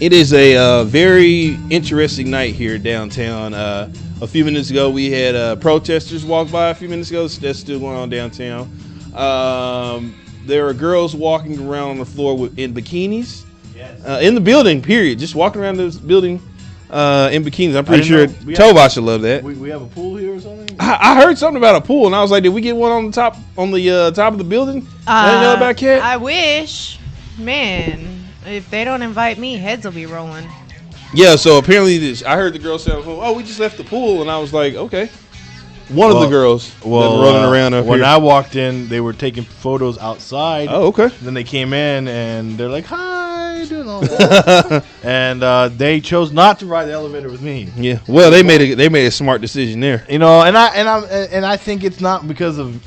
It is a very interesting night here downtown. A few minutes ago, we had protesters walk by. A few minutes ago, that's still going on downtown. There are girls walking around on the floor in bikinis. Yes. In the building, period. Just walking around this building in bikinis. I'm pretty sure Tovach should love that. We have a pool here or something? I heard something about a pool, and I was like, did we get one on the top of the building? I didn't know about Cat. I wish. Man. If they don't invite me, heads will be rolling. Yeah, so apparently I heard the girl say, "Oh, we just left the pool," and I was like, "Okay." One of the girls that were running around up when here. I walked in, they were taking photos outside. Oh, okay. Then they came in and they're like, "Hi, doing all that," and they chose not to ride the elevator with me. Yeah, well, they made a smart decision there. You know, and I think it's not because of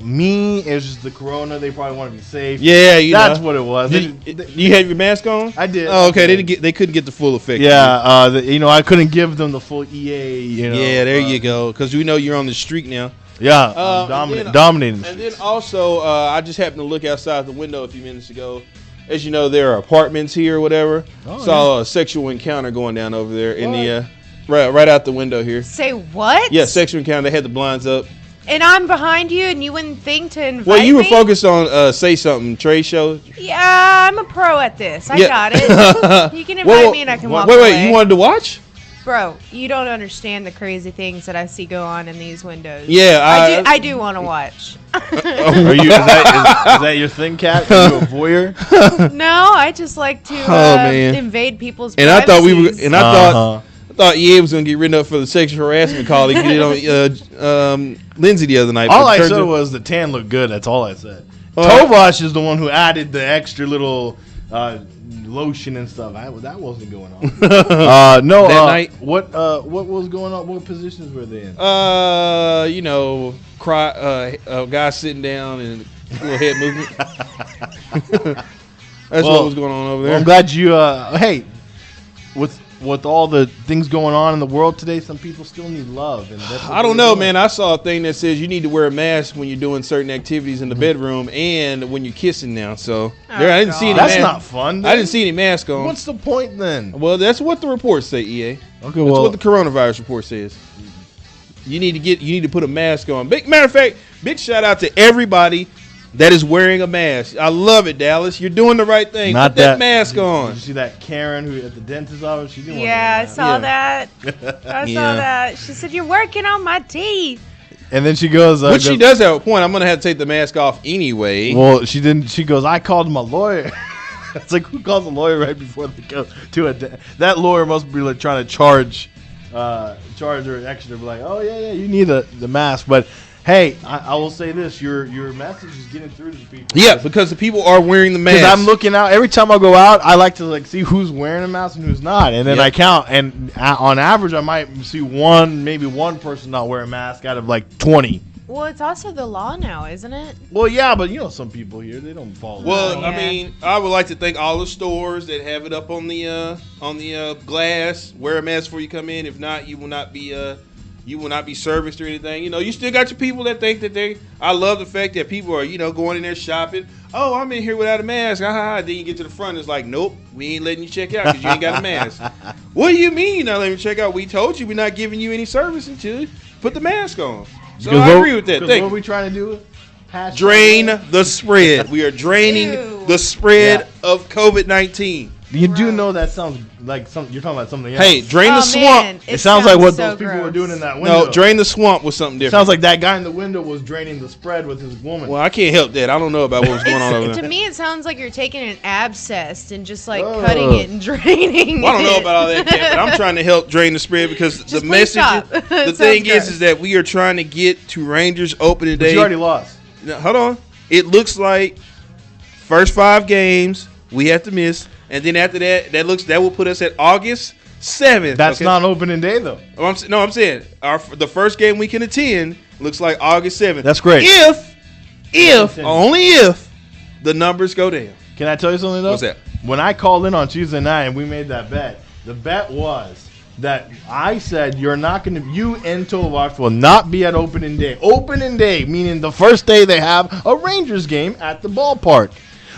me. It's just the corona. They probably want to be safe. Yeah, that's what it was. You had your mask on? I did. Oh, okay. They couldn't get the full effect. Yeah, I couldn't give them the full EA. Yeah, there you go. Because we know you're on the street now. Yeah, dominating. And then also, I just happened to look outside the window a few minutes ago. As you know, there are apartments here or whatever. Saw a sexual encounter going down over there in the right out the window here. Say what? Yeah, sexual encounter. They had the blinds up. And I'm behind you, and you wouldn't think to invite me? Well, you were focused on Say Something trade show. Yeah, I'm a pro at this. I got it. You can invite me, and I can walk away. Wait, you wanted to watch? Bro, you don't understand the crazy things that I see go on in these windows. Yeah, I do want to watch. Are you? Is that your thing, Kat? Are you a voyeur? No, I just like to invade people's privacies. I thought EA was gonna get written up for the sexual harassment call. He did it on Lindsay the other night. All I said was the tan looked good. That's all I said. Tovach is the one who added the extra little lotion and stuff. That wasn't going on. That night. What was going on? What positions were they in? Guy sitting down and a little head movement. That's what was going on over there. Well, I'm glad you. Hey, with all the things going on in the world today, some people still need love. And I don't know, man. I saw a thing that says you need to wear a mask when you're doing certain activities in the bedroom and when you're kissing now. So I didn't see any. That's not fun. I didn't see any mask on. What's the point then? Well, that's what the reports say, EA. Okay, that's what the coronavirus report says. You need to put a mask on. Matter of fact, big shout out to everybody that is wearing a mask. I love it, Dallas. You're doing the right thing. Put that mask on. Did you see that Karen who at the dentist's office? She didn't I saw that. I saw that. She said, "You're working on my teeth." And then she goes, which she does have a point. I'm gonna have to take the mask off anyway. Well, she didn't. She goes, "I called my lawyer." It's like, who calls a lawyer right before they go to a that lawyer must be like trying to charge her extra. Be like, "Oh yeah, you need the mask," but. Hey, I will say this: your message is getting through to the people. Yeah, because the people are wearing the mask. Because I'm looking out every time I go out. I like to see who's wearing a mask and who's not, and then I count. And on average, I might see maybe one person not wearing a mask out of like 20. Well, it's also the law now, isn't it? Well, yeah, but some people here they don't follow. Well, I mean, I would like to thank all the stores that have it up on the glass. Wear a mask before you come in. If not, you will not be serviced or anything. You still got your people that think that I love the fact that people are, going in there shopping. Oh, I'm in here without a mask. Then you get to the front, it's like, nope, we ain't letting you check out because you ain't got a mask. What do you mean you're not letting me check out? We told you we're not giving you any service until you put the mask on. So I agree with that. What are we trying to do? Drain the spread. We are draining the spread of COVID-19. You do know that sounds like you're talking about something else. Hey, drain the swamp. It sounds like what those people were doing in that window. No, drain the swamp was something different. Sounds like that guy in the window was draining the spread with his woman. Well, I can't help that. I don't know about what was going on over there. To me, it sounds like you're taking an abscess and just cutting it and draining I don't know about all that, but I'm trying to help drain the spread because the message, the thing is that we are trying to get to Rangers opening day. But you already lost. Now, hold on. It looks like first 5 games we have to miss. And then after that, that will put us at August 7th. That's not opening day, though. I'm saying the first game we can attend looks like August 7th. That's great. Only if the numbers go down. Can I tell you something, though? What's that? When I called in on Tuesday night and we made that bet, the bet was that I said you and Tovach will not be at opening day. Opening day, meaning the first day they have a Rangers game at the ballpark.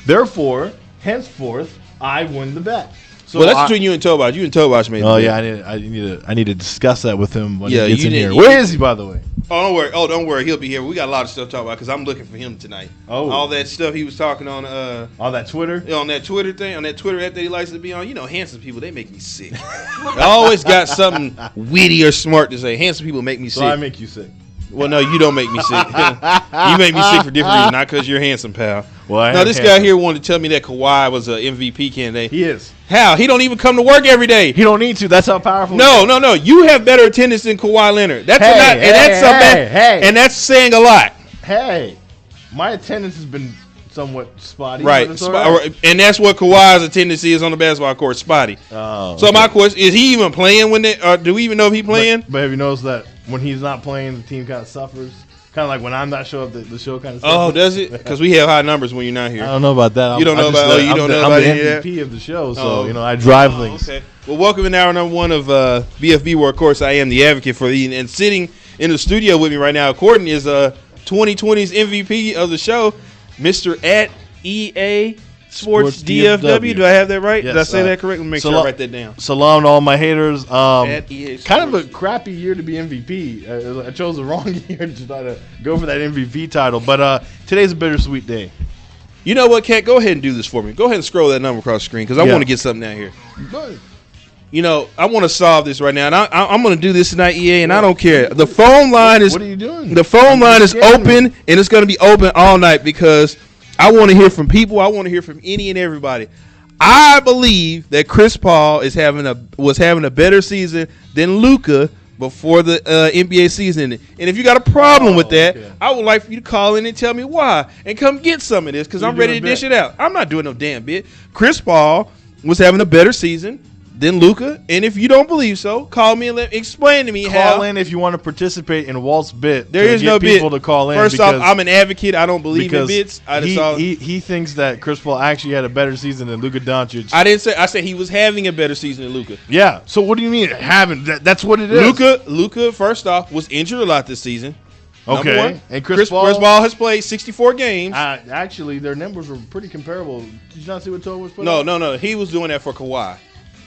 Therefore, henceforth, I win the bet. Well, that's between you and Tobosh. You and Tobosh made. Oh yeah, I need to discuss that with him when he gets in here. you Where is he, by the way? Oh, don't worry. He'll be here. We got a lot of stuff to talk about because I'm looking for him tonight. Oh. All that stuff he was talking on that Twitter? on that Twitter thing, on that Twitter app that he likes to be on. You know, handsome people, they make me sick. I always got something witty or smart to say. Handsome people make me sick. So I make you sick. Well, no, you don't make me sick. You make me sick for different reasons, not because you're handsome, pal. Well, Now, this guy here wanted to tell me that Kawhi was an MVP candidate. He is. How? He don't even come to work every day. He don't need to. That's how powerful. No. You have better attendance than Kawhi Leonard. That's and that's saying a lot. Hey, my attendance has been somewhat spotty. Right. But it's all right. And that's what Kawhi's attendance is on the basketball court, spotty. Oh, So my question is, he even playing when they? Do we even know if he playing? But have you noticed that when he's not playing, the team kind of suffers? Kind of like when I'm not showing up, the show kind of suffers. Oh, does it? Because we have high numbers when you're not here. I don't know about that. You don't know about? You don't know I'm about the any of that? MVP of the show, so I drive things. Okay. Well, welcome in hour number 1 of BFB, where of course I am the advocate for the. And sitting in the studio with me right now, Courtney is 2020's MVP of the show, Mr. at EA Sports DFW. Do I have that right? Yes, Did I say that correctly? Make sure I write that down. Salam to all my haters. At EA kind of a Sports. crappy year to be MVP. I chose the wrong year to try to go for that MVP title. But today's a bittersweet day. You know what, Kat? Go ahead and do this for me. Go ahead and scroll that number across the screen because I want to get something out here. You know, I want to solve this right now, and I'm going to do this tonight, EA, and I don't care. The phone line is. What are you doing? The phone line is open, and it's going to be open all night because I want to hear from people. I want to hear from any and everybody. I believe that Chris Paul was having a better season than Luka before the NBA season ended. And if you got a problem with that, okay. I would like for you to call in and tell me why, and come get some of this because I'm ready to dish it out. I'm not doing no damn bit. Chris Paul was having a better season than Luka, and if you don't believe so, call me and explain to me how. Call in if you want to participate in Walt's bit. There is no bit. People to call in. First off, I'm an advocate. I don't believe in bits. He thinks that Chris Paul actually had a better season than Luka Doncic. I didn't say. I said he was having a better season than Luka. Yeah. So what do you mean having? That's what it is. Luka, first off, was injured a lot this season. Okay. Number one. And Chris Paul has played 64 games. Actually, their numbers were pretty comparable. Did you not see what Toa was putting? No. He was doing that for Kawhi.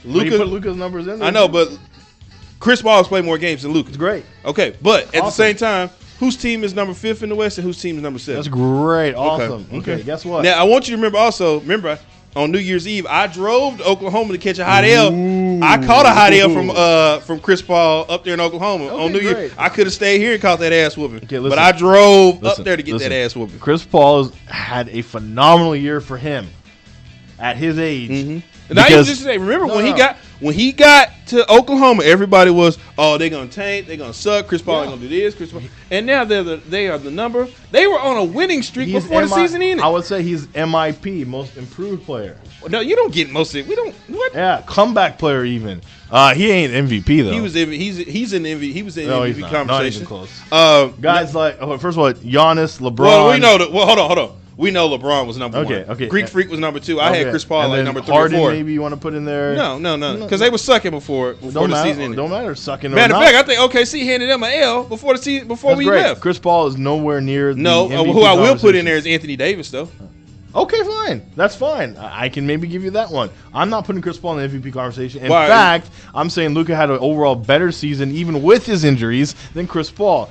He put Luka's numbers in there. I know, but Chris Paul has played more games than Luka. It's great. Okay, but at the same time, whose team is number 5th in the West and whose team is number 7? That's great. Awesome. Okay. Guess what? Now, I want you to remember on New Year's Eve, I drove to Oklahoma to catch a hot L. I caught a hot L from Chris Paul up there in Oklahoma on New Year's. I could have stayed here and caught that ass whooping. Okay, but I drove up there to get that ass whooping. Chris Paul had a phenomenal year for him at his age. Mm-hmm. And I used to say, remember when he got to Oklahoma, everybody was, they're gonna tank, they're gonna suck. Chris Paul ain't gonna do this. Chris Paul, and now they are the number. They were on a winning streak before the season ended. I would say he's MIP, most improved player. No, you don't get most of it. We don't. What? Yeah, comeback player even. He ain't MVP though. He was in MVP. He was in MVP conversation. Not even close. Guys like first of all, Giannis, LeBron. Well, we know that. Well, hold on. We know LeBron was number 1. Okay. Greek Freak was number 2. I had Chris Paul like number 3 Harden or 4. Maybe you want to put in there. No. Because they were sucking before the season ended. Don't matter sucking. Matter of fact, I think OKC handed them an L before we left. Chris Paul is nowhere near. No, the MVP who I will put in there is Anthony Davis, though. Okay, fine. That's fine. I can maybe give you that one. I'm not putting Chris Paul in the MVP conversation. In fact, I'm saying Luka had an overall better season, even with his injuries, than Chris Paul.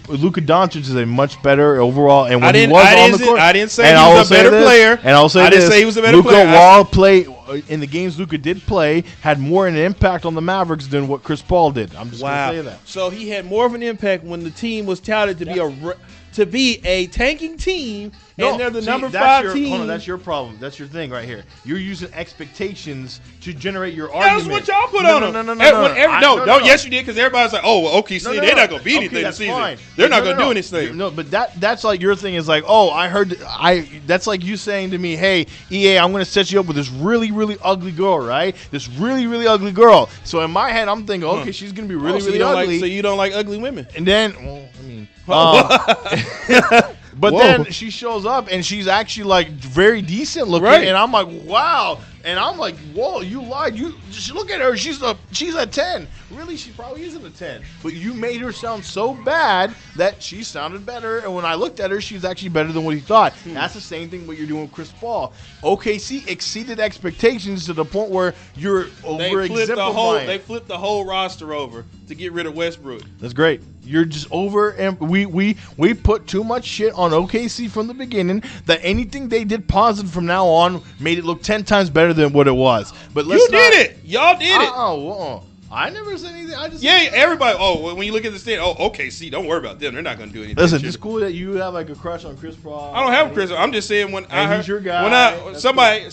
Luka Doncic is a much better overall. And when he was on the court, I didn't say he was a better player. And I'll say I didn't say he was a better player. Luka, in the games Luka did play, had more an impact on the Mavericks than what Chris Paul did. I'm just going to say that. So he had more of an impact when the team was touted to be a tanking team, and they're the number 5 team. Hold on, that's your problem. That's your thing right here. You're using expectations to generate your argument. That's what y'all put on them. No. Yes, you did, because everybody's like, OKC, they're not going to be anything this season. Fine. They're not going to do anything. No, but that's like your thing is like, that's like you saying to me, hey, EA, I'm going to set you up with this really, really ugly girl, right? This really, really ugly girl. So in my head, I'm thinking, okay, she's going to be really, really ugly. So you don't like ugly women. And then, but then she shows up and she's actually like very decent looking, and I'm like, wow, And I'm like, whoa, you lied. You just look at her. She's a 10. Really, she probably isn't a 10. But you made her sound so bad that she sounded better. And when I looked at her, she's actually better than what he thought. That's the same thing what you're doing with Chris Paul. OKC exceeded expectations to the point where you're over exemplifying. They flipped the whole roster over to get rid of Westbrook. That's great. You're just over, and we put too much shit on OKC from the beginning that anything they did positive from now on made it look 10 times better than what it was. But You did it. Y'all did it. Oh, I never said anything. I just Everybody. Oh, when you look at the stand, OKC, don't worry about them. They're not going to do anything. Listen, it's cool that you have like a crush on Chris Paul. I don't have a Chris. I'm just saying when I heard he's your guy. when I That's somebody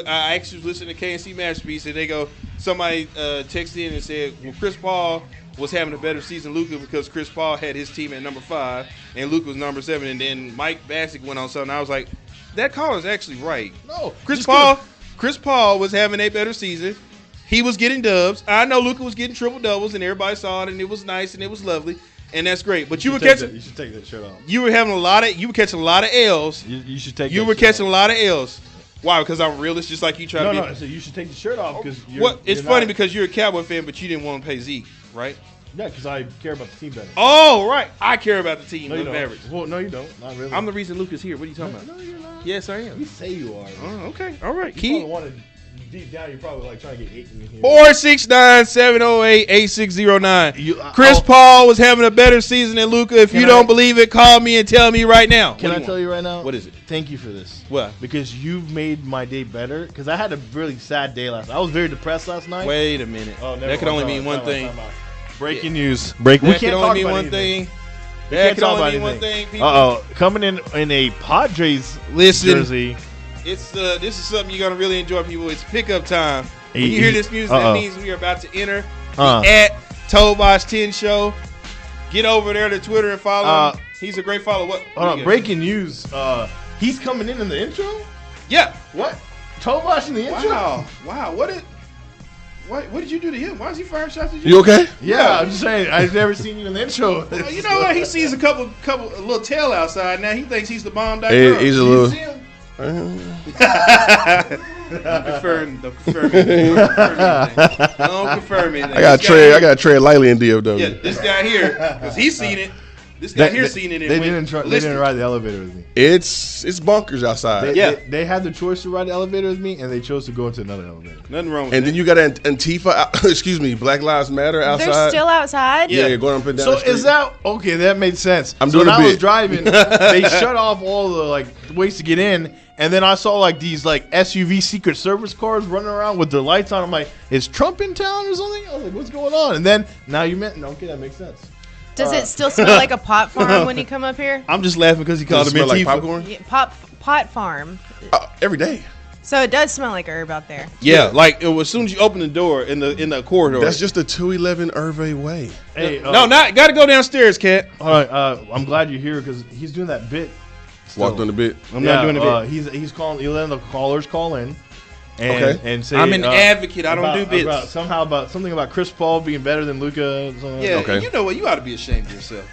I actually was listening to KNC Masterpiece and they go somebody texted in and said, well, Chris Paul was having a better season than Luka because Chris Paul had his team at number 5 and Luka was number 7, and then Mike Bassick went on something. I was like, that call is actually right. No, Chris Paul was having a better season. He was getting dubs. I know Luka was getting triple doubles, and everybody saw it, and it was nice and it was lovely, and that's great. But you were catching. You should take that shirt off. You were having a lot of. You were catching a lot of L's. You should take. You were catching a lot of L's. Why? Because I'm realist, just like you try to be. No. So you should take the shirt off because. It's funny because you're a Cowboy fan, but you didn't want to pay Zeke, right? Yeah, because I care about the team better. Oh, right. I care about the team. No, you the don't. Mavericks. Well, no, you don't. Not really. I'm the reason Luka's here. What are you talking about? No, you're not. Yes, I am. You say you are. Oh, okay. All right. You Key. probably wanted deep down. You're probably like trying to get 8 in here. 469-708-8609. Chris Paul was having a better season than Luka. If you don't believe it, call me and tell me right now. Can I tell you right now? What is it? Thank you for this. What? Because you've made my day better. Because I had a really sad day last night. I was very depressed last night. Wait a minute. Oh, never that could mind. only mean one thing. Breaking news. We That can't could talk only mean about one anything. thing. We That can't could talk only about mean one anything. thing, people. Coming in a Padres Listen. jersey. It's this is something you're gonna really enjoy, people. It's pickup time. When you hear this music, that means we are about to enter the at Tobosh 10 show. Get over there to Twitter and follow him. He's a great follow. What? Hold on, breaking news. He's coming in the intro? Yeah. What? Tobosh in the intro? Wow. What did you do to him? Why is he firing shots at you? You okay? Yeah, I'm just saying. I've never seen you in the intro. Well, you know what? He sees a little tail outside. Now he thinks he's the bomb. He's a little. Don't confirm anything. Don't confirm anything. I got to tread lightly in DFW. Yeah, this guy here, because he's seen it. This guy here's seen it. They didn't ride the elevator with me. It's bonkers outside. They had the choice to ride the elevator with me, and they chose to go into another elevator. Nothing wrong with And that. then you got Antifa, excuse me, Black Lives Matter outside. They're still outside? Yeah, going up and down So the street. is that okay? That made sense. I'm so doing when a I was bit. driving, they shut off all the ways to get in, and then I saw these SUV Secret Service cars running around with their lights on. I'm like, is Trump in town or something? I was like, what's going on? And then now you meant okay, that makes sense. Does it still smell like a pot farm when you come up here? I'm just laughing because he Does called it him smell like Antifa. popcorn? Yeah, pot farm. Every day. So it does smell like herb out there. Yeah, like as soon as you open the door in the corridor. That's just the 211 Irvay way. Hey, Got to go downstairs, Cat. All right, I'm glad you're here because he's doing that bit. still. Walked on the bit. I'm not doing the bit. He's calling. He's letting the callers call in. And say I'm an advocate. I don't do bits. Something about Chris Paul being better than Luka. Yeah, Okay. and you know what? You ought to be ashamed of yourself.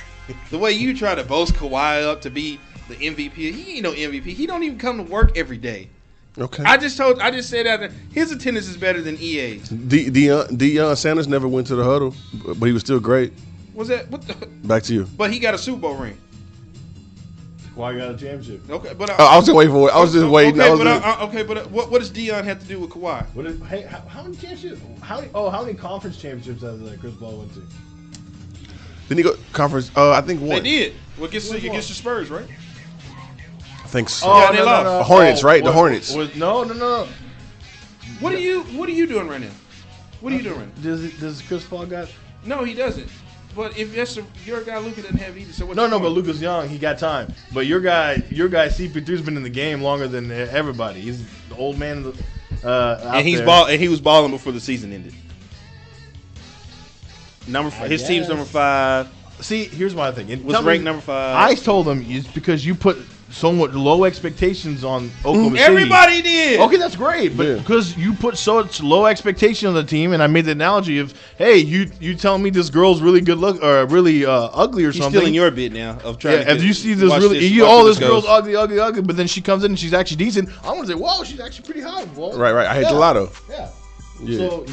The way you try to boast Kawhi up to be the MVP, he ain't no MVP. He don't even come to work every day. Okay. I just said that his attendance is better than EA's. Deion Sanders never went to the huddle, but he was still great. Was that what? The, Back to you. but he got a Super Bowl ring. Kawhi got a championship. Okay, but I was just waiting for it. I was just waiting. Okay, but what does Deion have to do with Kawhi? How many championships? How many conference championships has Chris Paul went to? Didn't he go conference? I think one. They did. Well, against the Spurs, right? I think so. Yeah, they lost. The Hornets, right? The Hornets. No. What are you doing right now? What are you doing right now? Does Chris Paul got? No, he doesn't. But if your guy Luka doesn't have it either, so what's No, but Luka's young. He got time. But your guy CP3's been in the game longer than everybody. He's the old man. And he was balling before the season ended. His team's number 5. see, here's my thing. And Was tell me- ranked number 5. I told him it's because you put so much low expectations on Oklahoma City. Everybody did. Okay, that's great, but Yeah. because you put such low expectation on the team, and I made the analogy of, hey, you telling me this girl's really good look or really ugly or He's something. still in your bit now of trying Yeah, to if you see this watch really, this, you, watch oh, where this girl's goes. ugly, but then she comes in and she's actually decent. I'm gonna say, wow, she's actually pretty hot. Well, Right. I hate yeah, gelato. Yeah. Yeah. So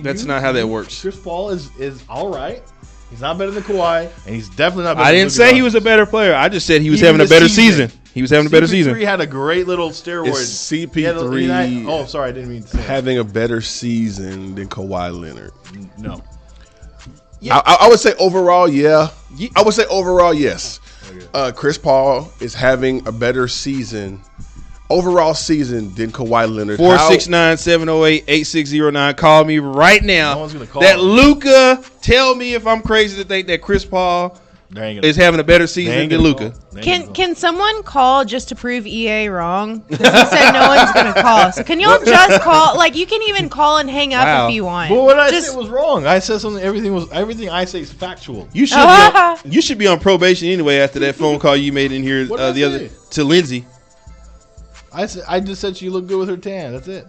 That's not how that works. Chris Paul is all right. He's not better than Kawhi, and he's definitely not better I than didn't Luka say he was a Doncic. better player. I just said he was Even having a this better season. season. He was having a better CP3 season. had a great little steroid. Is He had a- CP3 oh, sorry, I didn't mean to say that. having a better season than Kawhi Leonard? No. I would say overall, yeah. I would say overall, yes. Chris Paul is having a better overall season than Kawhi Leonard. 469-708-8609. Call me right now. No one's gonna call that him. Luka, tell me if I'm crazy to think that Chris Paul They ain't gonna- is having a better they season ain't than gonna Luka. call. They ain't gonna Can someone call just to prove EA wrong? 'Cause he said no one's gonna call. So can y'all just call? Like you can even call and hang up Wow. if you want. But what I Just- said was wrong. I said something. Everything I say is factual. You should you should be on probation anyway after that phone call you made in here What did I the other say? to Lindsay. I just said she looked good with her tan. That's it.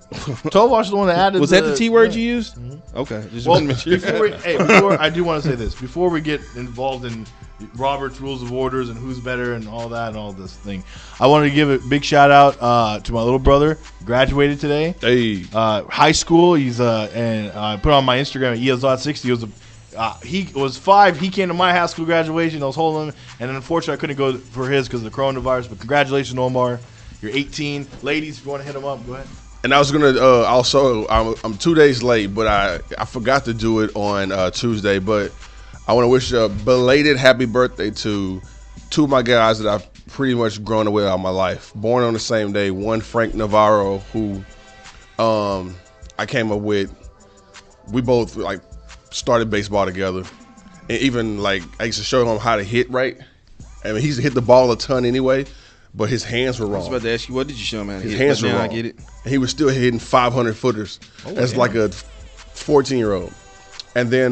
Tovash the one that added. Was that the T word yeah. you used? Okay. Just Well, wanted to make sure. before I do want to say this. Before we get involved in Robert's Rules of Orders and who's better and all that and all this thing, I wanted to give a big shout out to my little brother. Graduated today. Hey, High school. He's and I put on my Instagram at ESOT60. He was 5. He came to my high school graduation. I was holding him, and unfortunately, I couldn't go for his because of the coronavirus. But congratulations, Omar. You're 18. Ladies, if you want to hit him up, go ahead. and I was gonna also. I'm 2 days late, but I forgot to do it on Tuesday. But I want to wish a belated happy birthday to two of my guys that I've pretty much grown up with all my life. Born on the same day. One, Frank Navarro, who I came up with. We both started baseball together, and even I used to show him how to hit right. I mean, he used to hit the ball a ton anyway, but his hands were I was wrong. about to ask you, what did you show him how to His hit? hands But were now wrong. I get it. And he was still hitting 500 footers as like a 14-year-old. And then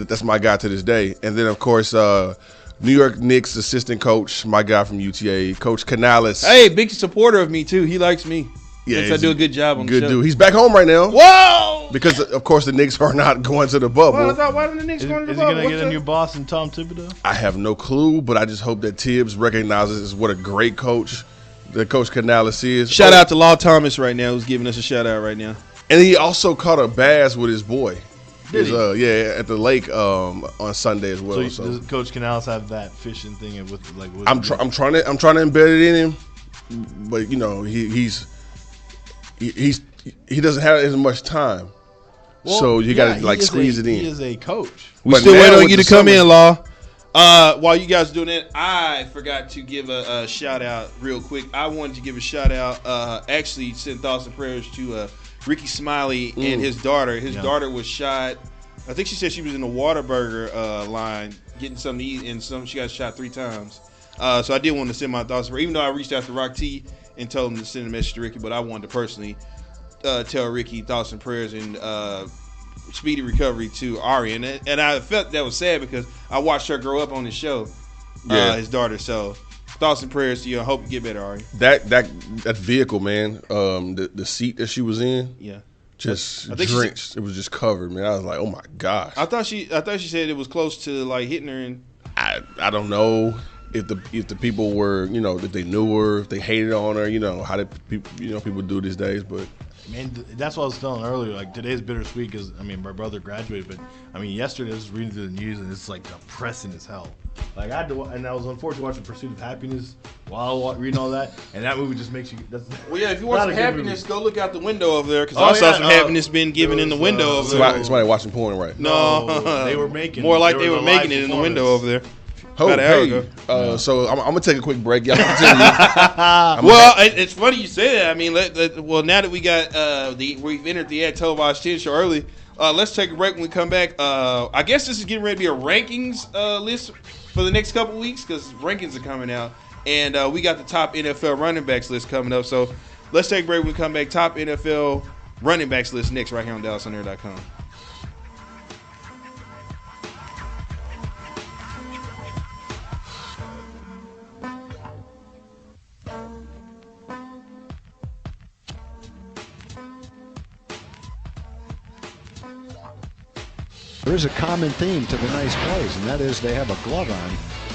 that's my guy to this day. And then of course New York Knicks assistant coach, my guy from UTA, Coach Canales. Hey, big supporter of me too. He likes me. Yeah, Thinks I he's do a good job on the good show. dude. He's back home right now Whoa! because of course the Knicks are not going to the bubble. Well, I thought, why didn't the Knicks Is, go to the is he bubble? going to get What's a up? new boss in Tom Thibodeau? I have no clue, but I just hope that Tibbs recognizes what a great coach that Coach Canales is. Shout out to Law Thomas right now, who's giving us a shout out right now. And he also caught a bass with his boy. Did he? Yeah, at the lake on Sunday as well. So does Coach Canales have that fishing thing with I'm trying to embed it in him, but you know he doesn't have as much time, so you got to squeeze it in. He is a coach. We But still now waiting on with you to the come summer- in, Law. While you guys doing that, I forgot to give a shout out real quick. I wanted to give a shout out. Actually, send thoughts and prayers to Ricky Smiley and his daughter. His daughter was shot. I think she said she was in the Whataburger line getting something to eat, and she got shot 3 times. So I did want to send my thoughts, even though I reached out to Rock T and told him to send a message to Ricky, but I wanted to personally tell Ricky thoughts and prayers and speedy recovery to Ari. And I felt that was sad because I watched her grow up on the show, his daughter. So thoughts and prayers to you. I hope you get better, Ari. That vehicle, man, the seat that she was in, Yeah. just I think drenched. It was just covered, man. I was like, oh my gosh. I thought she said it was close to hitting her and I don't know if the people were, if they knew her, if they hated on her, how did people do these days, but. Man, that's what I was telling earlier. Like, today's bittersweet because, my brother graduated, but, yesterday I was reading through the news and it's, depressing as hell. Like, I was unfortunately watching Pursuit of Happiness while reading all that, and that movie just makes you. well, yeah. If you want not some a good happiness, movie. go look out the window over there because Oh, I saw yeah, some happiness being given in the there window was, over there. Somebody watching porn, right? No, they were making more it. like There they was were a live making it in the window performance. over there. Oh, About an hour hey. ago. So I'm gonna take a quick break. Y'all continue. Well, it's funny you say that. I mean, well, now that we got we've entered the At Tovash 10 show early, let's take a break. When we come back, I guess this is getting ready to be a rankings list for the next couple weeks because rankings are coming out, and we got the top NFL running backs list coming up. So let's take a break. When we come back, top NFL running backs list next right here on DallasOnAir.com. There is a common theme to the nice plays, and that is they have a glove on.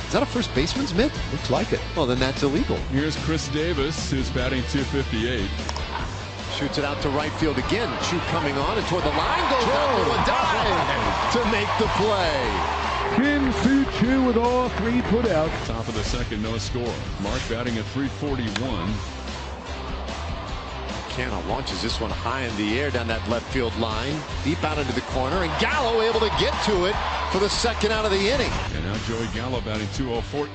Is that a first baseman's mitt? Looks like it. Well, then that's illegal. Here's Chris Davis, who's batting .258. Shoots it out to right field again. Shoot coming on and toward the line. Goes out to a dive to make the play. Kim Soo-Choo with all 3 put out. Top of the second, no score. Mark batting at .341. Canna launches this one high in the air down that left field line. Deep out into the corner. And Gallo able to get to it for the second out of the inning. And now Joey Gallo batting .204.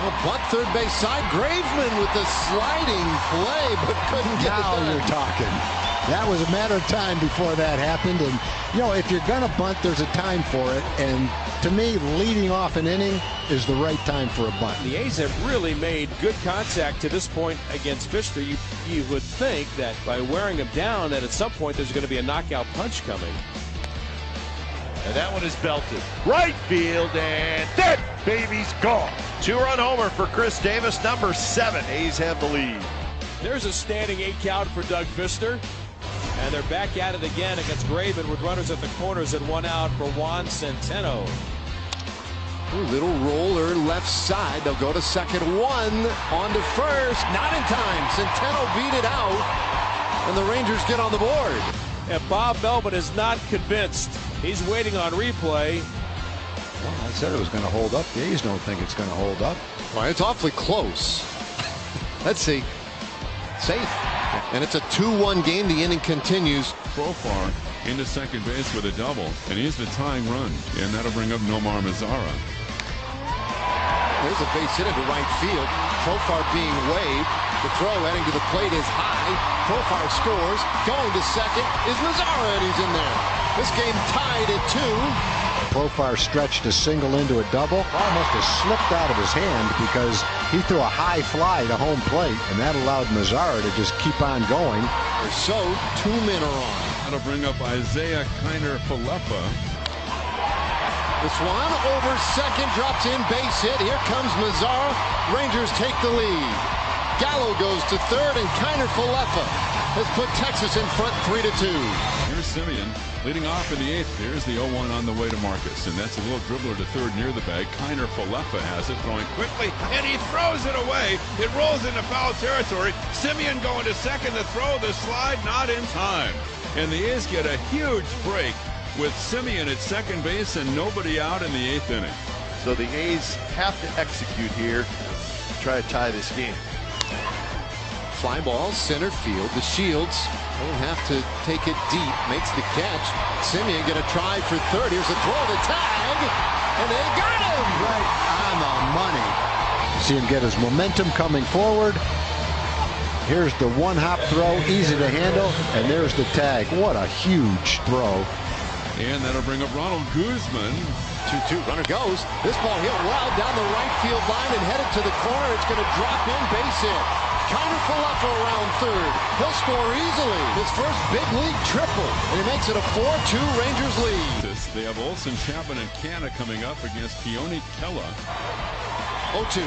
Oh, bunt third base side. Graveman with the sliding play, but couldn't get it Now done. you're talking. That was a matter of time before that happened. And, if you're going to bunt, there's a time for it. And to me, leading off an inning is the right time for a bunt. The A's have really made good contact to this point against Fister. You would think that by wearing him down, that at some point there's going to be a knockout punch coming. And that one is belted. Right field, and that baby's gone. 2-run homer for Chris Davis, number 7. A's have the lead. There's a standing 8 count for Doug Fister. And they're back at it again against Graven with runners at the corners and 1 out for Juan Centeno. Little roller left side. They'll go to second. 1 on to first. Not in time. Centeno beat it out. And the Rangers get on the board. And Bob Melvin is not convinced. He's waiting on replay. Well, I said it was going to hold up. The A's don't think it's going to hold up. Well, it's awfully close. Let's see. Safe. And it's a 2-1 game. The inning continues. Profar into second base with a double. And he's the tying run. And that'll bring up Nomar Mazara. There's a base hit into right field. Profar being waved. The throw heading to the plate is high. Profar scores. Going to second is Mazara, and he's in there. This game tied at 2. Profar stretched a single into a double. Almost has slipped out of his hand because he threw a high fly to home plate, and that allowed Mazara to just keep on going. So 2 men are on. That'll bring up Isaiah Kiner-Falefa. This one over second, drops in, base hit. Here comes Mazara. Rangers take the lead. Gallo goes to third, and Kiner-Falefa has put Texas in front 3-2. Here's Simeon leading off in the 8th. Here's the 0-1 on the way to Marcus. And that's a little dribbler to third near the bag. Kiner-Falefa has it, throwing quickly, and he throws it away. It rolls into foul territory. Simeon going to second. The throw, the slide, not in time. And the A's get a huge break with Simeon at second base and nobody out in the 8th inning. So the A's have to execute here to try to tie this game. Fly ball, center field. The Shields don't have to take it deep. Makes the catch. Simeon going to try for third. Here's a throw, the tag, and they got him! Right on the money. See him get his momentum coming forward. Here's the one-hop throw, easy to handle, and there's the tag. What a huge throw. And that'll bring up Ronald Guzman. 2-2, runner goes. This ball hit well down the right field line and headed to the corner. It's going to drop in, base hit. Kiner-Falefa around third. He'll score easily. His first big league triple. And he makes it a 4-2 Rangers lead. They have Olson, Chapman, and Canna coming up against Keone Kela. 0-2.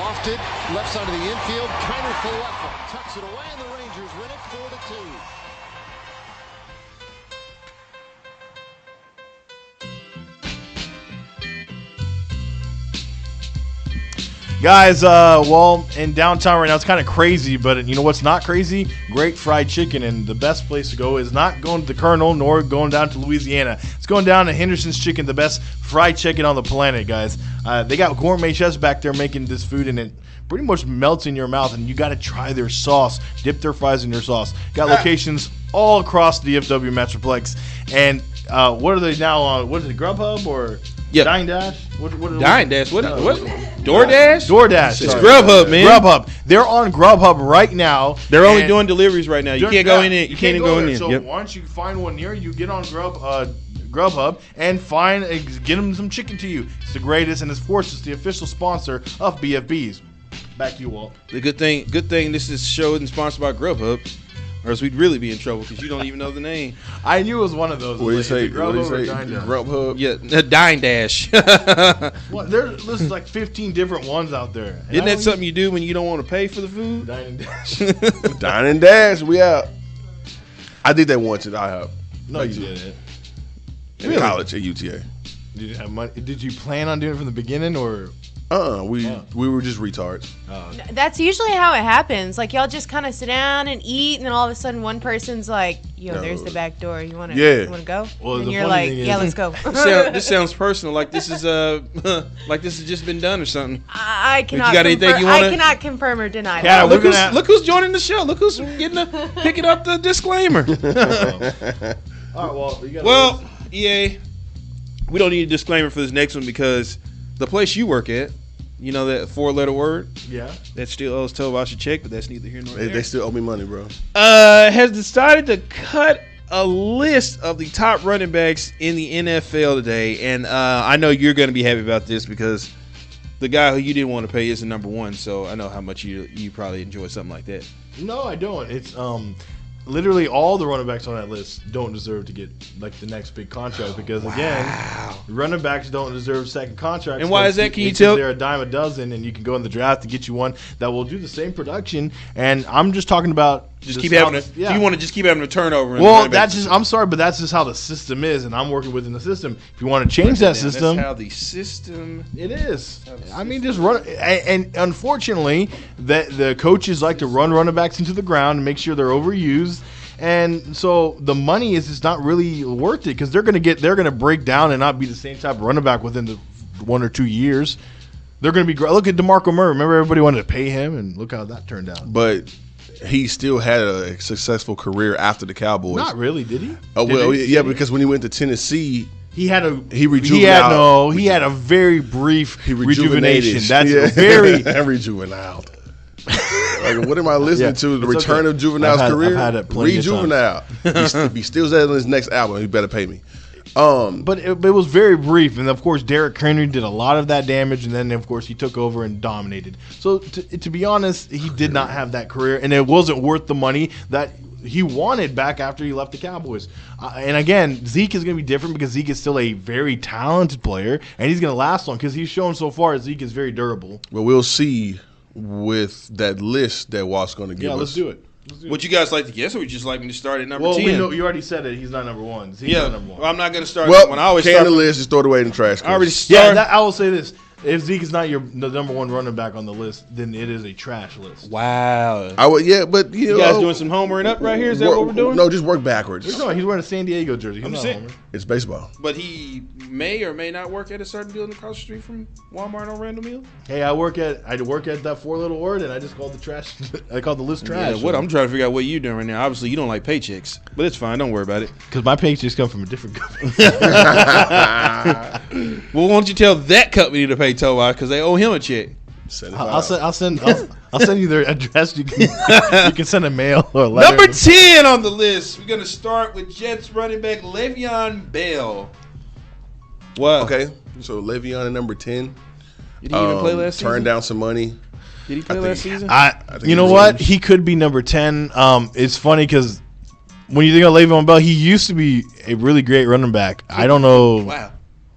Lofted, left side of the infield. Kiner-Falefa tucks it away, and the Rangers win it 4-2. Guys, well, in downtown right now, it's kind of crazy, but you know what's not crazy? Great fried chicken, and the best place to go is not going to the Colonel nor going down to Louisiana. It's going down to Henderson's Chicken, the best fried chicken on the planet, guys. They got gourmet chefs back there making this food, and it pretty much melts in your mouth, and you got to try their sauce. Dip their fries in their sauce. Got locations all across the DFW Metroplex, and what are they now on? What is it, Grubhub or Dine Dash? Dine Dash? What? DoorDash? DoorDash. It's Grubhub, man. Grubhub. They're on Grubhub right now. They're only doing deliveries right now. You can't go in it. You can't even go in there. So once you find one near you, get on Grubhub and get them some chicken to you. It's the greatest, and of course, it's the official sponsor of BFBs. Back to you, Walt. The good thing this is show isn't sponsored by Grubhub, or else we'd really be in trouble because you don't even know the name. I knew it was one of those. What do you say? Grubhub or Dine Dash? Grubhub? Yeah, Dine Dash. Well, there's like 15 different ones out there. And Isn't that something you do when you don't want to pay for the food? Dine and Dash. Dine and Dash, we out. I did that once at IHOP. No, you didn't. In college at UTA. Did you have money? Did you plan on doing it from the beginning, or? We were just retards. That's usually how it happens. Like, y'all just kind of sit down and eat, and then all of a sudden one person's like, yo, there's the back door. You want to go? Well, and the you're funny like, thing is- yeah, let's go. This sounds personal. Like this is like this has just been done or something. I cannot. got anything confirm, you wanna- I cannot confirm or deny Yeah, that. Look who's joining the show. Look who's picking up the disclaimer. All right, well, you got Well, EA, we don't need a disclaimer for this next one because the place you work at, you know that 4-letter word yeah. that still owes Tovash a check, but that's neither here nor there. They still owe me money, bro. Has decided to cut a list of the top running backs in the NFL today, and I know you're going to be happy about this because the guy who you didn't want to pay is the number one. So I know how much you probably enjoy something like that. No, I don't. It's literally all the running backs on that list don't deserve to get like the next big contract because again, running backs don't deserve second contracts. And why is that? Can you tell? They're a dime a dozen, and you can go in the draft to get you one that will do the same production. And I'm just talking about Just keep having it. Yeah. You want to just keep having a turnover. Well, that's just. I'm sorry, but that's just how the system is, and I'm working within the system. If you want to change that system, That's how the system. it is. I mean, just run. And unfortunately, the coaches like to run running backs into the ground and make sure they're overused. And so the money is just not really worth it because they're gonna break down and not be the same type of running back within the 1 or 2 years. They're gonna be. Look at DeMarco Murray. Remember, everybody wanted to pay him, and look how that turned out. But he still had a successful career after the Cowboys. Not really, did he? Oh Did well, he? yeah, because when he went to Tennessee, He had He rejuvenated. He had a very brief rejuvenation. rejuvenated. That's Yeah. very. rejuvenile. Like, what am I listening Yeah, to? The it's return okay. of Juvenile's I've career. had it plenty of Rejuvenile. If he steals that on his next album, he better pay me. But it was very brief, and of course Derrick Henry did a lot of that damage, and then of course he took over and dominated. So to be honest, he did not have that career, and it wasn't worth the money that he wanted back after he left the Cowboys. And again, Zeke is going to be different because Zeke is still a very talented player, and he's going to last long because he's shown so far Zeke is very durable. Well, we'll see with that list that Walt's going to give us. Yeah, let's do it. Would you guys like to guess, or would you just like me to start at number Well, 10? we know, you already said it. He's not number one. Zeke's not number one. Well, I'm not going to start. Well, when I always can start. the list, just throw it away in the trash. I already Yeah, started. I will say this. If Zeke is not the number one running back on the list, then it is a trash list. Wow. I would, yeah, but you You guys know, doing some homering up right here? Is that what we're doing? No, just work backwards. No, he's wearing a San Diego jersey. He's I'm not sick. Homer. It's baseball. But he may or may not work at a certain building across the street from Walmart on Randall Mill. Hey, I work at that 4-letter word, and I just called the trash. I called the list trash. Yeah, what I'm trying to figure out what you're doing right now. Obviously, you don't like paychecks, but it's fine. Don't worry about it. Because my paychecks come from a different company. Well, why don't you tell that company to pay Towa because they owe him a check? Send it I'll out. send you their address. You can send a mail or a letter. Number 10 on the list. We're gonna start with Jets running back Le'Veon Bell. Wow. Okay, so Le'Veon at number 10. Did he even play last season? Turned down some money. Did he play last season? think You know he what? was. He could be number 10. It's funny because when you think of Le'Veon Bell, he used to be a really great running back. I don't know. Wow.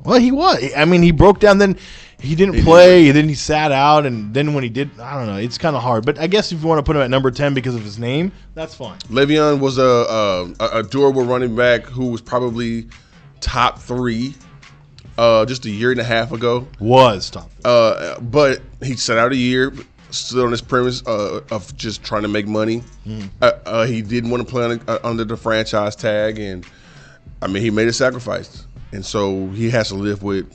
Well, he was. I mean, he broke down. Then he didn't play. And then he sat out. And then when he did, I don't know. It's kind of hard. But I guess if you want to put him at number 10 because of his name, that's fine. Le'Veon was a durable running back who was probably top 3 just a year and a half ago. Was top. But he sat out a year, stood on his premise of just trying to make money. He didn't want to play under the franchise tag, and I mean, he made a sacrifice, and so he has to live with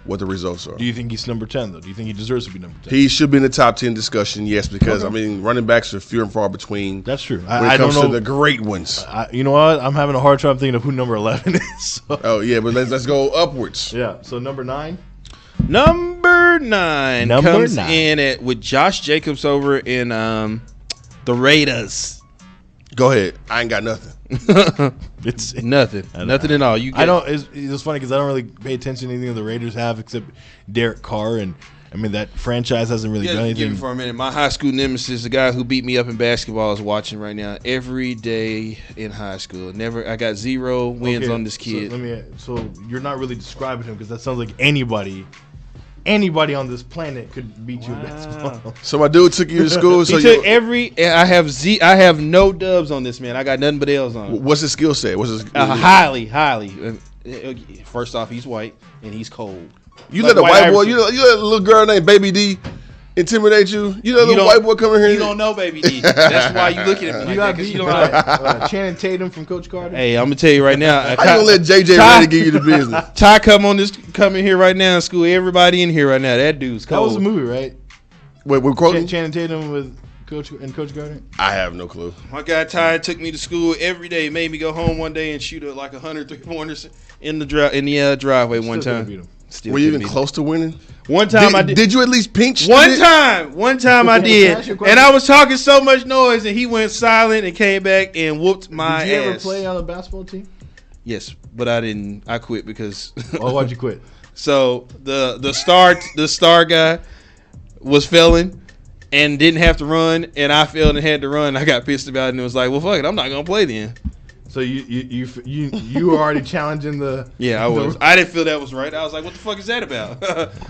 what the results are. Do you think he's number 10, though? Do you think he deserves to be number 10? He should be in the top 10 discussion, yes, because I mean, running backs are few and far between. That's true. When I it don't comes to know. the great ones. You know what? I'm having a hard time thinking of who number 11 is. So. Oh yeah, but let's go upwards. Yeah. So number 9. Number 9 Number comes 9. in with Josh Jacobs over in the Raiders. Go ahead. I ain't got nothing. It's Nothing at all. You get I don't. It's funny because I don't really pay attention to anything the Raiders have except Derek Carr, and I mean that franchise hasn't really done Give anything. me for a minute. My high school nemesis, the guy who beat me up in basketball, is watching right now. Every day in high school, I got 0 wins Okay, on this kid. So you're not really describing him because that sounds like anybody anybody on this planet could beat you in basketball. So my dude took you to school. So He took I have no dubs on this man. I got nothing but L's on it. what's his skill set? What's his Highly. First off, he's white and he's cold. You Like let a white boy, Iverson. you let a little girl named Baby D intimidate you. You let a little white boy come in here. You don't know, Baby D. That's why you looking at me You like got that. 'Cause beat you don't know. by Channing Tatum from Coach Carter. Hey, I'm gonna tell you right now. How you gonna let JJ Redick give you the business? Ty come in here right now and school everybody in here right now. That dude's That cold. was a movie, right? Wait, we're quoting? Channing Tatum with Coach Carter. I have no clue. My guy Ty took me to school every day. Made me go home one day and shoot like 100 3-pointers in the driveway one Still couldn't beat time. him. Still Were you couldn't even beat close to winning? him. One time I did. Did you at least pinch? One time I Can I did, ask you a question? and I was talking so much noise, and he went silent and came back and whooped my Did you ass. ever play on a basketball team? Yes, but I didn't. I quit because. Oh, why'd you quit? So the star guy was failing and didn't have to run, and I failed and had to run. I got pissed about it and was like, well, fuck it, I'm not gonna play then. So you were already challenging the. Yeah, I was. I didn't feel that was right. I was like, what the fuck is that about?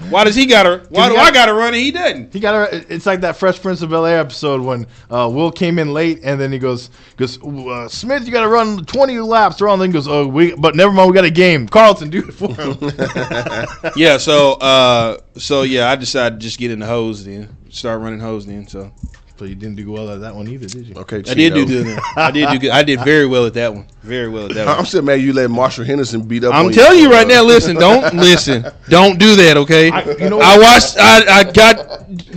Why does he gotta? Why do I gotta run and he doesn't? He got. It's like that Fresh Prince of Bel-Air episode when Will came in late and then he goes, Smith, you got to run 20 laps around. Then he goes, but never mind, we got a game. Carlton, do it for him. Yeah. So yeah, I decided to just get in the hose then, start running hose then. So you didn't do well at that one either, did you? Okay, I did do good. I did do good. I did very well at that one. Very well at that one. I'm still mad you let Marshall Henderson beat up. I'm on telling you right now. Listen, don't do that. Okay. You know I what? watched. I got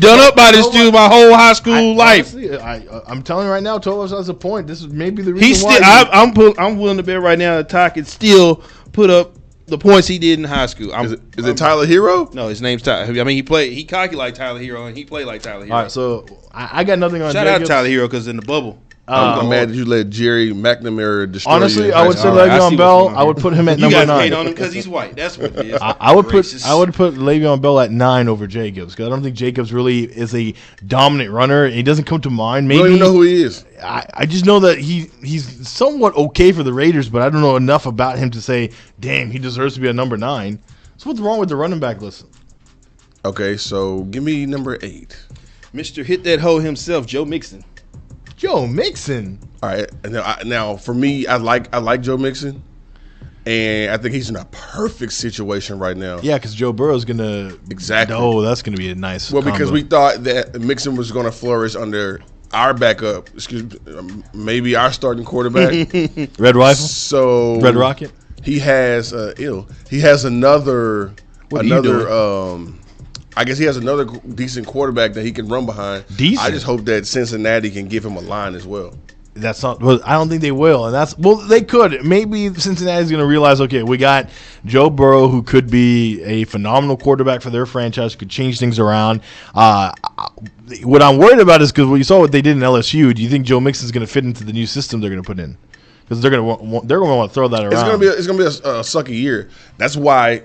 done up by this dude my whole high school life. Honestly, I'm telling you right now, 12 has a point. This is maybe the reason He's why. still. I'm willing to bet right now that Ty could still put up the points he did in high school. Is it Tyler Hero? No, his name's Tyler. I mean, he cocky like Tyler Hero, and he played like Tyler Hero. All right, so I got nothing on Shout out to Jacobs. Tyler Hero because in the bubble. I'm mad that you let Jerry McNamara destroy Honestly, you. I would say All right, I see Le'Veon what's Bell. going on I would put him at You number guys 9. hate on him because he's white. That's what it is. I would put Racist. Le'Veon Bell at 9 over Jacobs because I don't think Jacobs really is a dominant runner. He doesn't come to mind. You don't Maybe even know who he is. I just know that he's somewhat okay for the Raiders, but I don't know enough about him to say, damn, he deserves to be a number 9. So what's wrong with the running back list? Okay, so give me number 8. Mr. Hit That Hoe himself, Joe Mixon. Joe Mixon. All right, now for me, I like Joe Mixon, and I think he's in a perfect situation right now. Yeah, because Joe Burrow's gonna Exactly. Oh, that's gonna be a nice. Well, because combo. we thought that Mixon was going to flourish under our backup, maybe our starting quarterback. Red Rifle, So Red Rocket. He has He has another What are you I guess he has another decent quarterback that he can run behind. Decent? I just hope that Cincinnati can give him a line as well. That's not. Well, I don't think they will, and they could. Maybe Cincinnati's going to realize, okay, we got Joe Burrow, who could be a phenomenal quarterback for their franchise, could change things around. What I'm worried about is because you saw what they did in LSU. Do you think Joe Mixon's going to fit into the new system they're going to put in? Because they're going to want to throw that around. It's gonna be a sucky year. That's why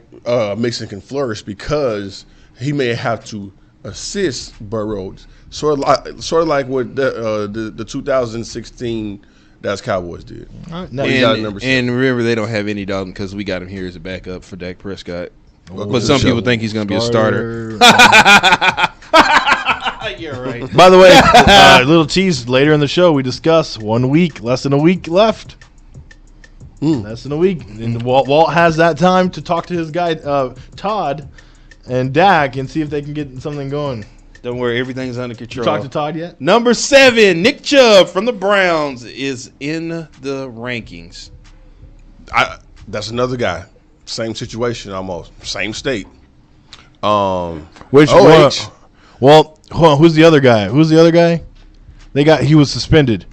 Mixon can flourish, because he may have to assist Burrow, sort of like what the 2016 Dallas Cowboys did. All right, And remember, they don't have any Dalton because we got him here as a backup for Dak Prescott. But some people think he's going to be a starter. You're right. By the way, little tease later in the show, we discuss 1 week, less than a week left. Less than a week. And Walt has that time to talk to his guy, Todd, and Dak, and see if they can get something going. Don't worry, everything's under control. You talked to Todd yet? Number 7, Nick Chubb from the Browns is in the rankings. That's another guy. Same situation almost. Same state. Which OH. Well, hold on. Who's the other guy? He was suspended.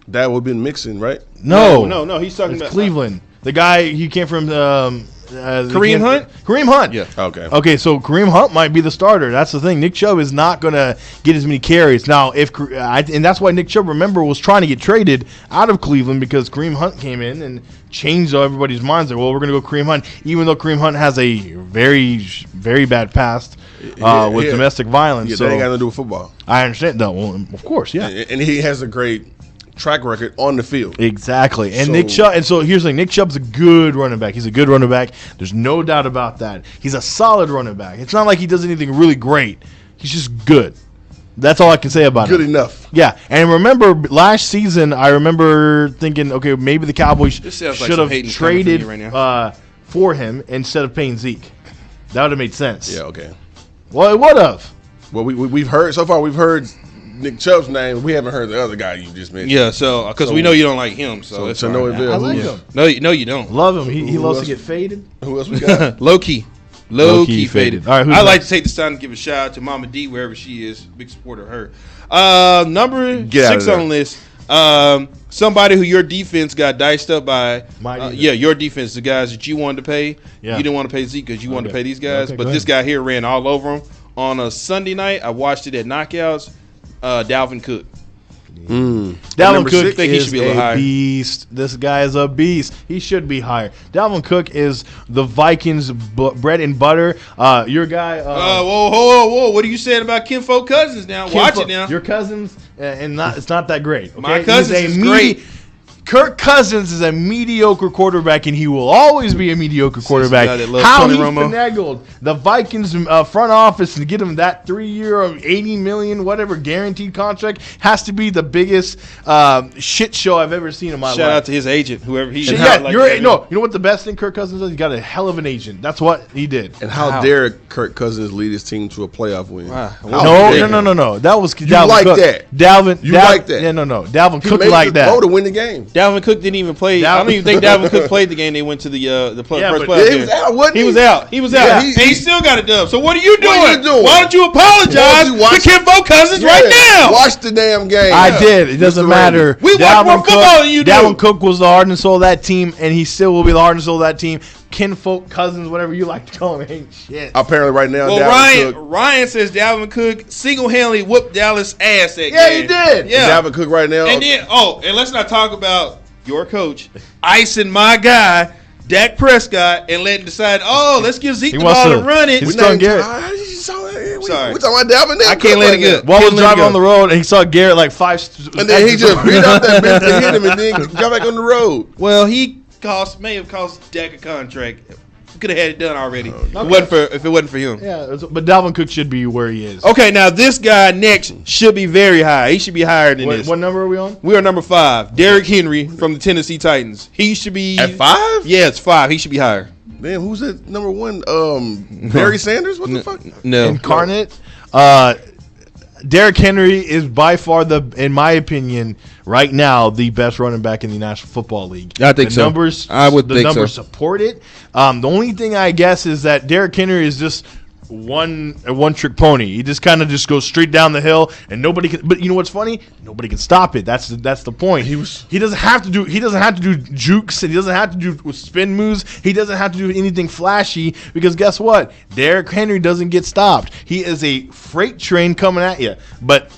That would have been Mixon, right? No, he's talking It's about Cleveland. The guy, he came from Kareem Hunt? Kareem Hunt. Yeah. Okay, so Kareem Hunt might be the starter. That's the thing. Nick Chubb is not going to get as many carries. Now, and that's why Nick Chubb, remember, was trying to get traded out of Cleveland because Kareem Hunt came in and changed everybody's minds. Like, well, we're going to go Kareem Hunt, even though Kareem Hunt has a very, very bad past with domestic violence. Yeah, so that ain't got nothing to do with football. I understand that. Well, of course, yeah. And he has a great track record on the field. Exactly. And So- Nick Chubb, and so here's the thing, Nick Chubb's a good running back. He's a good running back. There's no doubt about that. He's a solid running back. It's not like he does anything really great. He's just good. That's all I can say about Good him. enough. Yeah, and remember last season, I remember thinking, okay, maybe the Cowboys This sounds like should some have hating coming from traded you right now. for him instead of paying Zeke. That would have made sense. Yeah, okay. Well, it would have. Well, we've heard so far. We've heard Nick Chubb's name. We haven't heard the other guy you just mentioned. Yeah, so because we know you don't like him, so that's so fine. no Bill. I like who, him. No, you don't. Love him. He Who loves to else? get faded. who else we got? Low key faded. All right, who's I'd like next? to take this time to give a shout out to Mama D wherever she is. Big supporter of her. Number Get out 6 of there. on the list. Somebody who your defense got diced up by. My defense. Yeah, your defense, the guys that you wanted to pay. Yeah. You didn't want to pay Zeke because you wanted to Okay. pay these guys. Okay, but go this ahead. guy here ran all over him on a Sunday night. I watched it at Knockouts. Dalvin Cook. Dalvin number Cook six, think he is should be a little a higher. beast. This guy is a beast. He should be higher. Dalvin Cook is the Vikings' bread and butter. Your guy. Whoa! What are you saying about Kinfolk Cousins now? Watch it now. Your cousins, and it's not that great. Okay? My cousins He's a is great. Kirk Cousins is a mediocre quarterback, and he will always be a mediocre quarterback. guy that loves How Tony he Romo. finagled the Vikings front office to get him that 3-year, $80 million, whatever guaranteed contract has to be the biggest shit show I've ever seen in my life. Shout out to his agent, whoever he. Yeah, Shout out you that. know what the best thing Kirk Cousins does? He got a hell of an agent. That's what he did. And how dare Kirk Cousins lead his team to a playoff win? Wow. How No. dare him? That was Dalvin like Cook. that. Dalvin, You Dalvin, like that. Yeah, no. Dalvin He Cook made like the that. throw to win the game. Dalvin Cook didn't even play. I don't even think Dalvin Cook played the game. They went to the Yeah, first but playoff he was game. out, wasn't he? He was out. He was out. Yeah, and he still got a dub. So what are you doing? What are you doing? Why don't you apologize Why don't you watch- to Kinfolk Cousins right now? Watch the damn game. I did. It doesn't Mr. matter. Randy. We watch more football than you do. Dalvin Cook was the heart and soul of that team, and he still will be the heart and soul of that team. Kinfolk Cousins, whatever you like to call him, ain't shit. Apparently, right now, Well, Dalvin Cook. Ryan says Dalvin Cook single-handedly whooped Dallas' ass that Yeah, game. he did. Yeah. Dalvin Cook right now. And then, and let's not talk about your coach icing my guy, Dak Prescott, and letting decide, let's give Zeke He the wants ball to- to run it. he's we still named- Garrett. Sorry. We talking about Dalvin. I can't let it go. While Can't was let it driving go. on the road, and he saw Garrett like And then he just beat out that bitch to hit him and then got back on the road. Well, he may have cost Dak a contract. Could have had it done already. Okay. If it wasn't for him. Yeah, but Dalvin Cook should be where he is. Okay, now this guy next should be very high. He should be higher than this. What number are we on? We are number 5. Derrick Henry from the Tennessee Titans. He should be At 5? Yeah, it's 5. He should be higher. Damn, who's that number one? Barry Sanders? What the fuck? No. Incarnate. Derrick Henry is by far in my opinion, right now, the best running back in the National Football League. I think the so. Numbers, I would the think so. numbers support it. The only thing I guess is that Derrick Henry is just one trick pony. He just kind of just goes straight down the hill, and nobody can. But you know what's funny? Nobody can stop it. That's the point. He doesn't have to do jukes, and he doesn't have to do spin moves. He doesn't have to do anything flashy because guess what? Derrick Henry doesn't get stopped. He is a freight train coming at you. But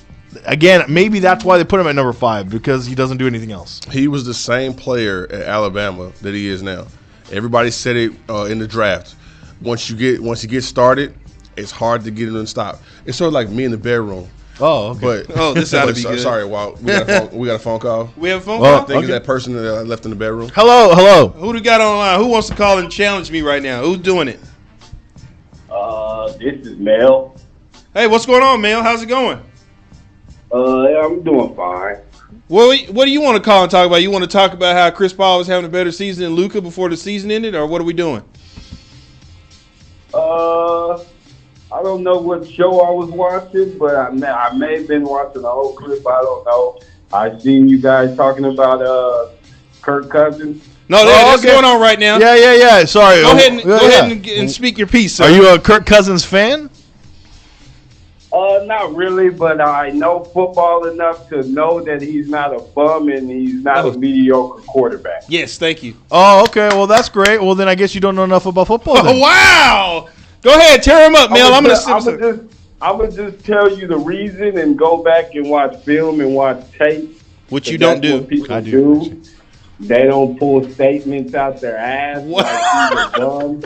again, maybe that's why they put him at number 5 because he doesn't do anything else. He was the same player at Alabama that he is now. Everybody said it in the draft. Once he gets started, it's hard to get him to stop. It's sort of like me in the bedroom. Oh, okay. But This ought to be good. Sorry, Walt. We got a phone call. We have a phone Well, call? I think Okay. it's that person that I left in the bedroom. Hello. Who do we got online? Who wants to call and challenge me right now? Who's doing it? This is Mel. Hey, what's going on, man? How's it going? I'm doing fine. What do you want to call and talk about? You want to talk about how Chris Paul was having a better season than Luka before the season ended, or what are we doing? I don't know what show I was watching, but I may have been watching the whole clip. I don't know. I seen you guys talking about Kirk Cousins. No, that's going on right now. Yeah. Sorry. Go ahead and speak your piece, sir. Are you a Kirk Cousins fan? Not really, but I know football enough to know that he's not a bum and he's not a mediocre quarterback. Yes, thank you. Oh, okay. Well, that's great. Well, then I guess you don't know enough about football. Oh, Then. wow. Go ahead, tear him up, Mel. I'm going to just tell you the reason and go back and watch film and watch tape. Which you don't do. What people I do. They don't pull statements out their ass like he's a bum.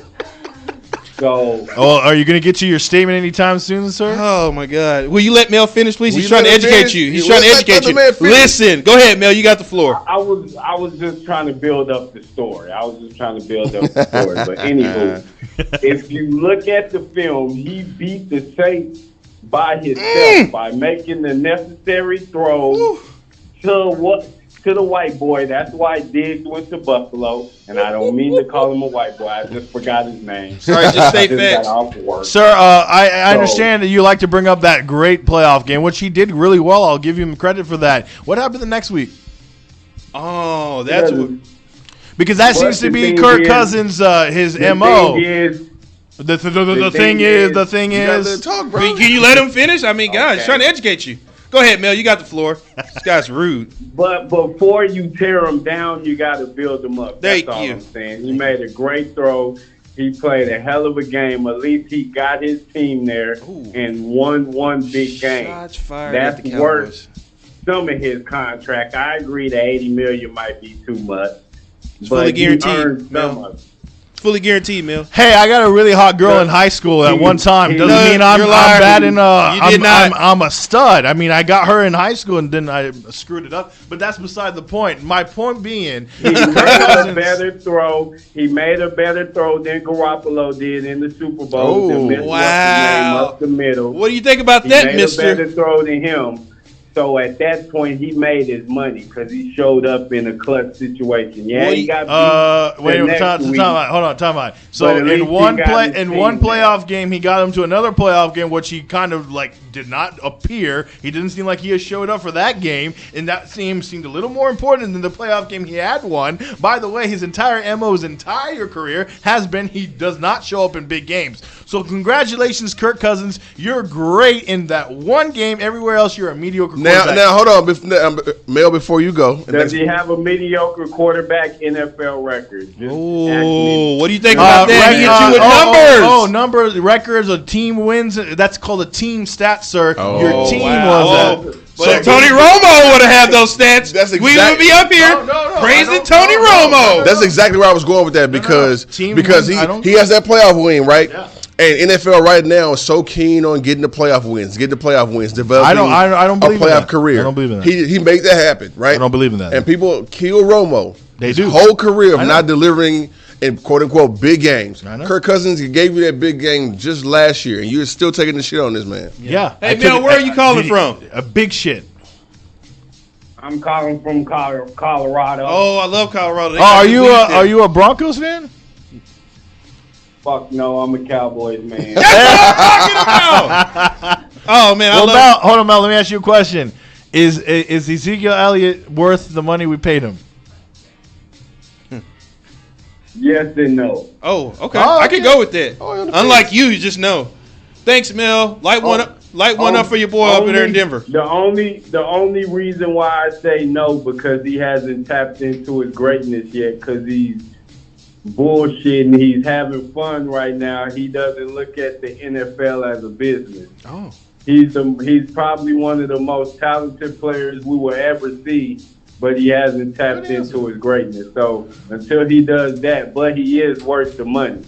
So, Oh, are you going to get to your statement anytime soon, sir? Oh my God! Will you let Mel finish, please? Will He's you trying to let him educate finish? you. He's Yeah, trying to let educate the you. man finish. Listen, go ahead, Mel. You got the floor. I was just trying to build up the story. But anywho, if you look at the film, he beat the Saints by himself by making the necessary throws to the white boy. That's why Diggs went to Buffalo, and I don't mean to call him a white boy. I just forgot his name. Sorry, just say I just facts. got off work. Sir, I understand that you like to bring up that great playoff game, which he did really well. I'll give him credit for that. What happened the next week? Oh, that's what. Because that seems to be Kirk Cousins' his MO. The thing is, talk, bro. Can you let him finish? I mean, guys, he's trying to educate you. Go ahead, Mel. You got the floor. This guy's rude. But before you tear him down, you got to build him up. That's Thank all you. I'm saying. He made a great throw. He played a hell of a game. At least he got his team there and won one big game. Shots fired at That's the Cowboys. worth some of his contract. I agree that $80 million might be too much. It's fully But he guaranteed, earned some Mel. of it. Fully guaranteed, Mel. hey, I got a really hot girl in high school at one time. Doesn't No, mean I'm you're lying. bad in You did not. I'm a stud. I mean, I got her in high school and then I screwed it up. But that's beside the point. My point being, He made a better throw. He made a better throw than Garoppolo did in the Super Bowl. Oh, wow. Up the middle. What do you think about He that, made mister? a better throw than him. So at that point, he made his money because he showed up in a clutch situation. Yeah, he got beat. wait, the next time week. out. Hold on, time out. So But at least in he one got his team playoff game, he got him to another playoff game, which he kind of like did not appear. He didn't seem like he had showed up for that game, and that seemed a little more important than the playoff game he had won. By the way, his entire MO, his entire career has been he does not show up in big games. So congratulations, Kirk Cousins. You're great in that one game. Everywhere else, you're a mediocre quarterback. Now, hold on, Mel. Before you go, Does he have a mediocre quarterback NFL record? Just ask Oh, me. what do you think about that? He hit you with numbers. Numbers, records, a team wins. That's called a team stat, sir. Oh, Your team wow. was that. But if Tony Romo would have had those stats, That's we exact- would be up here No, praising I don't- Tony Romo. That's exactly where I was going with that because Team because wins, I don't- he has that playoff win, right? Yeah. And NFL right now is so keen on getting the playoff wins, developing I don't believe a in playoff that. career. I don't believe in that. He made that happen, right? I don't believe in that. And people kill Romo. They his do. whole career of I know. not delivering in quote unquote big games. I know. Kirk Cousins he gave you that big game just last year, and you're still taking the shit on this man. Yeah. Hey, I Mel, took- where are you calling from? A big shit. I'm calling from Colorado. Oh, I love Colorado. They Oh, got are good you league a, there. are you a Broncos fan? Fuck no, I'm a Cowboys man. That's what I'm talking about. Oh man, I Well, love. Mel, hold on, Mel. Let me ask you a question. Is Ezekiel Elliott worth the money we paid him? Yes and no. Oh, okay. Oh, I can okay. go with that. Oh, yeah, Unlike you just know. Thanks, Mel. Light one up for your boy up there in Denver. The only reason why I say no because he hasn't tapped into his greatness yet because he's bullshitting. He's having fun right now. He doesn't look at the NFL as a business. Oh. He's probably one of the most talented players we will ever see, but he hasn't tapped into his greatness. So until he does that, but he is worth the money.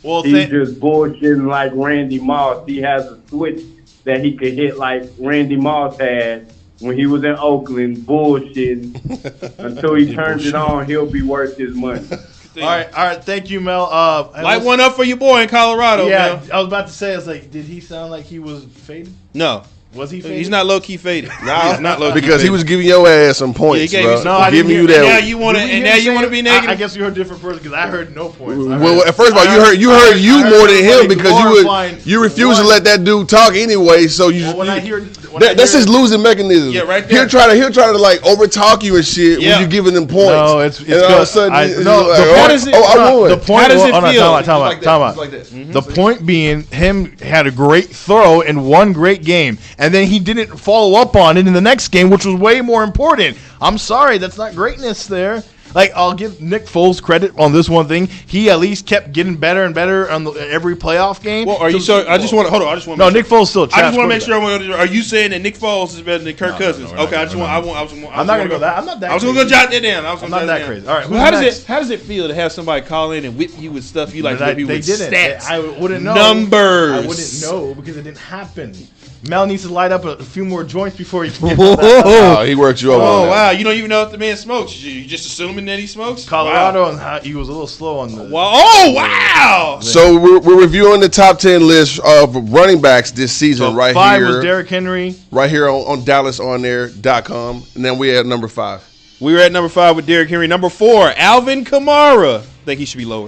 Well, He's just bullshitting like Randy Moss. He has a switch that he could hit like Randy Moss had when he was in Oakland, bullshitting. Until he turns it on, he'll be worth his money. all right. Thank you, Mel. Light one up for your boy in Colorado, Yeah, Mel. I was about to say, I was like, did he sound like he was faded? No. Was he faded? He's not low key faded. No, he's not low key Because he faded. was giving your ass some points, Yeah, he gave bro. you some- No, I didn't giving you hear- that. And now you want to Did we and hear now him you want to say be it? negative. I guess you heard a different person because I heard no points. Well, first of all, you heard you more than him because you refused to let that dude talk anyway. So you, Well, when I hear, that's his losing mechanism. Yeah, right there. He'll try to like over talk you and shit Yeah. when you giving him points. No, it's and all of a good. sudden, it's no, like, the oh, point is it- I won. The point, How does it hold on, feel? time out. The point being, him had a great throw in one great game, and then he didn't follow up on it in the next game, which was way more important. I'm sorry, that's not greatness there. Like, I'll give Nick Foles credit on this one thing. He at least kept getting better and better on every playoff game. Well, are you so? I just want to hold on. I just want. No, Nick Foles still. I just want to make sure. Are you saying that Nick Foles is better than Kirk Cousins? no, okay, I just want. I'm not gonna go that. I'm not that. I was gonna go jot that down. I'm not that crazy. All right. Well, how does it feel to have somebody call in and whip you with stuff you like to whip you with stats? I wouldn't know. Numbers. I wouldn't know because it didn't happen. Mel needs to light up a few more joints before he can. Oh, he worked you over. Oh wow! You don't even know if the man smokes. You just assuming that he smokes. Colorado, and he was a little slow on the. Oh wow! So we're reviewing the top 10 list of running backs this season So right 5 here. was Derrick Henry. Right here on DallasOnAir.com, and then we at number 5. We were at number 5 with Derrick Henry. Number 4, Alvin Kamara. Think he should be lower.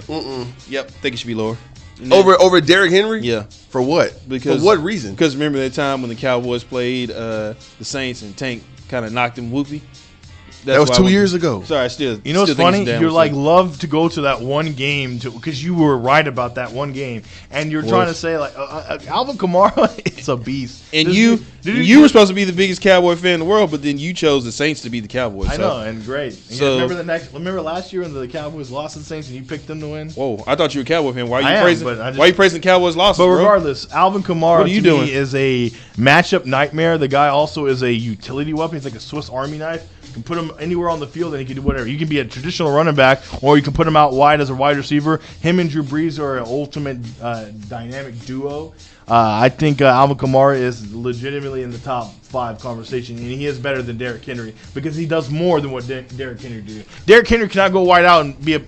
Yep, think he should be lower. Over Derrick Henry? Yeah. For what? Because For what reason? Because remember that time when the Cowboys played the Saints and Tank kind of knocked him whoopy? That was 2 years ago. Sorry, still. You know what's still think funny? he's down You with like something. love to go to that one game because you were right about that one game, and you're trying to say like Alvin Kamara is a beast. And This you dude- were supposed to be the biggest Cowboy fan in the world, but then you chose the Saints to be the Cowboys. I know, and great. And So- remember last year when the Cowboys lost to the Saints and you picked them to win? Whoa, I thought you were a Cowboy fan. Why are I you am, praising? but I just- Why are you praising the Cowboys' losses, But bro? regardless, Alvin Kamara What are you to doing? me is a matchup nightmare. The guy also is a utility weapon. He's like a Swiss Army knife. You can put him anywhere on the field and he can do whatever. You can be a traditional running back or you can put him out wide as a wide receiver. Him and Drew Brees are an ultimate dynamic duo. I think Alvin Kamara is legitimately in the top 5 conversation, and he is better than Derrick Henry because he does more than what Derrick Henry did. Derrick Henry cannot go wide out and be a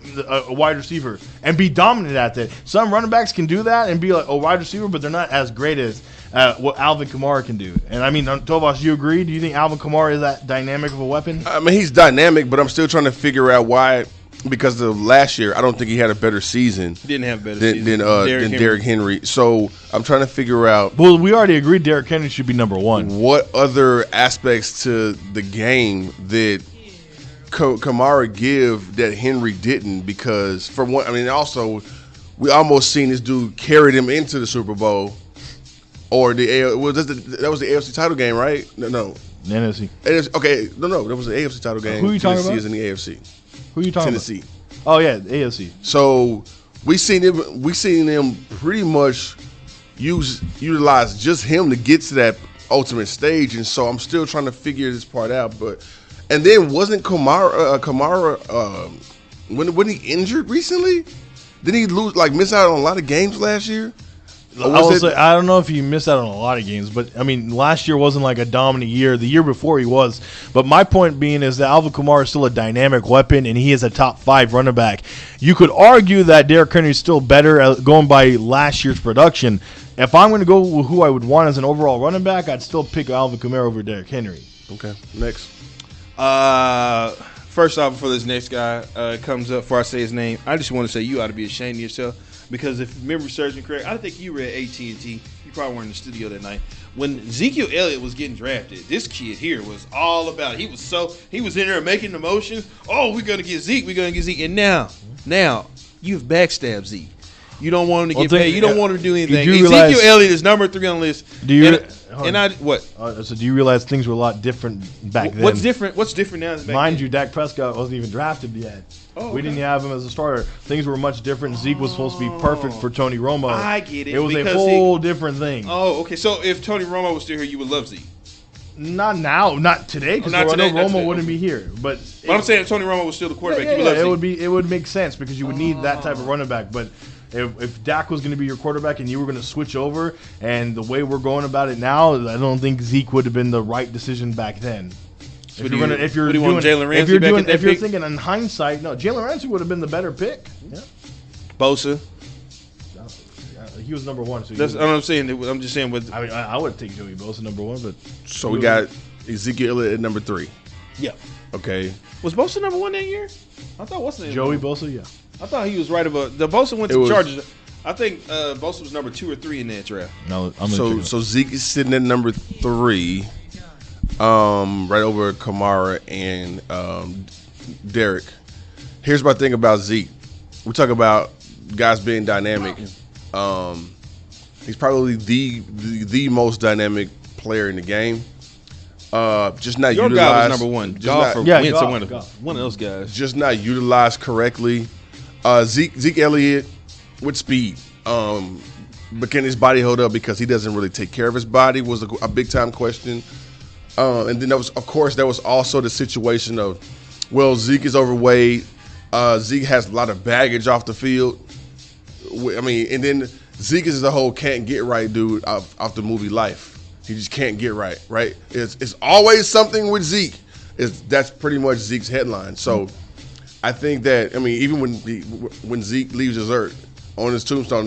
wide receiver and be dominant at that. Some running backs can do that and be like a wide receiver, but they're not as great as what Alvin Kamara can do. And I mean, Tovas, you agree? Do you think Alvin Kamara is that dynamic of a weapon? I mean, he's dynamic, but I'm still trying to figure out why. Because of last year, I don't think he had a better season. He didn't have a better than season than Derrick Henry. So I'm trying to figure out. Well, we already agreed Derrick Henry should be number 1. What other aspects to the game that Kamara give that Henry didn't? Because for one, I mean, also we almost seen this dude carried him into the Super Bowl, or that was the AFC title game, right? No. The NFC. Okay, no, that was the AFC title game. Who are you talking Tennessee about? is in the AFC. Who are you talking Tennessee. about? Oh yeah, AFC. So we seen him pretty much utilize just him to get to that ultimate stage, and so I'm still trying to figure this part out. And then wasn't Kamara when he injured recently? Didn't he miss out on a lot of games last year? I don't know if he missed out on a lot of games, but I mean, last year wasn't like a dominant year. The year before he was. But my point being is that Alvin Kamara is still a dynamic weapon, and he is a top 5 running back. You could argue that Derrick Henry is still better going by last year's production. If I'm going to go with who I would want as an overall running back, I'd still pick Alvin Kamara over Derrick Henry. Okay, next. First off, before this next guy comes up, before I say his name, I just want to say you ought to be ashamed of yourself. Because if memory serves me correct, I think you were at AT&T. You probably weren't in the studio that night. When Ezekiel Elliott was getting drafted, this kid here was all about it. He was in there making the motions. Oh, we're going to get Zeke. We're going to get Zeke. And now, you've backstabbed Zeke. You don't want him to get paid. You don't want him to do anything. Ezekiel Elliott is number 3 on the list. What? So do you realize things were a lot different back then? What's different? What's different now? Mind you, Dak Prescott wasn't even drafted yet. Oh, we didn't have him as a starter. Things were much different. Zeke was supposed to be perfect for Tony Romo. I get it. It was a whole different thing. Oh, okay. So if Tony Romo was still here, you would love Zeke. Not now, not today, because Romo wouldn't be here. But I'm saying if Tony Romo was still the quarterback, you would love Zeke. It would make sense because you would need that type of running back. But if Dak was going to be your quarterback and you were going to switch over, and the way we're going about it now, I don't think Zeke would have been the right decision back then. If you're thinking in hindsight, no, Jalen Ramsey would have been the better pick. Yeah. Bosa. He was number 1. So that's what I'm saying. I'm just saying. I would take Joey Bosa number 1, but so we got Ezekiel Elliott at number 3. Yeah. Okay. Was Bosa number 1 that year? I thought what's the name? Joey Bosa. Yeah. I thought he was right about the Bosa went to the Chargers. I think Bosa was number 2 or 3 in that draft. No, so Zeke is sitting at number 3, right over Kamara and Derrick. Here's my thing about Zeke. We talk about guys being dynamic. He's probably the most dynamic player in the game. Just not Your utilized. guy was number one. Goff or Wentz or one of those guys. Just not utilized correctly. Zeke Elliott with speed. But can his body hold up because he doesn't really take care of his body was a big time question. And then there was also the situation of, well, Zeke is overweight. Zeke has a lot of baggage off the field. I mean, and then Zeke is the whole can't get right dude off the movie Life. He just can't get right. It's always something with Zeke. That's pretty much Zeke's headline. So I think that, I mean, even when Zeke leaves his earth, on his tombstone,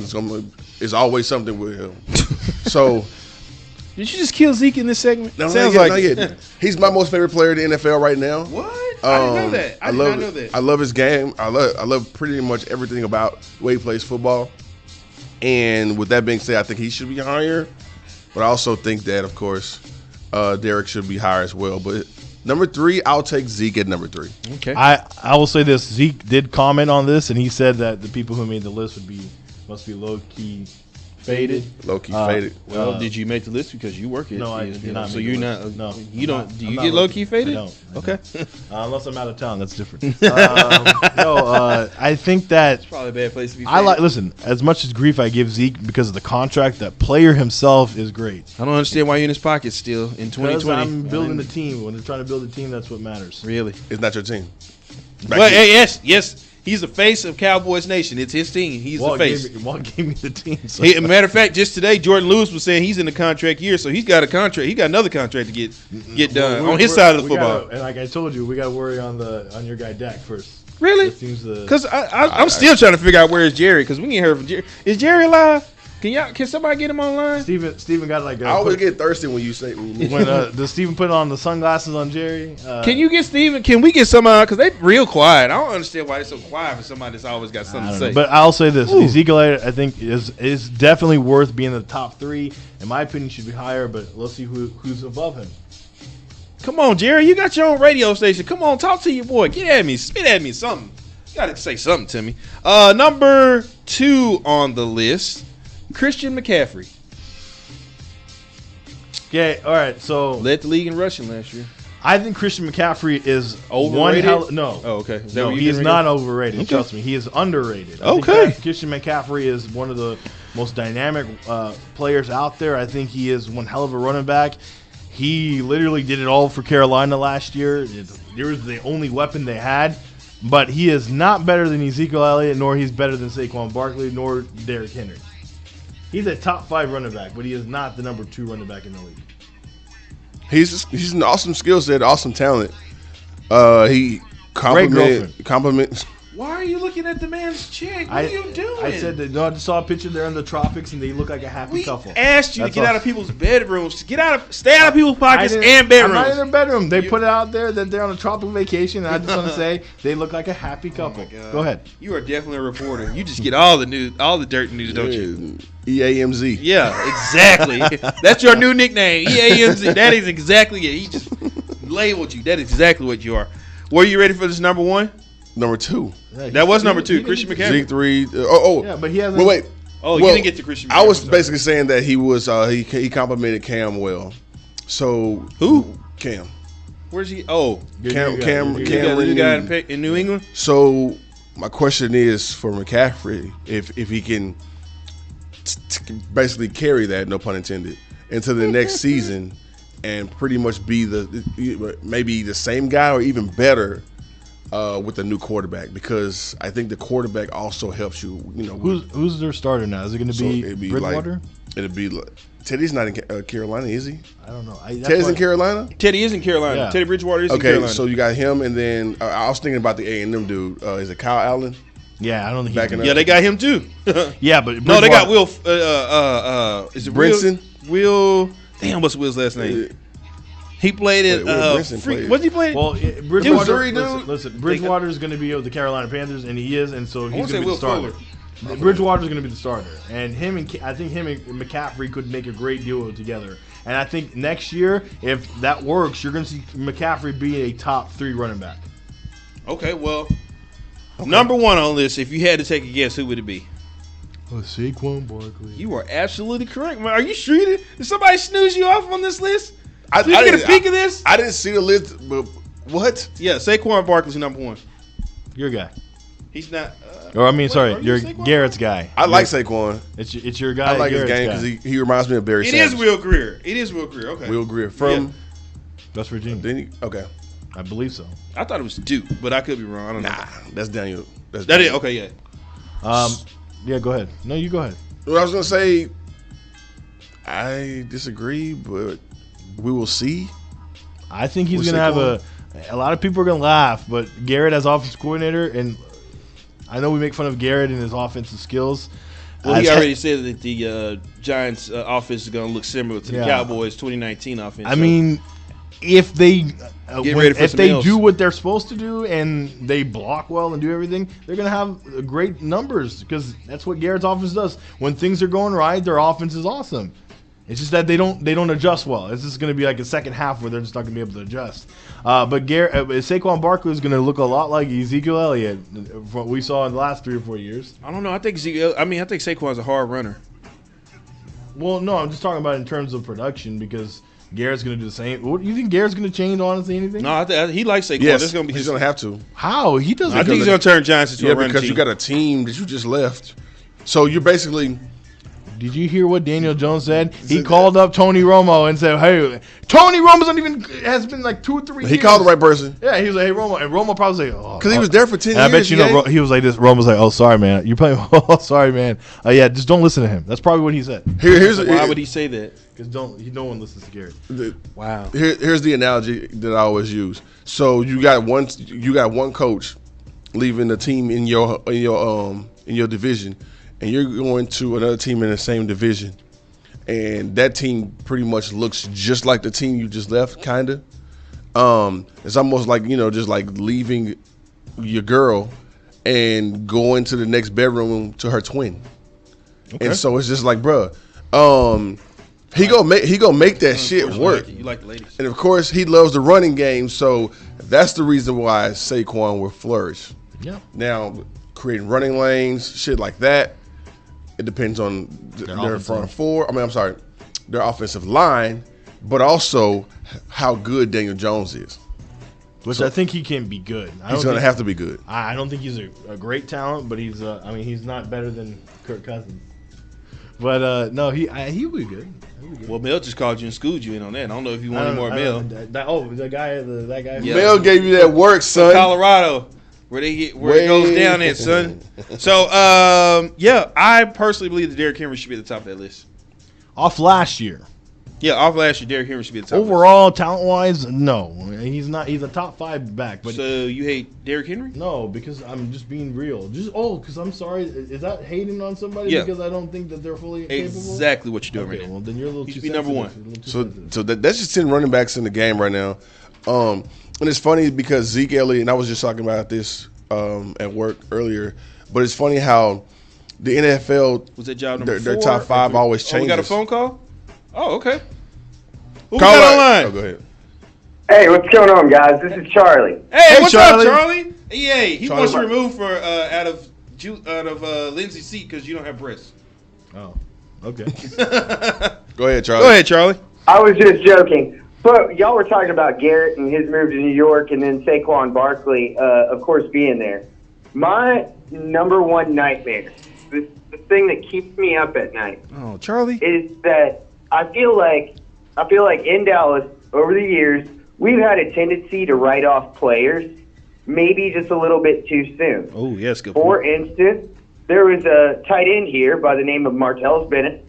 it's always something with him. So, did you just kill Zeke in this segment? No, sounds like he's my most favorite player in the NFL right now. What? I didn't know that. I did not know that. I love his game. I love pretty much everything about the way he plays football. And with that being said, I think he should be higher. But I also think that, of course, Derek should be higher as well. But number 3, I'll take Zeke at number 3. Okay. I will say this. Zeke did comment on this, and he said that the people who made the list must be low-key faded. Low-key faded. Well, did you make the list because you work it? No, I did not. So you're not. No, you don't. Do you I'm get not low-key faded? I don't. Okay. Unless I'm out of town, that's different. I think that It's probably a bad place to be faded. listen, as much as grief I give Zeke because of the contract, that player himself is great. I don't understand why you're in his pocket still in 2020. Because I'm building the team. When they're trying to build a team, that's what matters. Really? It's not your team. Well, yes. He's the face of Cowboys Nation. It's his team. He's the face. Walt gave me the team. So. Matter of fact, just today, Jordan Lewis was saying he's in the contract year, so he's got a contract. He got another contract to get done on his side of the football. And like I told you, we got to worry on your guy Dak first. Really? Because I'm still trying to figure out where is Jerry. Because we ain't heard from Jerry. Is Jerry alive? Can somebody get him online? Steven got like. I always get thirsty when you say when does Steven put on the sunglasses on Jerry? Can you get Steven? Can we get somebody? Because they real quiet. I don't understand why they're so quiet for somebody that's always got something to say. But I'll say this: Ezekiel Elliott, I think, is definitely worth being in the top 3. In my opinion, should be higher. But let's see who's above him. Come on, Jerry. You got your own radio station. Come on, talk to your boy. Get at me. Spit at me something. You got to say something to me. Number 2 on the list. Christian McCaffrey. Okay, all right. So led the league in rushing last year. I think Christian McCaffrey is overrated. No. Oh, okay. No, he's not overrated. Okay. Trust me, he is underrated. I think Christian McCaffrey is one of the most dynamic players out there. I think he is one hell of a running back. He literally did it all for Carolina last year. It was the only weapon they had. But he is not better than Ezekiel Elliott, nor he's better than Saquon Barkley, nor Derrick Henry. He's a top 5 running back, but he is not the number 2 running back in the league. He's an awesome skill set, awesome talent. He compliments. Why are you looking at the man's chick? What are you doing? I said that. I just saw a picture. They're in the tropics and they look like a happy couple. Asked you to get out of people's bedrooms, stay out of people's pockets and bedrooms. I'm not in their bedroom. They put it out there that they're on a tropical vacation. And I just want to say they look like a happy couple. Go ahead. You are definitely a reporter. You just get all the news, all the dirt news, don't you? EAMZ. Yeah, exactly. That's your new nickname, EAMZ. That is exactly it. He just labeled you. That is exactly what you are. Were you ready for this number 1? Number 2. Yeah, that was number 2. Christian McCaffrey. Zeke 3. Yeah, but he hasn't. Wait. Oh, you didn't get to Christian McCaffrey. I was basically saying that he was he complimented Cam well. So who? Cam. Where's he? Oh, Cameron. The new guy in New England. So my question is for McCaffrey, if he can basically carry that, no pun intended, into the next season and pretty much be maybe the same guy or even better with a new quarterback, because I think the quarterback also helps you. Who's their starter now? Is it going to be Bridgewater? It'd be Teddy's not in Carolina, is he? I don't know. Teddy's in Carolina. Teddy is in Carolina. Yeah. Teddy Bridgewater is in Carolina. Okay, so you got him, and then I was thinking about the A&M dude. Is it Kyle Allen? Yeah, I don't think. Yeah, they got him too. Yeah, but no, they got Will. Is it Brinson? Will? Damn, what's Will's last name? He played it. What's he played? Well, Bridgewater. Listen, Bridgewater is going to be with the Carolina Panthers, and he is, and so he's going to be the starter. Bridgewater is going to be the starter, and I think him and McCaffrey could make a great duo together. And I think next year, if that works, you're going to see McCaffrey be a top 3 running back. Okay, well, number 1 on this, if you had to take a guess, who would it be? Saquon Barkley. You are absolutely correct, man. Are you sure? Did somebody snooze you off on this list? Did you get a peek of this? I didn't see the list, but what? Yeah, Saquon Barkley's number 1. Your guy. He's not. Or I mean, sorry, are you you're Saquon? Garrett's guy. I like Saquon. It's your guy. I like his Garrett's game guy. because he reminds me of Barry It Sanders. is Will Greer. It is Will Greer. Okay. Will Greer from West Virginia. Didn't he? Okay. I believe so. I thought it was Duke, but I could be wrong. I don't know. Nah, that's Daniel. That's That is Daniel. okay. Yeah. Yeah, go ahead. No, you go ahead. Well, I was gonna say, I disagree, but we will see. I think he's With going to have Saquon? a lot of people are going to laugh, but Garrett as offensive coordinator, and I know we make fun of Garrett and his offensive skills. Well, he already said that the Giants' offense is going to look similar to the Yeah. Cowboys' 2019 offense. I mean, if they ready for if some they else. do what they're supposed to do and they block well and do everything, they're going to have great numbers because that's what Garrett's offense does. When things are going right, their offense is awesome. It's just that they don't adjust well. It's just going to be like a second half where they're just not going to be able to adjust. But Saquon Barkley is going to look a lot like Ezekiel Elliott, from what we saw in the last 3 or 4 years. I don't know. I think Saquon's a hard runner. Well, no, I'm just talking about in terms of production because Garrett's going to do the same. What, you think Garrett's going to change, honestly, anything? No, he likes Saquon. Yes, That's gonna be he's his- going to have to. How? He doesn't. I think he's going to turn Giants into a run because team. you got a team that you just left. So you're basically. Did you hear what Daniel Jones said? He called up Tony Romo and said, "Hey, Tony Romo's not even has been like 2 or 3 years." He called the right person. Yeah, he was like, "Hey, Romo," and Romo probably was like, "Oh," Because he was there for 10 and I years. bet you know he was like this. Romo's like, "Oh, sorry, man, you're playing. Oh, sorry, man. Yeah, just don't listen to him." That's probably what he said. Why would he say that? Because no one listens to Garrett. Wow. Here's the analogy that I always use. So you got one coach leaving the team in your division, and you're going to another team in the same division, and that team pretty much looks just like the team you just left, kind of. It's almost like just like leaving your girl and going to the next bedroom to her twin, and so it's just like, bruh. He gonna make that shit work. You like the ladies. And of course, he loves the running game, so that's the reason why Saquon will flourish. Yeah. Now, creating running lanes, shit like that, it depends on their front four. Their offensive line, but also how good Daniel Jones is. Which I think he can be good. He's gonna have to be good. I don't think he's a great talent, but he's he's not better than Kirk Cousins. But no, he'll be good. Well, Mel just called you and schooled you in on that. I don't know if you want any more Mel. That guy. Yeah. Mel gave you that work, son. Colorado, where it goes down at, son. So, I personally believe that Derrick Henry should be at the top of that list. Off last year. Yeah, off last year, Derrick Henry should be at the top. Overall, talent-wise, no. He's not. He's a top 5 back. But So you hate Derrick Henry? No, because I'm just being real. Because I'm sorry. Is that hating on somebody? Yeah. Because I don't think that they're fully capable? Exactly what you're doing right now. Well, then you're a little He too should be number sensitive. one. So that's just 10 running backs in the game right now. And it's funny because Zeke Elliott, and I was just talking about this at work earlier, but it's funny how the NFL, Was that job number their 4? top 5 always changes. We got a phone call? Oh, okay. Who Call we got out. online? Oh, go ahead. Hey, what's going on, guys? This is Charlie. Hey, what's Charlie. up, Charlie? EA, he Charlie. wants you removed out of Lindsay's seat because you don't have breasts. Oh, okay. Go ahead, Charlie. Go ahead, Charlie. I was just joking. But y'all were talking about Garrett and his move to New York and then Saquon Barkley, of course, being there. My number one nightmare, the thing that keeps me up at night, Oh, Charlie. is that I feel like in Dallas over the years we've had a tendency to write off players maybe just a little bit too soon. Oh, yes, good For point. instance, there was a tight end here by the name of Martellus Bennett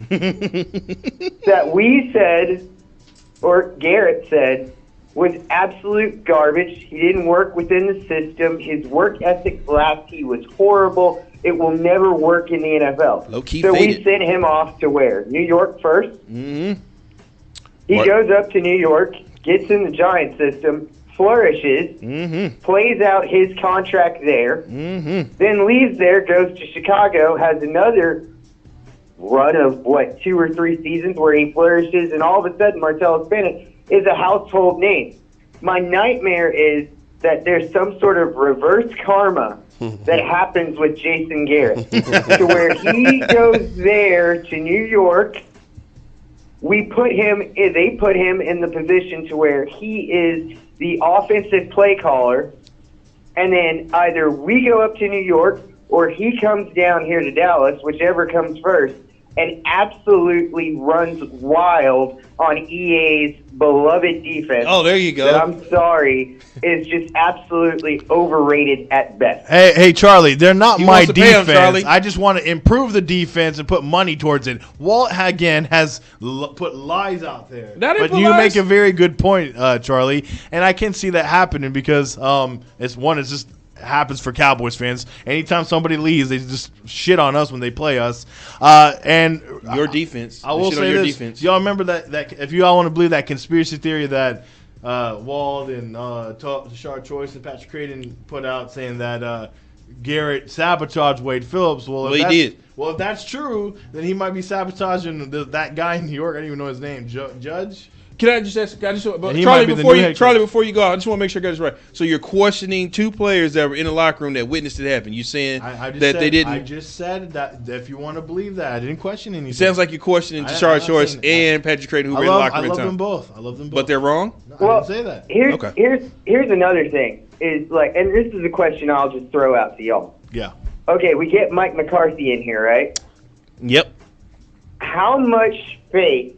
that we said, or Garrett said, was absolute garbage. He didn't work within the system. His work ethic last, he was horrible. It will never work in the NFL. Low-key so faded. we sent him off to where? New York first. Mm-hmm. He What? goes up to New York, gets in the Giant system, flourishes, Mm-hmm. plays out his contract there, Mm-hmm. then leaves there, goes to Chicago, has another run of, 2 or 3 seasons where he flourishes, and all of a sudden Martellus Bennett is a household name. My nightmare is that there's some sort of reverse karma that happens with Jason Garrett to where he goes there to New York, They put him in the position to where he is the offensive play caller, and then either we go up to New York or he comes down here to Dallas, whichever comes first, and absolutely runs wild on EA's beloved defense. Oh, there you go. That, I'm sorry, is just absolutely overrated at best. Hey, Charlie, they're not He my wants to pay 'em, defense. Charlie. I just want to improve the defense and put money towards it. Walt, again, has put lies out there. That ain't But put you lies. make a very good point, Charlie, and I can see that happening because it's just happens for Cowboys fans. Anytime somebody leaves, they just shit on us when they play us. And Your defense. I will They shit on say your this: defense. y'all remember that if you all want to believe that conspiracy theory that Wald and Tashard Choice and Patrick Creighton put out saying that Garrett sabotaged Wade Phillips. Well, He did. Well, if that's true, then he might be sabotaging that guy in New York. I don't even know his name. Judge. Can I just ask? he Charlie, might be the before new you, head Charlie, coach. before you go, I just want to make sure I got this right. So you're questioning two players that were in the locker room that witnessed it happen. You saying I just that said, they didn't? I just said that if you want to believe that, I didn't question anything. It sounds like you're questioning I'm Tashard not Choice saying- and Patrick Creighton, who were I in the love, locker I room at love the them time. both. I love them both. But they're wrong. No, I Well, didn't say that. Here's another thing is like, and this is a question I'll just throw out to y'all. Yeah. Okay, we get Mike McCarthy in here, right? Yep. How much faith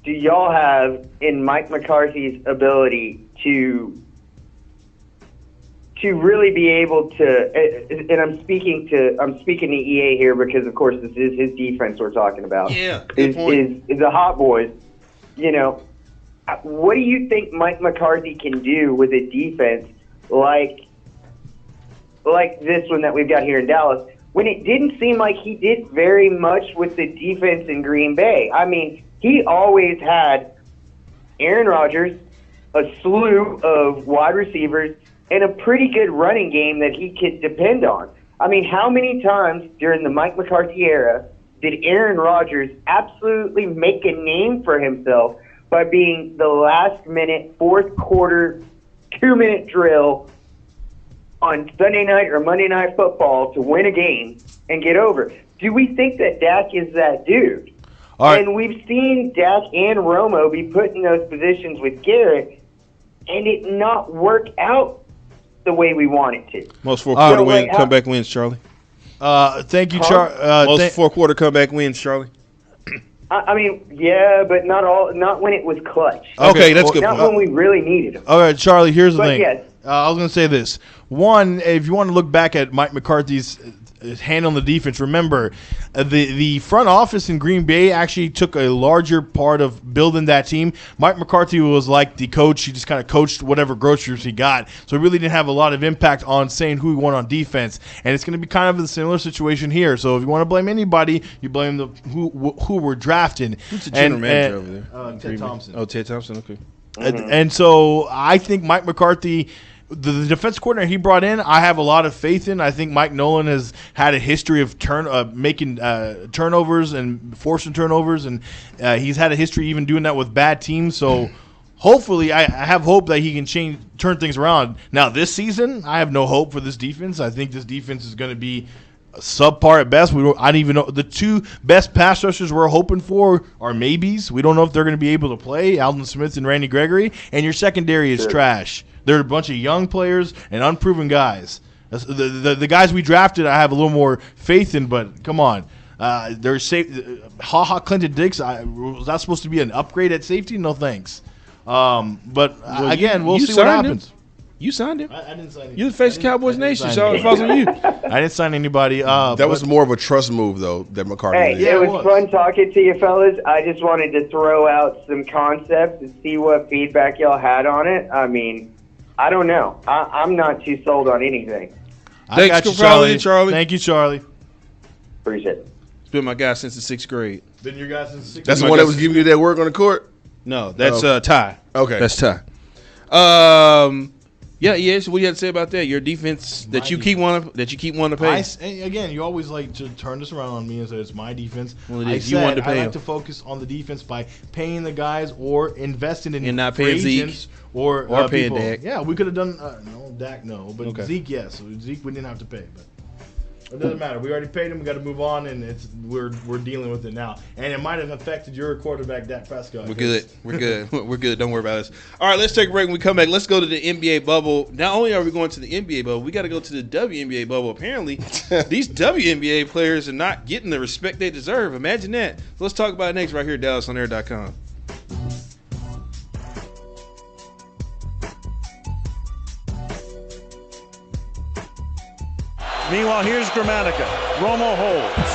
do y'all have in Mike McCarthy's ability to really be able to? And I'm speaking to EA here because, of course, this is his defense we're talking about. Yeah, good point. Is the Hot Boys? You know, what do you think Mike McCarthy can do with a defense like this one that we've got here in Dallas, when it didn't seem like he did very much with the defense in Green Bay? I mean, he always had Aaron Rodgers, a slew of wide receivers, and a pretty good running game that he could depend on. I mean, how many times during the Mike McCarthy era did Aaron Rodgers absolutely make a name for himself by being the last-minute, fourth-quarter, 2-minute drill on Sunday night or Monday Night Football to win a game and get over? Do we think that Dak is that dude? All right. And we've seen Dak and Romo be put in those positions with Garrett, and it not work out the way we want it to. Most fourth-quarter like, comeback wins, Charlie. Thank you, Huh? Most fourth-quarter comeback wins, Charlie. I mean, yeah, but not when it was clutch. Okay, that's a good Not point. when we really needed him. All right, Charlie, here's the But thing. yes. I was going to say this. One, if you want to look back at Mike McCarthy's handling the defense, remember, the front office in Green Bay actually took a larger part of building that team. Mike McCarthy was like the coach. He just kind of coached whatever groceries he got. So he really didn't have a lot of impact on saying who he won on defense. And it's going to be kind of a similar situation here. So if you want to blame anybody, you blame who were drafted. Who's the general manager over there? Ted Thompson. Oh, Ted Thompson, okay. And so I think Mike McCarthy, the defense coordinator he brought in, I have a lot of faith in. I think Mike Nolan has had a history of making turnovers and forcing turnovers, and he's had a history even doing that with bad teams. So hopefully, I have hope that he can turn things around. Now this season, I have no hope for this defense. I think this defense is going to be subpar at best. I don't even know. The two best pass rushers we're hoping for are maybes. We don't know if they're going to be able to play, Alden Smith and Randy Gregory. And your secondary is trash. They're a bunch of young players and unproven guys. The guys we drafted, I have a little more faith in, but come on. They're safe. Clinton Dix, was that supposed to be an upgrade at safety? No thanks. But again, we'll see what happens. You signed him. I didn't sign him. You're the face of Cowboys Nation, so sign it falls on you. I didn't sign anybody. That was more of a trust move, though, that McCarthy Hey, did. it was fun talking to you fellas. I just wanted to throw out some concepts and see what feedback y'all had on it. I mean, I don't know. I'm not too sold on anything. I got you, Charlie. Thank you, Charlie. Appreciate it. It's been my guy since the 6th grade. Been your guy since the 6th That's the My one guy that was since- giving you that work on the court? No, that's Oh. Ty. Okay. That's Ty. Yeah. So what do you have to say about that? Your defense that you keep wanting to pay. Again, you always like to turn this around on me and say it's my defense. Well, it I is. You wanted to pay I like him. to focus on the defense by paying the guys or investing in And not free paying Zeke agents or paying people. Dak. Yeah, we could have done no Dak, no, but Okay. Zeke, yes. Zeke, we didn't have to pay. But It doesn't matter. We already paid him. We got to move on, and we're dealing with it now. And it might have affected your quarterback, Dak Prescott. We're good. We're good. We're good. Don't worry about this. All right, let's take a break. When we come back, let's go to the NBA bubble. Not only are we going to the NBA bubble, we got to go to the WNBA bubble. Apparently, these WNBA players are not getting the respect they deserve. Imagine that. Let's talk about it next right here at DallasOnAir.com. Meanwhile, here's Gramatica. Romo holds.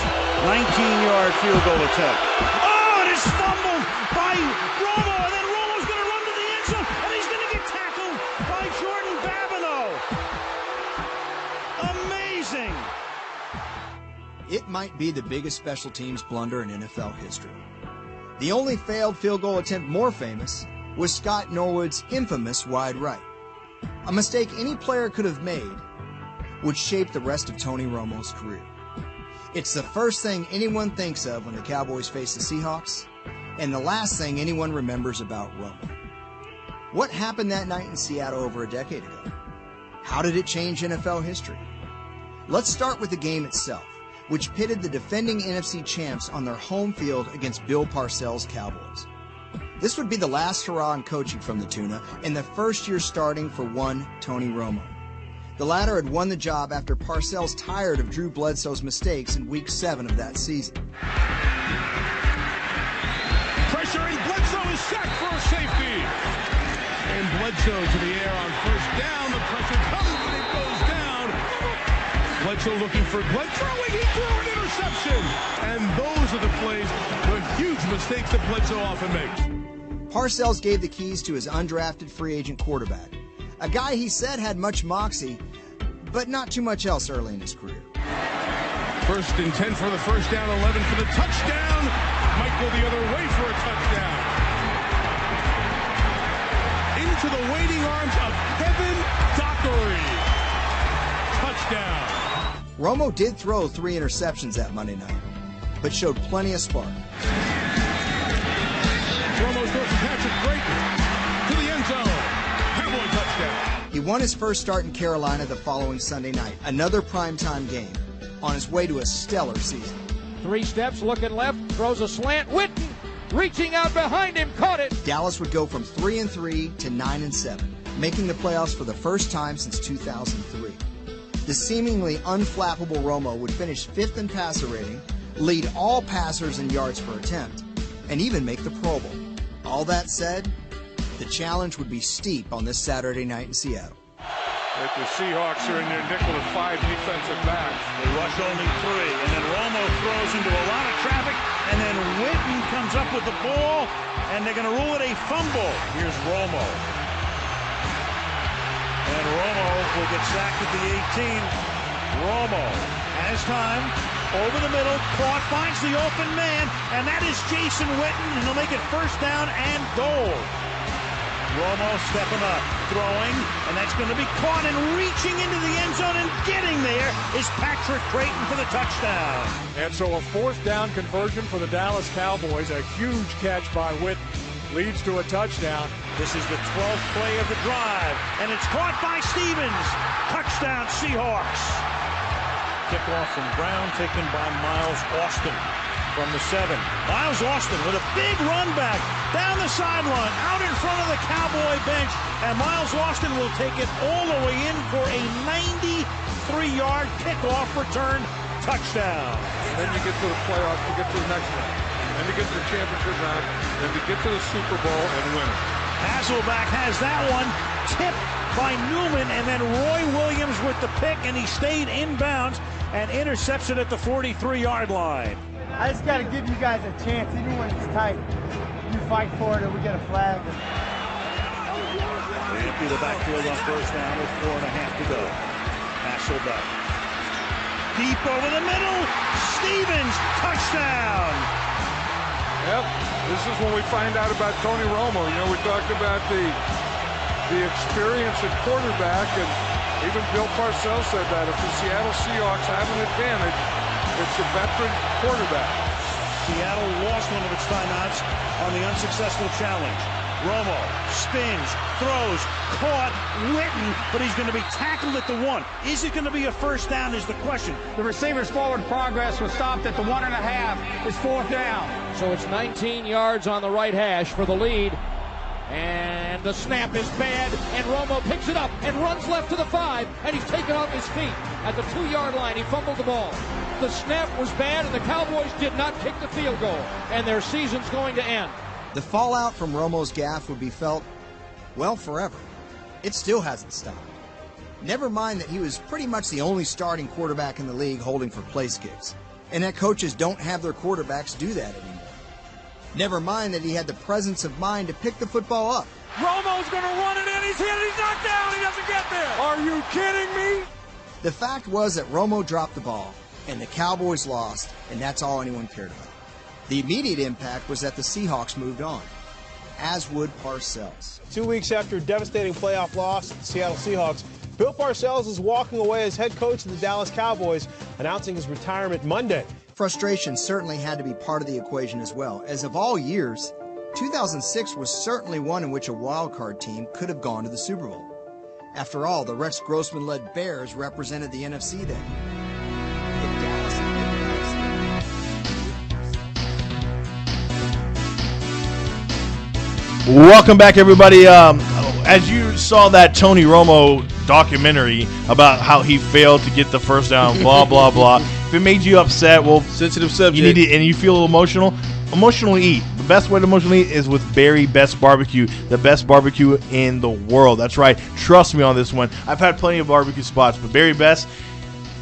19-yard field goal attempt. Oh, it is fumbled by Romo, and then Romo's going to run to the end zone, and he's going to get tackled by Jordan Babineau. Amazing. It might be the biggest special teams blunder in NFL history. The only failed field goal attempt more famous was Scott Norwood's infamous wide right. A mistake any player could have made would shape the rest of Tony Romo's career. It's the first thing anyone thinks of when the Cowboys face the Seahawks, and the last thing anyone remembers about Romo. What happened that night in Seattle over a decade ago? How did it change NFL history? Let's start with the game itself, which pitted the defending NFC champs on their home field against Bill Parcells' Cowboys. This would be the last hurrah in coaching from the Tuna, and the first year starting for one Tony Romo. The latter had won the job after Parcells tired of Drew Bledsoe's mistakes in Week 7 of that season. Pressure, and Bledsoe is sacked for a safety. And Bledsoe to the air on first down. The pressure comes, and it goes down. Bledsoe looking for throwing. He threw an interception. And those are the plays, the huge mistakes that Bledsoe often makes. Parcells gave the keys to his undrafted free agent quarterback, a guy he said had much moxie, but not too much else early in his career. 1st and 10 for the first down, 11 for the touchdown. Might go the other way for a touchdown. Into the waiting arms of Kevin Dockery. Touchdown. Romo did throw 3 interceptions that Monday night, but showed plenty of spark. Romo's throw from Patrick Creighton to the end zone. Cowboy touchdown. He won his first start in Carolina the following Sunday night, another primetime game, on his way to a stellar season. 3 steps, looking left, throws a slant. Witten reaching out behind him, caught it. Dallas would go from 3-3 to 9-7, making the playoffs for the first time since 2003. The seemingly unflappable Romo would finish 5th in passer rating, lead all passers in yards per attempt, and even make the Pro Bowl. All that said, the challenge would be steep on this Saturday night in Seattle. But the Seahawks are in their nickel of 5 defensive backs. They rush only 3, and then Romo throws into a lot of traffic, and then Witten comes up with the ball, and they're going to rule it a fumble. Here's Romo. And Romo will get sacked at the 18. Romo has time, over the middle, caught, finds the open man, and that is Jason Witten, and he'll make it first down and goal. Romo stepping up, throwing, and that's going to be caught, and reaching into the end zone and getting there is Patrick Creighton for the touchdown. And so a 4th down conversion for the Dallas Cowboys, a huge catch by Witten, leads to a touchdown. This is the 12th play of the drive, and it's caught by Stevens. Touchdown, Seahawks. Kickoff from Brown, taken by Miles Austin from the 7. Miles Austin with a big run back down the sideline, out in front of the Cowboy bench, and Miles Austin will take it all the way in for a 93-yard kickoff return touchdown. And then you get to the playoffs, you get to the next round, and you get to the championship round, and you get to the Super Bowl and win it. Hasselbeck has that one tipped by Newman, and then Roy Williams with the pick, and he stayed inbounds and intercepts it at the 43-yard line. I just got to give you guys a chance, even when it's tight. You fight for it, or we get a flag. They empty the backfield on first down with 4.5 to go. Hasselbeck. Deep over the middle. Stevens, touchdown. Yep, this is when we find out about Tony Romo. You know, we talked about the experience at quarterback, and even Bill Parcells said that if the Seattle Seahawks have an advantage, it's a veteran quarterback. Seattle lost one of its timeouts on the unsuccessful challenge. Romo spins, throws, caught, Witten, but he's going to be tackled at the 1. Is it going to be a first down is the question. The receiver's forward progress was stopped at the 1.5. It's 4th down. So it's 19 yards on the right hash for the lead. And the snap is bad, and Romo picks it up and runs left to the 5, and he's taken off his feet at the 2-yard line. He fumbled the ball. The snap was bad, and the Cowboys did not kick the field goal, and their season's going to end. The fallout from Romo's gaffe would be felt, well, forever. It still hasn't stopped. Never mind that he was pretty much the only starting quarterback in the league holding for place kicks, and that coaches don't have their quarterbacks do that anymore. Never mind that he had the presence of mind to pick the football up. Romo's going to run it in. He's hit. He's knocked down. He doesn't get there. Are you kidding me? The fact was that Romo dropped the ball, and the Cowboys lost, and that's all anyone cared about. The immediate impact was that the Seahawks moved on, as would Parcells. 2 weeks after a devastating playoff loss to the Seattle Seahawks, Bill Parcells is walking away as head coach of the Dallas Cowboys, announcing his retirement Monday. Frustration certainly had to be part of the equation as well, as of all years, 2006 was certainly one in which a wildcard team could have gone to the Super Bowl. After all, the Rex Grossman-led Bears represented the NFC that year. Welcome back, everybody. As you saw that Tony Romo documentary about how he failed to get the first down, blah, blah, blah. If it made you upset, well, sensitive subject, you need to, and you feel emotional, emotionally eat. The best way to emotionally eat is with Barry Best Barbecue, the best barbecue in the world. That's right. Trust me on this one. I've had plenty of barbecue spots, but Barry Best,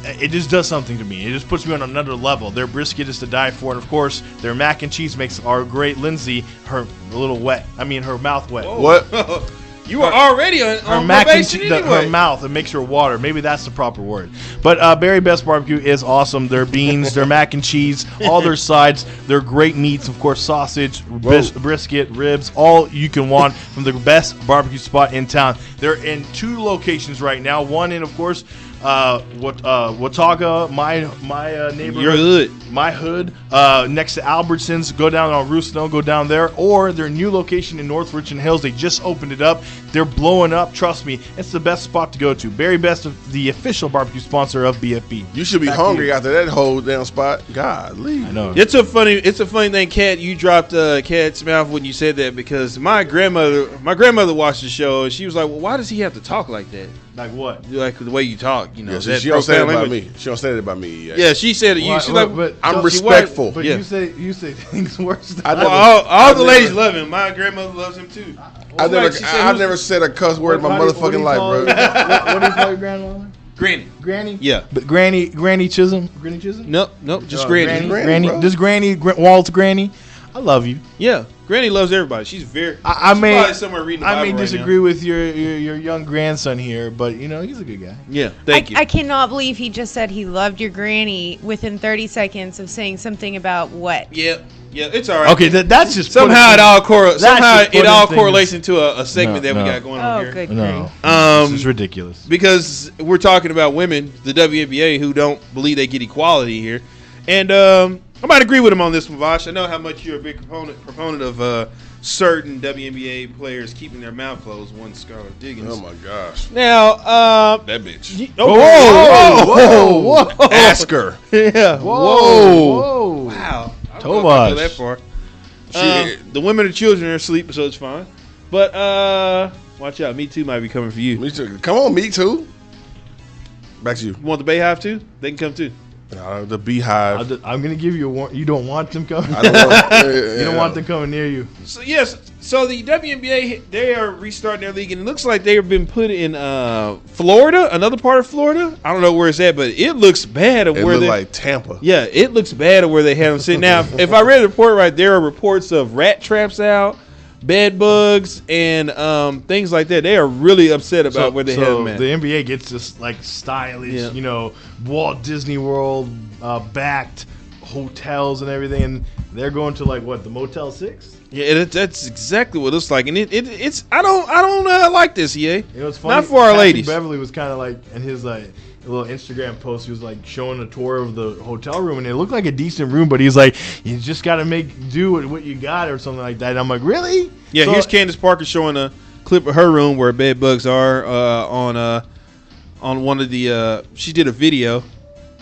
it just does something to me. It just puts me on another level. Their brisket is to die for, and of course, their mac and cheese makes our great Lindsay her mouth wet. Whoa. What? You were already on mac and probation anyway. Her mouth, it makes her water. Maybe that's the proper word. But Barry Best Barbecue is awesome. Their beans, their mac and cheese, all their sides, their great meats, of course, sausage, brisket, ribs, all you can want from the best barbecue spot in town. They're in 2 locations right now. One in, of course, Watauga, my neighborhood, your hood, my hood, next to Albertsons. Go down on Roosevelt, go down there, or their new location in North Richland Hills. They just opened it up. They're blowing up. Trust me, it's the best spot to go to. Barry Best, the official barbecue sponsor of BFB. You should be hungry after that whole damn spot. Golly, I know. It's a funny thing, Kat. You dropped Kat's mouth when you said that, because my grandmother watched the show and she was like, "Well, why does he have to talk like that? Like what? Like the way you talk, you know?" Yeah, she don't say it about me. She don't say it about me. Yeah, she said it. She's like, I'm respectful. But yeah. you say things worse. All the ladies love him. My grandmother loves him too. I've never said a cuss word in my motherfucking life, bro. What do you call your grandmother? Granny. Yeah. But Granny Chisholm? Granny Chisholm? Nope, just Granny. Granny. Just Granny, Walt's Granny. I love you. Yeah. Granny loves everybody. She's very. I may probably somewhere reading the Bible right disagree now. with your young grandson here, but he's a good guy. Yeah, thank you. I cannot believe he just said he loved your granny within 30 seconds of saying something about what. Yeah, it's all right. Okay, that's just somehow it all correlates into a segment that we got going on here. Oh, good No, grief. this is ridiculous. Because we're talking about women, the WNBA, who don't believe they get equality here, and I might agree with him on this one, Vosh. I know how much you're a big proponent of certain WNBA players keeping their mouth closed. One Scarlett Diggins. Oh my gosh! Now that bitch. Whoa! Ask her. Yeah. Whoa! Wow. I don't know if I Tomas. go that far. The women and children are asleep, so it's fine. But watch out. Me Too might be coming for you. Me Too. Come on, Me Too. Back to you. You want the Bayhive too? They can come too. The Beehive. I'm going to give you a warning. You don't want them coming. I don't know. You don't want them coming near you. So so the WNBA, they are restarting their league, and it looks like they have been put in Florida, another part of Florida. I don't know where it's at, but it looks bad. It looks like Tampa. Yeah, it looks bad of where they have them sitting. Now, if I read the report right, there are reports of rat traps out, bed bugs, and things like that. They are really upset about where they have them at. The NBA gets this like stylish, Walt Disney World backed hotels and everything, and they're going to like what, the Motel 6? Yeah, that's exactly what it looks like, and it's I don't like this, EA. It was funny. Not for our Patrick ladies. Beverly was kind of like, and his it little Instagram post. He was like showing a tour of the hotel room, and it looked like a decent room. But he's like, you just got to make do with what you got, or something like that. And I'm like, really? Yeah. So, Here's Candace Parker showing a clip of her room where bed bugs are on one of the. She did a video.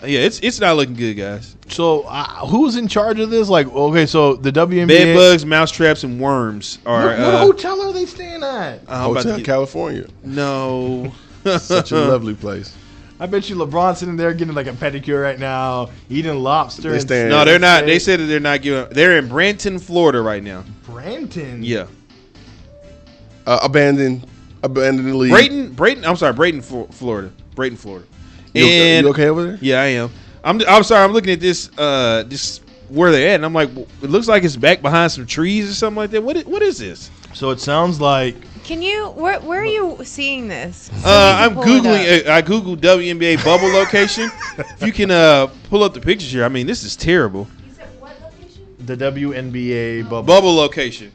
Yeah, it's not looking good, guys. So who's in charge of this? Like, okay, so the WNBA Bed bugs, mouse traps, and worms are. What hotel are they staying at? Hotel California. No. Such a lovely place. I bet you LeBron's sitting there getting like a pedicure right now, eating lobster. No, they're not. They said that they're not giving. They're in Branton, Florida, right now. Branton. Yeah. Abandoned the league. Brayton, Florida. Brayton, Florida. You okay over there? Yeah, I am. I'm sorry. I'm looking at this where they're at, and I'm like, it looks like it's back behind some trees or something like that. What is this? So it sounds like. Can you? Where are you seeing this? I'm googling. I googled WNBA bubble location. If you can pull up the pictures here, I mean, this is terrible. You said what location? The WNBA bubble location.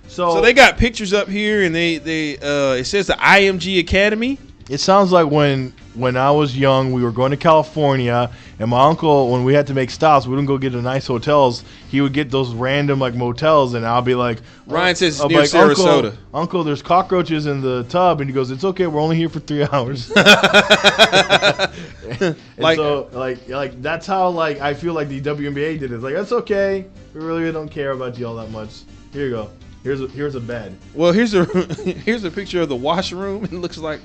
So they got pictures up here, and they it says the IMG Academy. It sounds like when I was young, we were going to California, and my uncle, when we had to make stops, we wouldn't go get to nice hotels. He would get those random like motels, and I'll be like, Ryan says it's near Sarasota. Uncle, there's cockroaches in the tub, and he goes, it's okay, we're only here for 3 hours. like that's how like I feel like the WNBA did it. It's like, that's okay, we really don't care about you all that much. Here you go. Here's a bed. Well, here's a picture of the washroom. It looks like.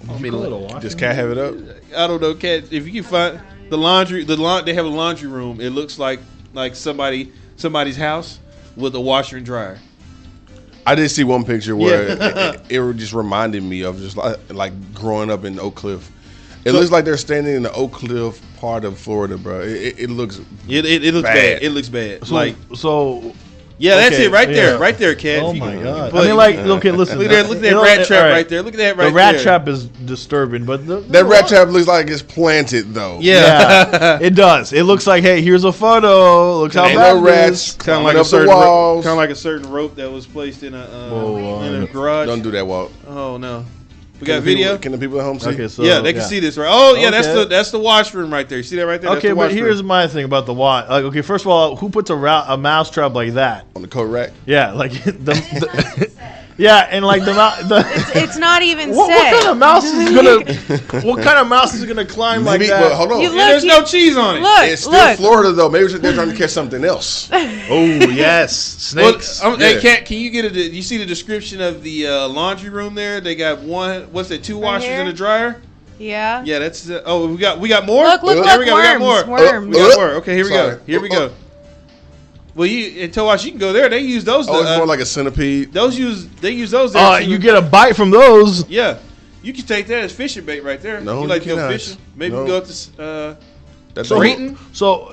Does Cat have it up? I don't know, Cat. If you can find the laundry, they have a laundry room. It looks like somebody's house with a washer and dryer. I did see one picture where it just reminded me of just like growing up in Oak Cliff. It looks like they're standing in the Oak Cliff part of Florida, bro. It looks it looks bad. It looks bad. Yeah, that's it right there, Cat. Oh my God! I mean, like, okay, listen. Look at that rat trap right there. Look at that right there. The rat trap is disturbing, but that rat trap looks like it's planted though. Yeah, it does. It looks like, hey, here's a photo. Look how bad it is. Kind of like a certain rope that was placed in a garage. Don't do that, Walt. Oh no. We got video. Can the people at home see? Okay, so, yeah, they can see this, right? Oh, yeah, that's the washroom right there. You see that right there? Okay, but here's my thing about the wash. Like, okay, first of all, who puts a mouse trap like that on the coat rack? Yeah, like yeah, and like it's not even what set. kind of mouse is gonna? What kind of mouse is gonna climb like that? Well, hold on. There's no cheese on it. It's still Florida though. Maybe they're trying to catch something else. Oh yes, snakes. Well, hey, Cat, can you get you see the description of the laundry room there? They got two washers and a dryer. Yeah. Yeah, that's. We got more. Look, there we go. Worms, we got more. worms. We got more. Okay, here we go. Here we go. Well, in Towash, you can go there. They use those. Oh, it's more like a centipede. They use those. There you get a bite from those. Yeah, you can take that as fishing bait right there. No, you like to go cannot. fishing? Maybe go up to.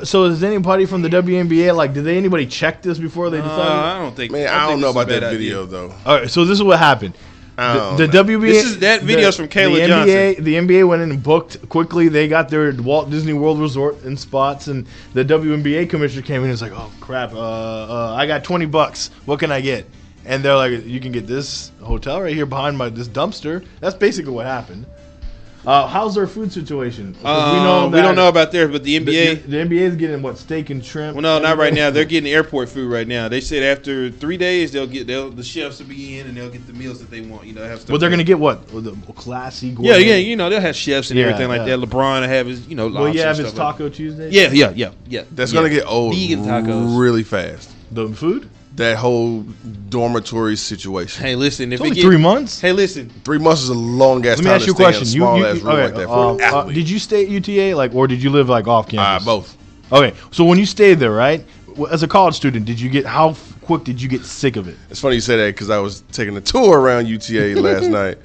So is anybody from the WNBA like? Did anybody check this before they decided? I don't think. Man, I don't know about that video though. All right, so this is what happened. The WNBA. That video's from Kayla Johnson. The NBA went in and booked quickly. They got their Walt Disney World Resort in spots, and the WNBA commissioner came in and was like, "Oh crap! I got $20. What can I get?" And they're like, "You can get this hotel right here behind this dumpster." That's basically what happened. How's their food situation? We don't know about theirs, but the NBA. The NBA is getting what, steak and shrimp? Well, no, not right now. They're getting airport food right now. They said after 3 days the chefs will be in and they'll get the meals that they want. Have stuff. But they're gonna get what? The classy. Gourmet? Yeah. They'll have chefs and everything like that. LeBron will have his, Well, yeah, have his Taco Tuesday. Yeah. That's gonna get old really fast. The food. That whole dormitory situation. Hey, listen. If it's only 3 months. Hey, listen. 3 months is a long ass time. Let me ask you a question. Small ass room like that. Did you stay at UTA, or did you live off campus? Both. Okay, so when you stayed there, right? As a college student, how quick did you get sick of it? It's funny you say that because I was taking a tour around UTA last night.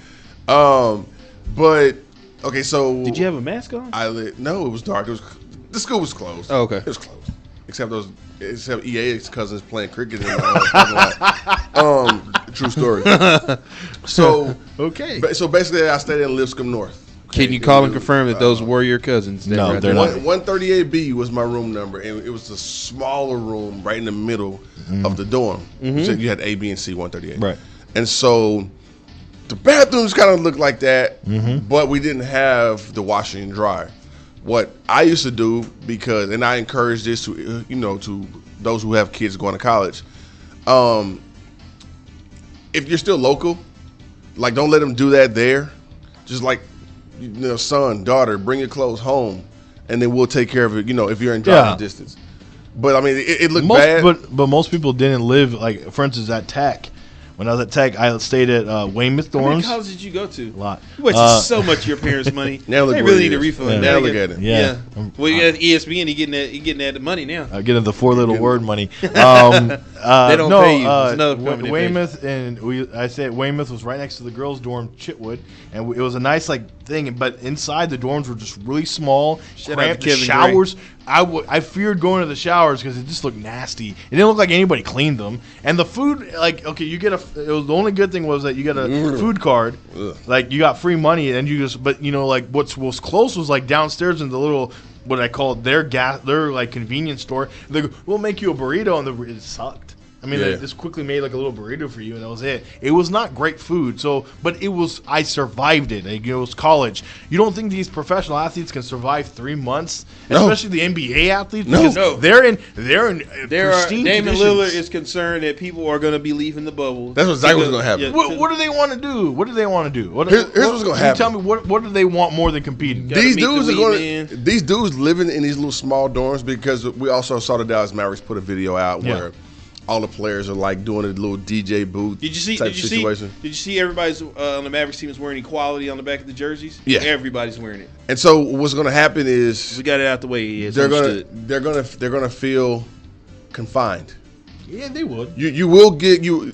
But okay, so did you have a mask on? No, it was dark. The school was closed. Oh, okay, it was closed except EA's cousins playing cricket in the true story. So okay. So basically, I stayed in Lipscomb North. Can you call and confirm that those were your cousins? No, they're not. 138B was my room number, and it was a smaller room right in the middle of the dorm. So you had A, B, and C, 138. Right. And so The bathrooms kind of look like that, Mm-hmm. but we didn't have the washing and dryer. What I used to do, because, and I encourage this to, to those who have kids going to college, if you're still local, like, don't let them do that there. Just like, son, daughter, bring your clothes home, and then we'll take care of it, if you're in driving distance. But, I mean, it looked bad. But most people didn't live, like, for instance, at Tech. When I was at Tech, I stayed at Weymouth dorms. How many colleges did you go to? A lot. You wasted so much of your parents' money. Now look they where really he need a is. refund. Now look at it. Yeah. Well, you got ESPN. He getting that money now. Getting the 4 little word money. They don't pay you. It's another company Weymouth, and I said Weymouth was right next to the girls' dorm, Chitwood, and it was a nice thing. But inside the dorms were just really small, cramped. The showers. I feared going to the showers because it just looked nasty. It didn't look like anybody cleaned them, and the food, you get the only good thing was that you got a food card, like you got free money, and you just, but what was close was like downstairs in the little, what I call their convenience store. They go, we'll make you a burrito, and it sucked. I mean, they just quickly made like a little burrito for you, and that was it. It was not great food, but I survived it. It was college. You don't think these professional athletes can survive 3 months, especially the NBA athletes? No. They're in pristine Damon conditions. Lillard is concerned that people are going to be leaving the bubble. That's exactly what's going to happen. What do they want to do? What do they want to do? Here's what's going to happen. Tell me, what do they want more than competing? These dudes living in these little small dorms, because we also saw the Dallas Mavericks put a video out where all the players are like doing a little DJ booth situation. Did you see everybody's on the Mavericks team is wearing equality on the back of the jerseys? Yeah, everybody's wearing it. And so what's going to happen is we got it out the way. They're gonna feel confined. Yeah, they would. You will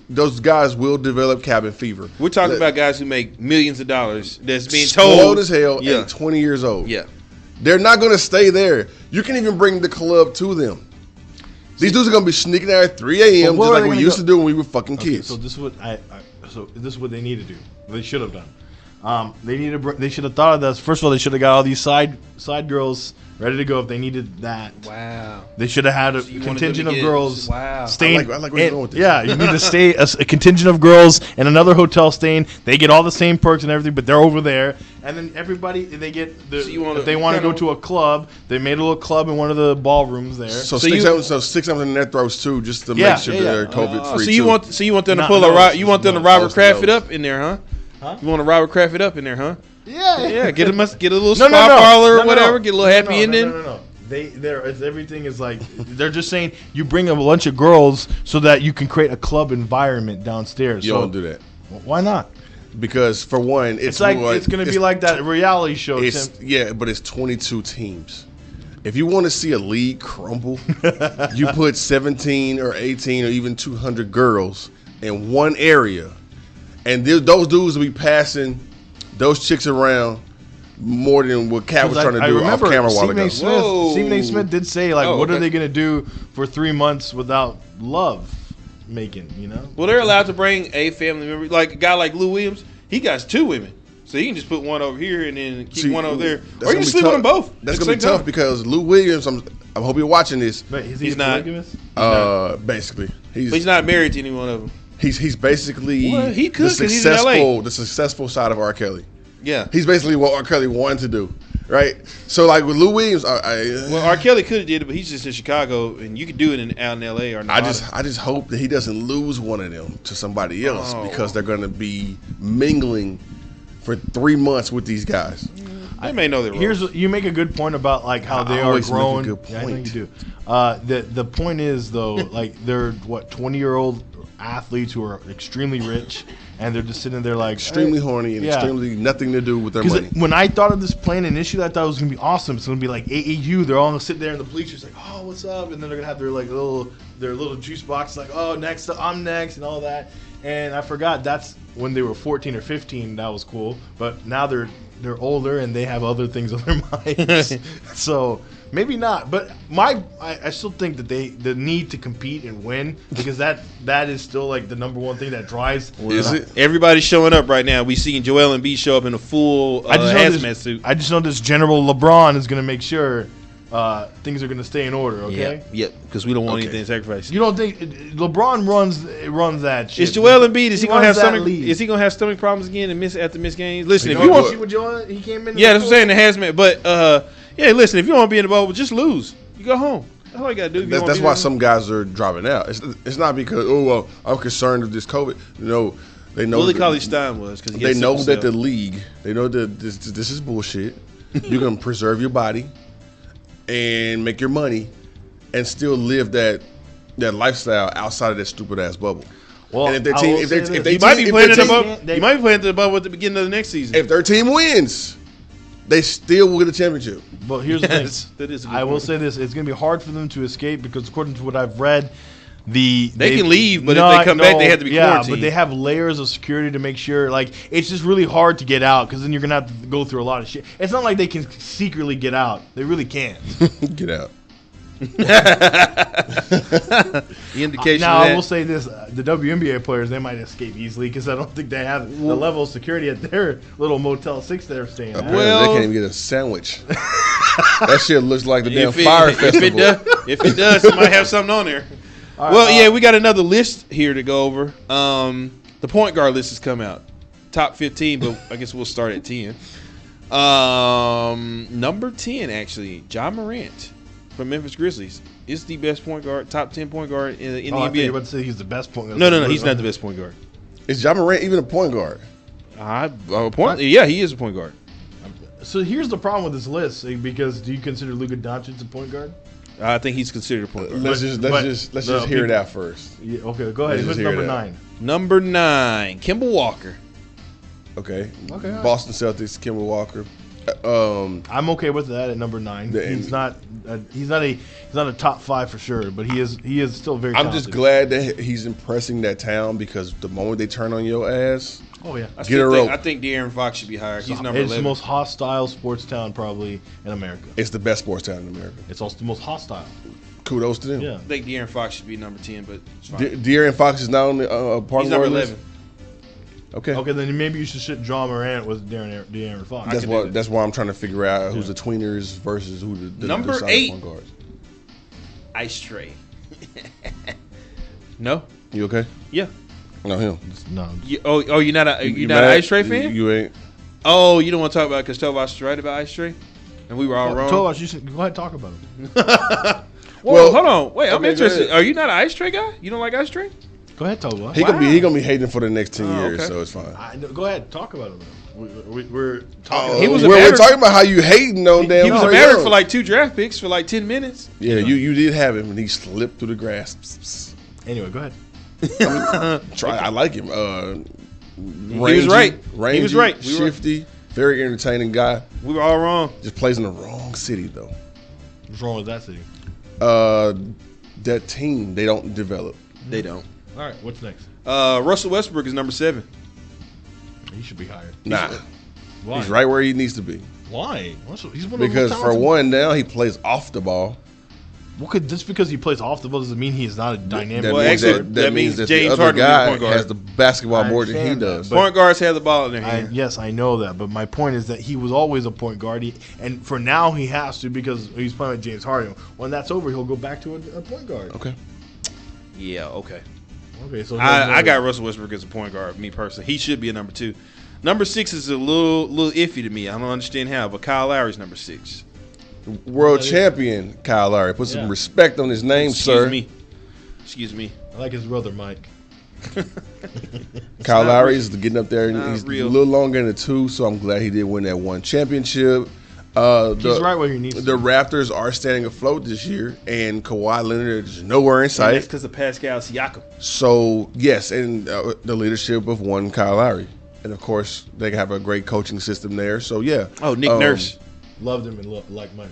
those guys will develop cabin fever. We're talking about guys who make millions of dollars that's being spoiled told as hell and 20 years old. Yeah, they're not going to stay there. You can even bring the club to them. These dudes are gonna be sneaking out at 3 a.m. just like we used to do when we were fucking kids. So this is what this is what they need to do. They should have done. They should have thought of this. First of all, they should have got all these side girls ready to go if they needed that. Wow. They should have had a contingent of girls. Wow. Staying. I like where you're going with this. Yeah, you need to stay a contingent of girls in another hotel staying. They get all the same perks and everything, but they're over there. And then everybody, they get if they want to go to a club, they made a little club in one of the ballrooms there. So stick something in their throats too, just to make sure they're COVID free. So you want them to pull to Robert Kraft it up in there, huh? You want to Robert Kraft it up in there, huh? Yeah. Get a little spa parlor or whatever. Get a little happy ending. No. Everything is like they're just saying you bring a bunch of girls so that you can create a club environment downstairs. You don't do that. Why not? Because for one, it's going to be like that reality show. But it's 22 teams. If you want to see a league crumble, you put 17 or 18 or even 200 girls in one area, and those dudes will be passing those chicks around more than what Cat was trying to do off camera a while ago. Stephen A. Smith did say, what are they going to do for 3 months without love making, Well, they're allowed to bring a family member. Like a guy like Lou Williams, he got 2 women. So he can just put one over here and then keep one over there. Or you can sleep with them both. That's going to be tough because Lou Williams, I hope you're watching this. Wait, he's not. Basically. He's not married to any one of them. He's basically he could, the successful side of R. Kelly. Yeah. He's basically what R. Kelly wanted to do, right? So, like with Lou Williams, R. Kelly could have did it, but he's just in Chicago, and you could do it out in L.A. or Nevada. I just hope that he doesn't lose one of them to somebody else because they're going to be mingling for 3 months with these guys. I may know that. You make a good point about like how they are growing. Make a good point. Yeah, I know you do. The point is though, like they're 20-year-old athletes who are extremely rich, and they're just sitting there like extremely horny and extremely nothing to do with their money. When I thought of this plan initially, I thought it was gonna be awesome. It's gonna be like AAU. They're all gonna sit there in the bleachers like, oh, what's up? And then they're gonna have their little juice box like, oh, next I'm next and all that. And I forgot that's when they were 14 or 15. That was cool. But now they're older and they have other things on their minds. So maybe not. But I still think that the need to compete and win, because that is still like the number one thing that drives. Is it? Everybody's showing up right now. We seeing Joel Embiid show up in a full hazmat suit. I just know this General LeBron is going to make sure things are going to stay in order. Okay. Yep. Because we don't want anything sacrificed. You don't think LeBron runs that shit? Is Joel Embiid? Is he gonna have runs that stomach? league. Is he gonna have stomach problems again and miss games? Listen, if You you know, want, see what Joel, he came in. yeah, that's what I'm saying. The hazmat. But yeah, listen, if you want to be in the bubble, just lose. You go home. That's all you gotta do. That's why some guys are dropping out. It's not because I'm concerned with this COVID. They know. Willie Cauley-Stein was because they know that the league. They know that this is bullshit. You're gonna preserve your body and make your money, and still live that lifestyle outside of that stupid ass bubble. Well, and if their team, if they might be playing at the bubble, you might be playing at the bubble at the beginning of the next season. If their team wins, they still will get a championship. But here's the thing. That is a good I will point. say this: it's going to be hard for them to escape because, according to what I've read, they can leave, but if they come back, they have to be quarantined. but they have layers of security to make sure. Like, it's just really hard to get out because then you're going to have to go through a lot of shit. It's not like they can secretly get out; they really can't. Get out. The indication. Now of I that, will say this: the WNBA players, they might escape easily because I don't think they have the level of security at their little Motel 6 they're staying at. They can't even get a sandwich. That shit looks like the damn fire festival. If it does, it might have something on there. We got another list here to go over. The point guard list has come out. Top 15, but I guess we'll start at 10. Number 10, actually, Ja Morant from Memphis Grizzlies is the best point guard, top 10 point guard in the I thought you NBA. were about to say he's the best point guard. No, he's not the best point guard. Is Ja Morant even a point guard? Yeah, he is a point guard. So here's the problem with this list, because do you consider Luka Doncic a point guard? I think he's considered a point guard. Let's just hear it out first. Yeah, okay, go ahead. Let's Who's just hear number it out. 9? Number 9, Kemba Walker. Okay. Okay. Boston Celtics, Kemba Walker. I'm okay with that at number 9. He's not a top 5 for sure, but he is still very I'm talented. just glad that he's impressing that town because the moment they turn on your ass, oh yeah, I get think De'Aaron Fox should be hired. He's number It's 11. the most hostile sports town probably in America. It's the best sports town in America. It's also the most hostile. Kudos to them. Yeah. I think De'Aaron Fox should be number 10, but it's fine. De'Aaron Fox is not on the part He's of the number list? 11. Okay. Okay, then maybe you should sit John Morant with De'Aaron Fox. That's why I'm trying to figure out who's the tweeners versus who the Number solid 8. point guards. Ice Tray. No? You okay? Yeah. No, him. No. You're not an mad? Ice Tray fan? You ain't. Oh, you don't want to talk about it because Tovas was right about Ice Tray? And we were all wrong? Tovas, you should go ahead and talk about it. Well, hold on. Wait, I'm okay, interested. Are you not an Ice Tray guy? You don't like Ice Tray? Go ahead, Tovas. He gonna be hating for the next 10 years, okay. so it's fine. Go ahead, talk about it. We're talking. He was we're talking about how you hating on damn. He was a Maverick for like 2 draft picks for like 10 minutes. Yeah, you did have him, and he slipped through the grass. Anyway, go ahead. I like him. He was right. He was right. We were- Shifty, very entertaining guy. We were all wrong. Just plays in the wrong city though. What's wrong with that city? That team they don't develop. They don't. All right, what's next? Russell Westbrook is number 7. He should be hired. Nah, Why? he's right where he needs to be. Why? He's one of Because the most for talented- one, now he plays off the ball. just because he plays off the ball doesn't mean he's not a dynamic. That Well, means actually, that means that the James other Harden will be a guy point guard. has the basketball I more than he understand that, does. but- Point guards have the ball in their hand. Yes, I know that, but my point is that he was always a point guard, and for now he has to because he's playing with James Harden. When that's over, he'll go back to a point guard. Okay. Yeah, okay. Okay, so I got Russell Westbrook as a point guard, me personally. He should be a number 2. Number 6 is a little iffy to me. I don't understand how, but Kyle Lowry's number 6. World champion Kyle Lowry. Put some respect on his name, sir. Excuse me. I like his brother Mike. Kyle Lowry is getting up there. Not He's real. a little longer in the 2, so I'm glad he did win that one championship. He's right where he needs to The be. Raptors are standing afloat this year, and Kawhi Leonard is nowhere in And sight. that's because of Pascal Siakam. So, yes, and the leadership of one Kyle Lowry. And, of course, they have a great coaching system there. So, yeah. Oh, Nick Nurse. Loved him and like Mike.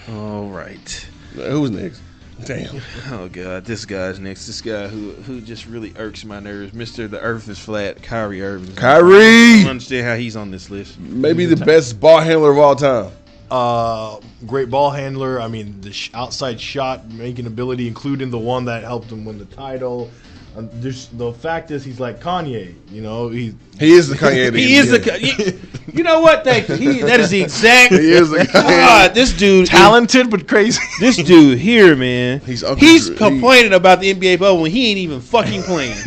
All right. Who's next? Damn. Oh, God. This guy's next. This guy who just really irks my nerves. Mr. The Earth is Flat, Kyrie Irving. Kyrie! I don't understand how he's on this list. Maybe the best ball handler of all time. Great ball handler. I mean, the outside shot making ability, including the one that helped him win the title. The fact is, he's like Kanye. You know, He is the Kanye. He is the You know what? Thank you. That is the exact. He is a God, this dude talented but crazy. This dude here, man. He's complaining about the NBA bubble when he ain't even fucking playing.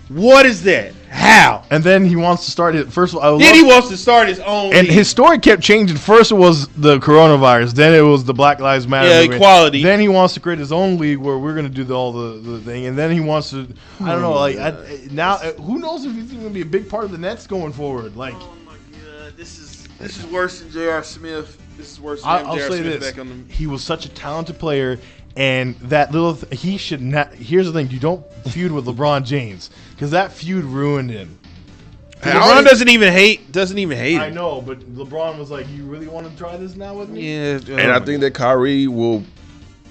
What is that? How? And then he wants to start it. First of all, Then he wants to start his own. And league. his story kept changing. First it was the coronavirus. Then it was the Black Lives Matter. Yeah, movement. equality. Then he wants to create his own league where we're going to do all the thing. And then he wants to, I don't know, who knows if he's even going to be a big part of the Nets going forward. Like, oh my God, this is worse than J.R. Smith. This is worse than I'll J.R. say Smith this: back on the. he was such a talented player, and that little he should not. Here's the thing: you don't feud with LeBron James because that feud ruined him. LeBron doesn't even hate him. I know, but LeBron was like, "You really want to try this now with me?" Yeah, And I think that Kyrie will,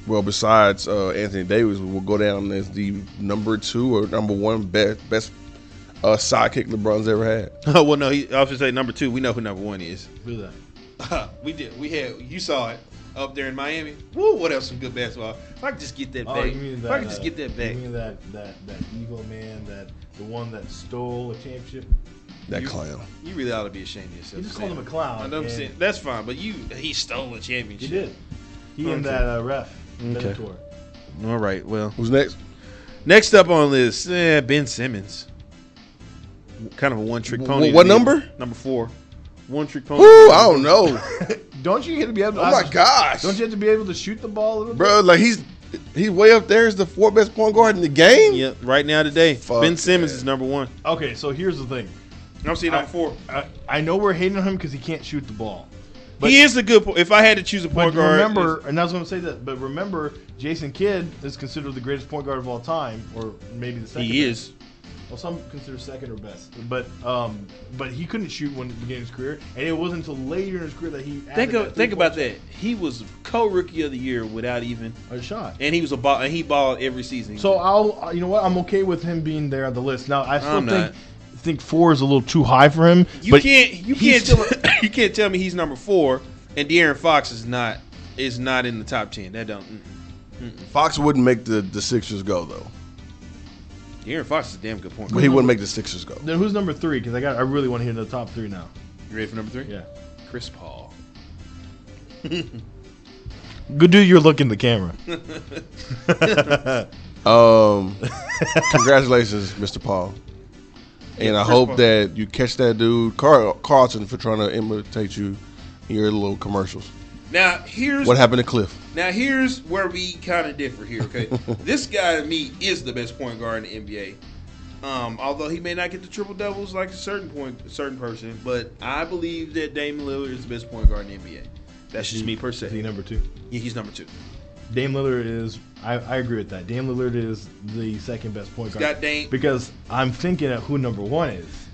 well, besides Anthony Davis, will go down as the number 2 or number 1 best sidekick LeBron's ever had. Oh well, no, I was gonna say number 2. We know who number 1 is. Who's that? We did. We had. You saw it up there in Miami. Woo! What else? Some good basketball. If I could just get that back. If I could just get that back. You mean that evil man, the one that stole a championship? That clown. You really ought to be ashamed of yourself. You just called him a clown. I know. That's fine, but he stole a championship. He did. He and that ref. Okay. Bellator. All right. Well, who's next? Next up on the list, Ben Simmons. Kind of a one-trick pony. What number? Number 4. One-trick pony. Ooh, I don't know. Don't you get to be able to? Oh my gosh! Don't you have to be able to shoot the ball a little bit? Bro, like he's way up there as the 4th best point guard in the game. Yep. Right now today, Fuck Ben Simmons that. is number 1. Okay, so here's the thing. I'm seeing number 4. I know we're hating on him because he can't shoot the ball. But he is a good. If I had to choose a point guard, remember, and I was going to say that. But remember, Jason Kidd is considered the greatest point guard of all time, or maybe the second. He best. is. Well, some consider second or best, but he couldn't shoot when beginning his career, and it wasn't until later in his career that he think about that. He was co-rookie of the year without even a shot, and he was and he balled every season. So you know what, I'm okay with him being there on the list. Now I still think 4 is a little too high for him. You can't tell me he's number 4 and De'Aaron Fox is not in the top 10. That don't. Fox wouldn't make the Sixers go though. De'Aaron Fox is a damn good point guard. But he wouldn't make the Sixers go. Then who's number 3? Because I really want to hear the top 3 now. You ready for number 3? Yeah. Chris Paul. Good dude, you're looking the camera. Congratulations, Mr. Paul. And I hope that you catch that dude Carlton for trying to imitate you in your little commercials. Now here's what happened to Cliff. Now here's where we kind of differ here. Okay, this guy to me is the best point guard in the NBA. Although he may not get the triple doubles like a certain person, but I believe that Dame Lillard is the best point guard in the NBA. That's just me per se. Is he number 2? Yeah, he's number 2. Dame Lillard is. I agree with that. Dame Lillard is the second best point guard. Got Dame. Because I'm thinking of who number 1 is.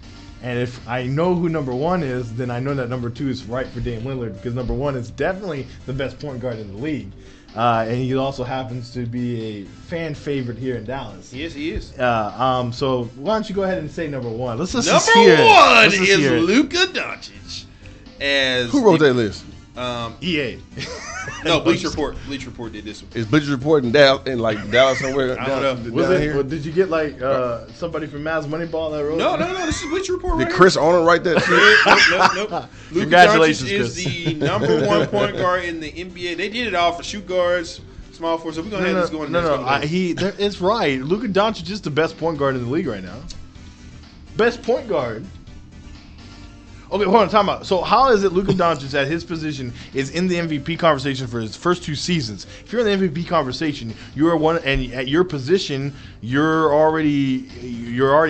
And if I know who number 1 is, then I know that number 2 is right for Dame Lillard because number 1 is definitely the best point guard in the league. And he also happens to be a fan favorite here in Dallas. Yes, he is. So why don't you go ahead and say number 1? Let's just number hear it. 1 Let's just is hear it. Luka Doncic. Who wrote that list? EA. No, Bleacher Report. Bleacher Report did this one. Is Bleacher Report in Dallas somewhere? I don't know. Was it? Here? Did you get like somebody from Mavs Moneyball that wrote? No. This is Bleacher Report. Did Chris Arnold write that shit? Nope. Congratulations, Luka Doncic is the number 1 point guard in the NBA. They did it all for shoot guards, small forwards. So we're gonna have this going. It's right. Luka Doncic is the best point guard in the league right now. Best point guard. Okay, hold on, time out. So how is it Luka Doncic at his position is in the MVP conversation for his first 2 seasons? If you're in the MVP conversation, you're one, and at your position, you're already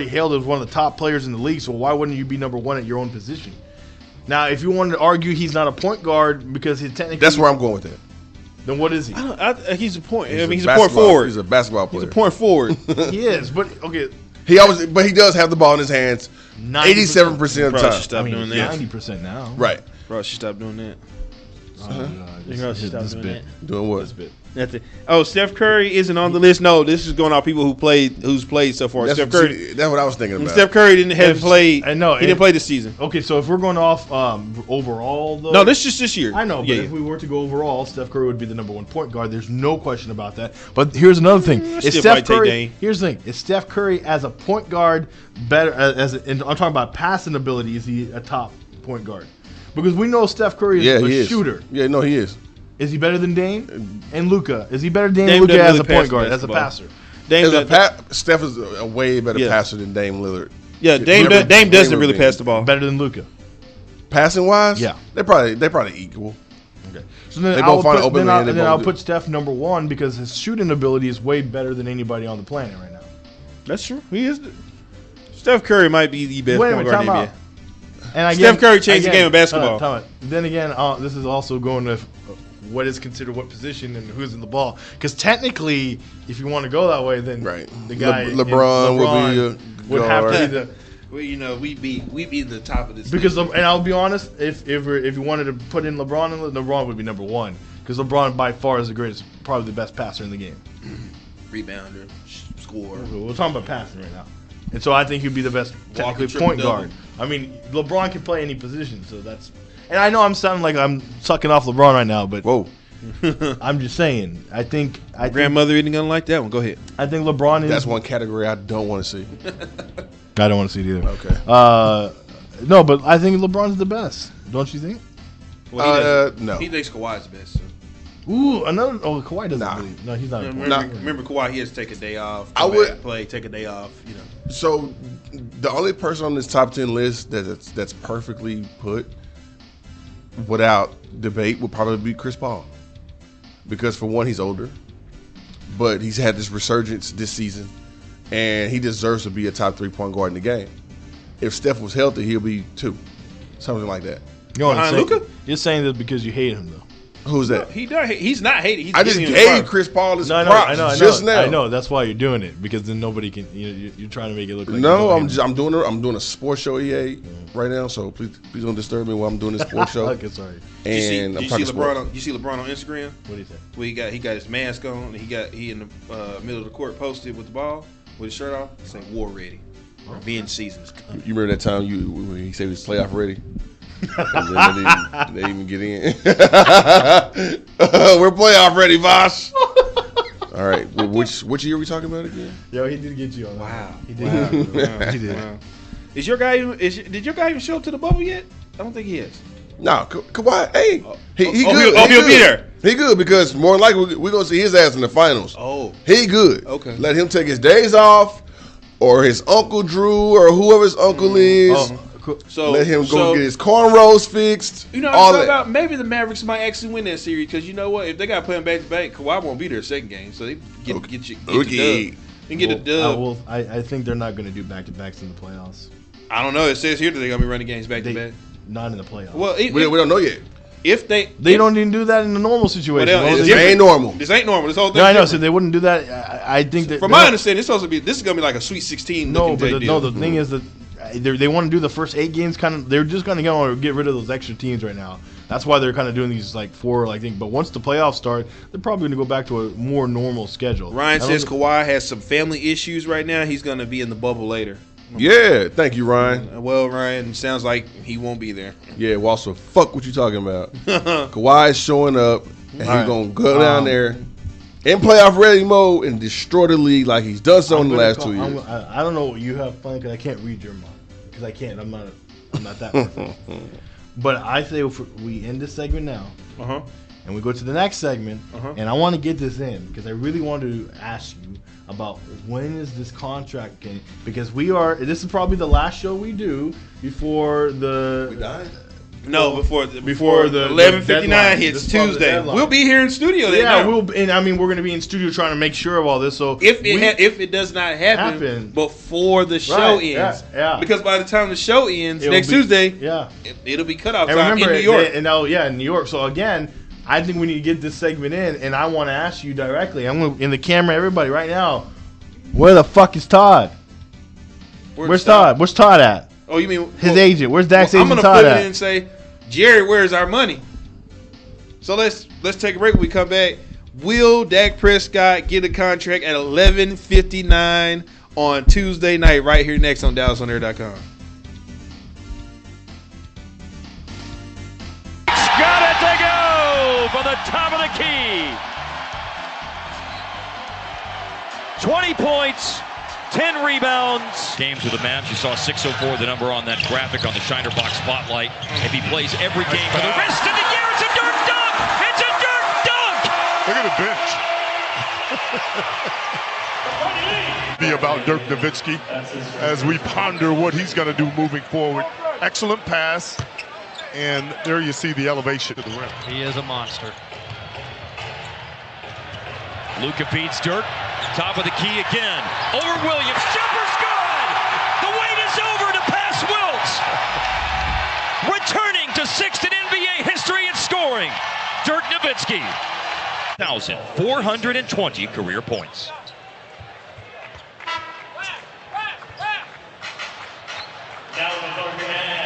hailed as one of the top players in the league. So why wouldn't you be number 1 at your own position? Now, if you wanted to argue he's not a point guard because he's technically, that's where I'm going with that. Then what is he? He's a point. He's a point forward. He's a basketball player. He's a point forward. He is, but okay. But he does have the ball in his hands 87% of the time. Stop doing that. 90% now. Right. Bro, she stopped doing that. This bit. Doing what? This bit. Nothing. Oh, Steph Curry isn't on the list. No, this is going off people who's played so far. That's Steph Curry. That's what I was thinking about. Steph Curry hadn't played. He didn't play this season. Okay, so if we're going off overall, though. No, this is just this year. I know, but if we were to go overall, Steph Curry would be the number 1 point guard. There's no question about that. But here's another thing: is Steph Curry? Here's the thing: is Steph Curry as a point guard better? And I'm talking about passing ability. Is he a top point guard? Because we know Steph Curry is a shooter. Yeah, no, he is. Is he better than Dame and Luka? Is he better than Dame Dame and Luka doesn't as a really point guard, pass as a basketball. passer? Steph is a way better Yeah. passer than Dame Lillard. Yeah, Dame doesn't really pass the ball. Better than Luka. Passing wise, Yeah. they probably equal. Okay. So then They I'll both find put, open then, I'll, man, they then both I'll do. put Steph number 1 because his shooting ability is way better than anybody on the planet right now. That's true. He is. Steph Curry might be the best Wait a point minute, guard in the time NBA. out. And Steph Curry changed the game of basketball. Time out. Then again, this is also going with what is considered what position and who's in the ball. Because technically, if you want to go that way, then the guy LeBron would have to be the. Well, you know, we be the top of this. Because and I'll be honest, if you wanted to put in LeBron, LeBron would be number 1 because LeBron by far is the greatest, probably the best passer in the game. Rebounder, scorer. We're talking about passing right now, and so I think he'd be the best technically triple point double. guard. I mean, LeBron can play any position, so that's. And I know I'm sounding like I'm sucking off LeBron right now, but I'm just saying. I think grandmother isn't gonna like that one. Go ahead. I think LeBron is. That's one category I don't want to see. I don't want to see it either. Okay. No, but I think LeBron's the best. Don't you think? Well, no. He thinks Kawhi's the best. So. Ooh, another. Oh, Kawhi doesn't really. No, he's not. Remember Kawhi? He has to take a day off. I would take a day off. You know. So, the only person on this top 10 list that's perfectly put, without debate, would probably be Chris Paul, because for one, he's older, but he's had this resurgence this season, and he deserves to be a top 3 point guard in the game. If Steph was healthy, he'll be 2, something like that. You know what I'm Behind saying? Luka? You're saying this because you hate him, though. Who's that? He does. He's not hating. He's I just giving him gave props. Chris Paul his No, props I know, just now. I know. That's why you're doing it, because then nobody can. You're trying to make it look like. No, you don't hate I'm doing a sports show EA right now, so please don't disturb me while I'm doing this sports show. Okay, sorry. And Did I'm you talking see sports. LeBron? You see LeBron on Instagram? What do you say? Well, he got his mask on. And he in the middle of the court posted with the ball with his shirt off. It said "War ready." Being seasons. You remember that time when he said he was playoff ready? And then they didn't even get in. We're playoff ready, Vosh. All right. Well, which year are we talking about again? Yo, he did get you on that. Wow. He did. Wow. He did. Wow. Did your guy even show up to the bubble yet? I don't think he is. No, Kawhi. Hey, he good. good. He'll good. be there. He good because more than likely we're gonna see his ass in the finals. Oh, he good. Okay. Let him take his days off, or his uncle Drew, or whoever his uncle is. So let him go get his cornrows fixed. You know, all I'm that. about maybe the Mavericks might actually win that series because you know what? If they got to play him back to back, Kawhi won't be there second game, so they get the dub. And get a dub. I think they're not going to do back-to-backs in the playoffs. I don't know. It says here that they're gonna be running games back to back. Not in the playoffs. Well, we don't know yet. If they don't even do that in the normal situation. This ain't normal. This ain't normal. This whole thing. No, I know. So they wouldn't do that. I think that From my understanding, this is gonna be like a Sweet 16. No, but the thing is that they want to do the first 8 games. They're just going to get rid of those extra teams right now. That's why they're kind of doing these like 4, I think. But once the playoffs start, they're probably going to go back to a more normal schedule. Ryan says Kawhi has some family issues right now. He's going to be in the bubble later. Yeah, thank you, Ryan. Well, Ryan, sounds like he won't be there. Yeah, well, also, fuck what you talking about. Kawhi is showing up, and he's going to go down there in playoff ready mode and destroy the league like he's done so in the last 2 years. I don't know what you have planned because I can't read your mind. Because I can't. I'm not that perfect. But I say if we end this segment now, and we go to the next segment, and I want to get this in because I really want to ask you about when is this contract game? Because this is probably the last show we do before the. We died? No, before the 11:59 hits Tuesday. We'll be here in studio. Yeah, we're going to be in studio trying to make sure of all this. So if it does not happen before the show ends, because by the time the show ends next Tuesday, it'll be cutoff time in New York. In New York. So again, I think we need to get this segment in, and I want to ask you directly. I'm going in the camera, everybody, right now. Where the fuck is Todd? Where's Todd? Where's Todd at? Oh, you mean his agent? Where's Dak's agent? I'm gonna flip it and say, Jerry, where's our money? So let's take a break. When we come back, will Dak Prescott get a contract at 11:59 on Tuesday night? Right here next on DallasOnAir.com. Got it to go for the top of the key. 20 points 10 rebounds. Games with the Mavs, you saw 604, the number on that graphic on the Shiner Box Spotlight. If he plays every game for the rest of the year, it's a Dirk dunk! It's a Dirk dunk! Look at the bench. Be about Dirk Nowitzki as we ponder what he's going to do moving forward. Excellent pass, and there you see the elevation to the rim. He is a monster. Luka beats Dirk. Top of the key again. Over Williams. Jumper's good! The wait is over to pass Wilts. Returning to sixth in NBA history in scoring, Dirk Nowitzki. 1,420 career points.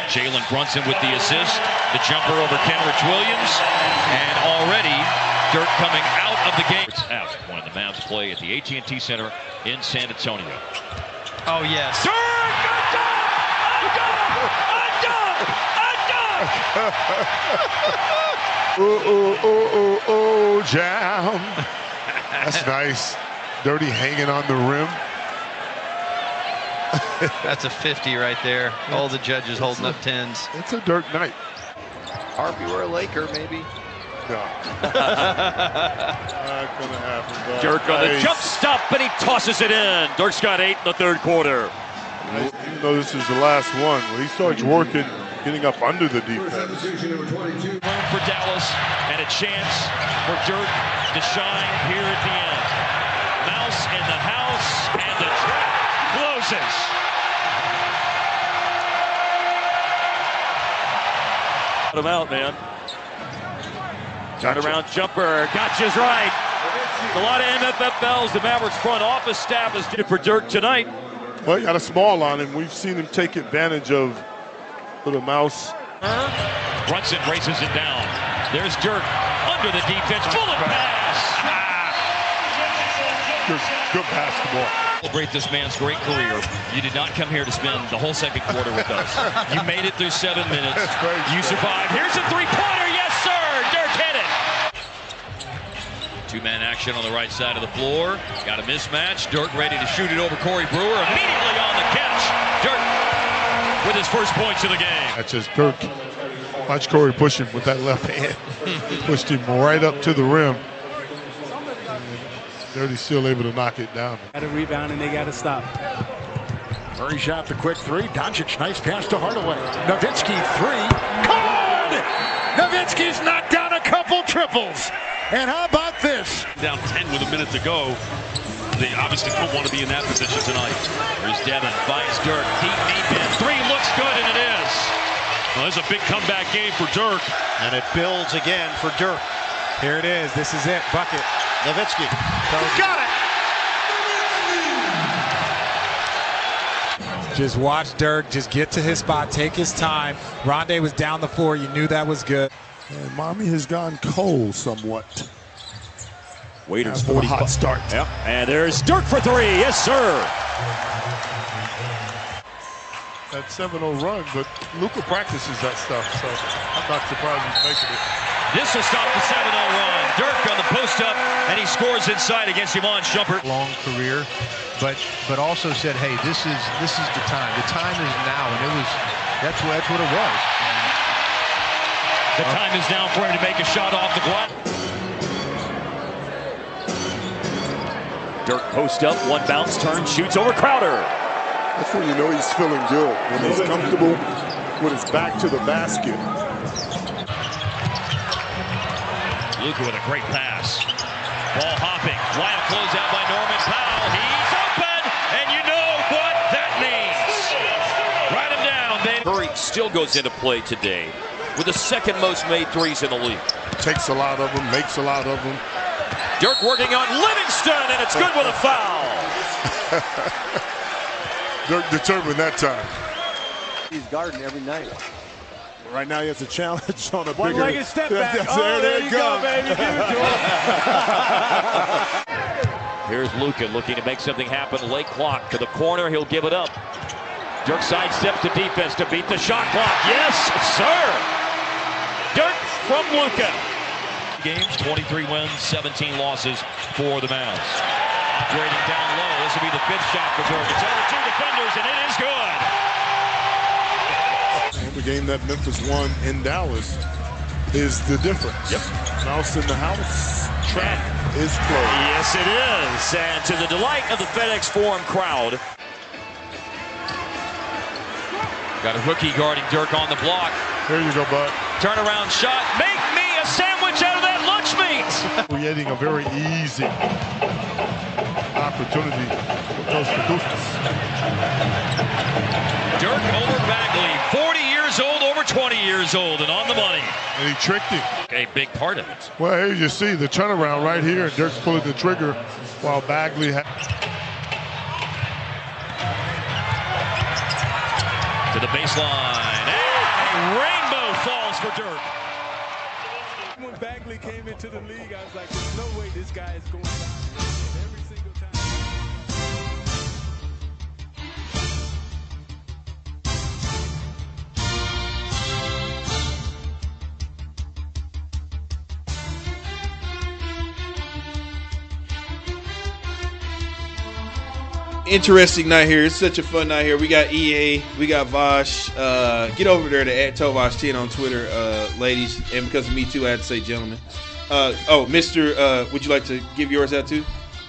Jalen Brunson with the assist. The jumper over Kenrich Williams. And already Dirk coming out of the game. It's out when the Mavs play at the AT&T Center in San Antonio. Oh, yes. Dirk! Oh, jam. That's nice. Dirty hanging on the rim. That's a 50 right there. All the judges holding up 10s. It's a Dirk night. Harvey were a Laker, maybe. No. Not gonna happen. Dirk on the jump stop, and he tosses it in. Dirk's got 8 in the third quarter. Even though this is the last one, when he starts working, getting up under the defense. Room for Dallas, and a chance for Dirk to shine here at the end. Mouse in the house, and the trap closes. Put him out, man. Turnaround jumper, gotcha's right. A lot of MFFLs. The Mavericks front office staff is good for Dirk tonight. Well, he got a small on him. We've seen him take advantage of the Mouse. Brunson races it down. There's Dirk under the defense. Bullet pass. Good basketball. Celebrate this man's great career. You did not come here to spend the whole second quarter with us. You made it through 7 minutes. You survived. Here's a three-pointer. Yes, sir. Dirk hit it. Two-man action on the right side of the floor. Got a mismatch. Dirk ready to shoot it over Corey Brewer. Immediately on the catch. Dirk with his first points of the game. That's just Dirk. Watch Corey push him with that left hand. Pushed him right up to the rim. Dirty's still able to knock it down. Got a rebound and they got to stop. Murray shot the quick three. Doncic, nice pass to Hardaway. Nowitzki, three. Good! Nowitzki's knocked down a couple triples. And how about this? Down 10 with a minute to go. They obviously don't want to be in that position tonight. Here's Devin, finds Dirk, deep in. Three looks good, and it is. Well, this is a big comeback game for Dirk. And it builds again for Dirk. Here it is. This is it. Bucket. Nowitzki. Got it! Just watch Dirk just get to his spot, take his time. Rondé was down the floor. You knew that was good. And Miami has gone cold somewhat. Waiters for a hot start. Yep. And there's Dirk for three. Yes, sir. That 7-0 run, but Luka practices that stuff, so I'm not surprised he's making it. This will stop the 7-0 run. Dirk on the post-up, and he scores inside against Iman Shumpert. Long career, but also said, hey, this is the time. The time is now, and that's what it was. The time is now for him to make a shot off the glass. Dirk post up, one bounce, turn, shoots over Crowder. That's when you know he's feeling good, when he's comfortable with his back to the basket. Luka with a great pass. Ball hopping. Wild closeout by Norman Powell. He's open, and you know what that means. Write him down, baby. Curry still goes into play today with the second most made threes in the league. Takes a lot of them, makes a lot of them. Dirk working on Livingston, and it's good with a foul. Dirk determined that time. He's guarding every night. Right now he has a challenge on a bigger... One-legged step back. There you go, baby. Give it to him. Here's Luka looking to make something happen. Late clock to the corner. He'll give it up. Dirk sidesteps to defense to beat the shot clock. Yes, sir. Dirk from Luka. Games, 23 wins, 17 losses for the Mavs. Operating down low. This will be the 5th shot for Dirk. It's over 2 defenders, and it is good. The game that Memphis won in Dallas is the difference. Yep. Mouse in the house. Trap is closed. Yes, it is. And to the delight of the FedEx Forum crowd. Got a rookie guarding Dirk on the block. There you go, bud. Turnaround shot. Make me a sandwich out of that lunch meat. Creating a very easy opportunity for Coach Caduceus. Dirk over Bagley, 40 years old, over 20 years old, and on the money. And he tricked him. A big part of it. Well, here you see the turnaround right here, and Dirk's pulling the trigger while Bagley to the baseline, and rainbow falls for Dirk. When Bagley came into the league, I was like, there's no way this guy is going down every single time. Interesting night here. It's such a fun night here. We got EA, we got Vosh. Get over there to @Tovosh10 on Twitter, ladies. And because of me too, I had to say gentlemen. Mr. Would you like to give yours out too?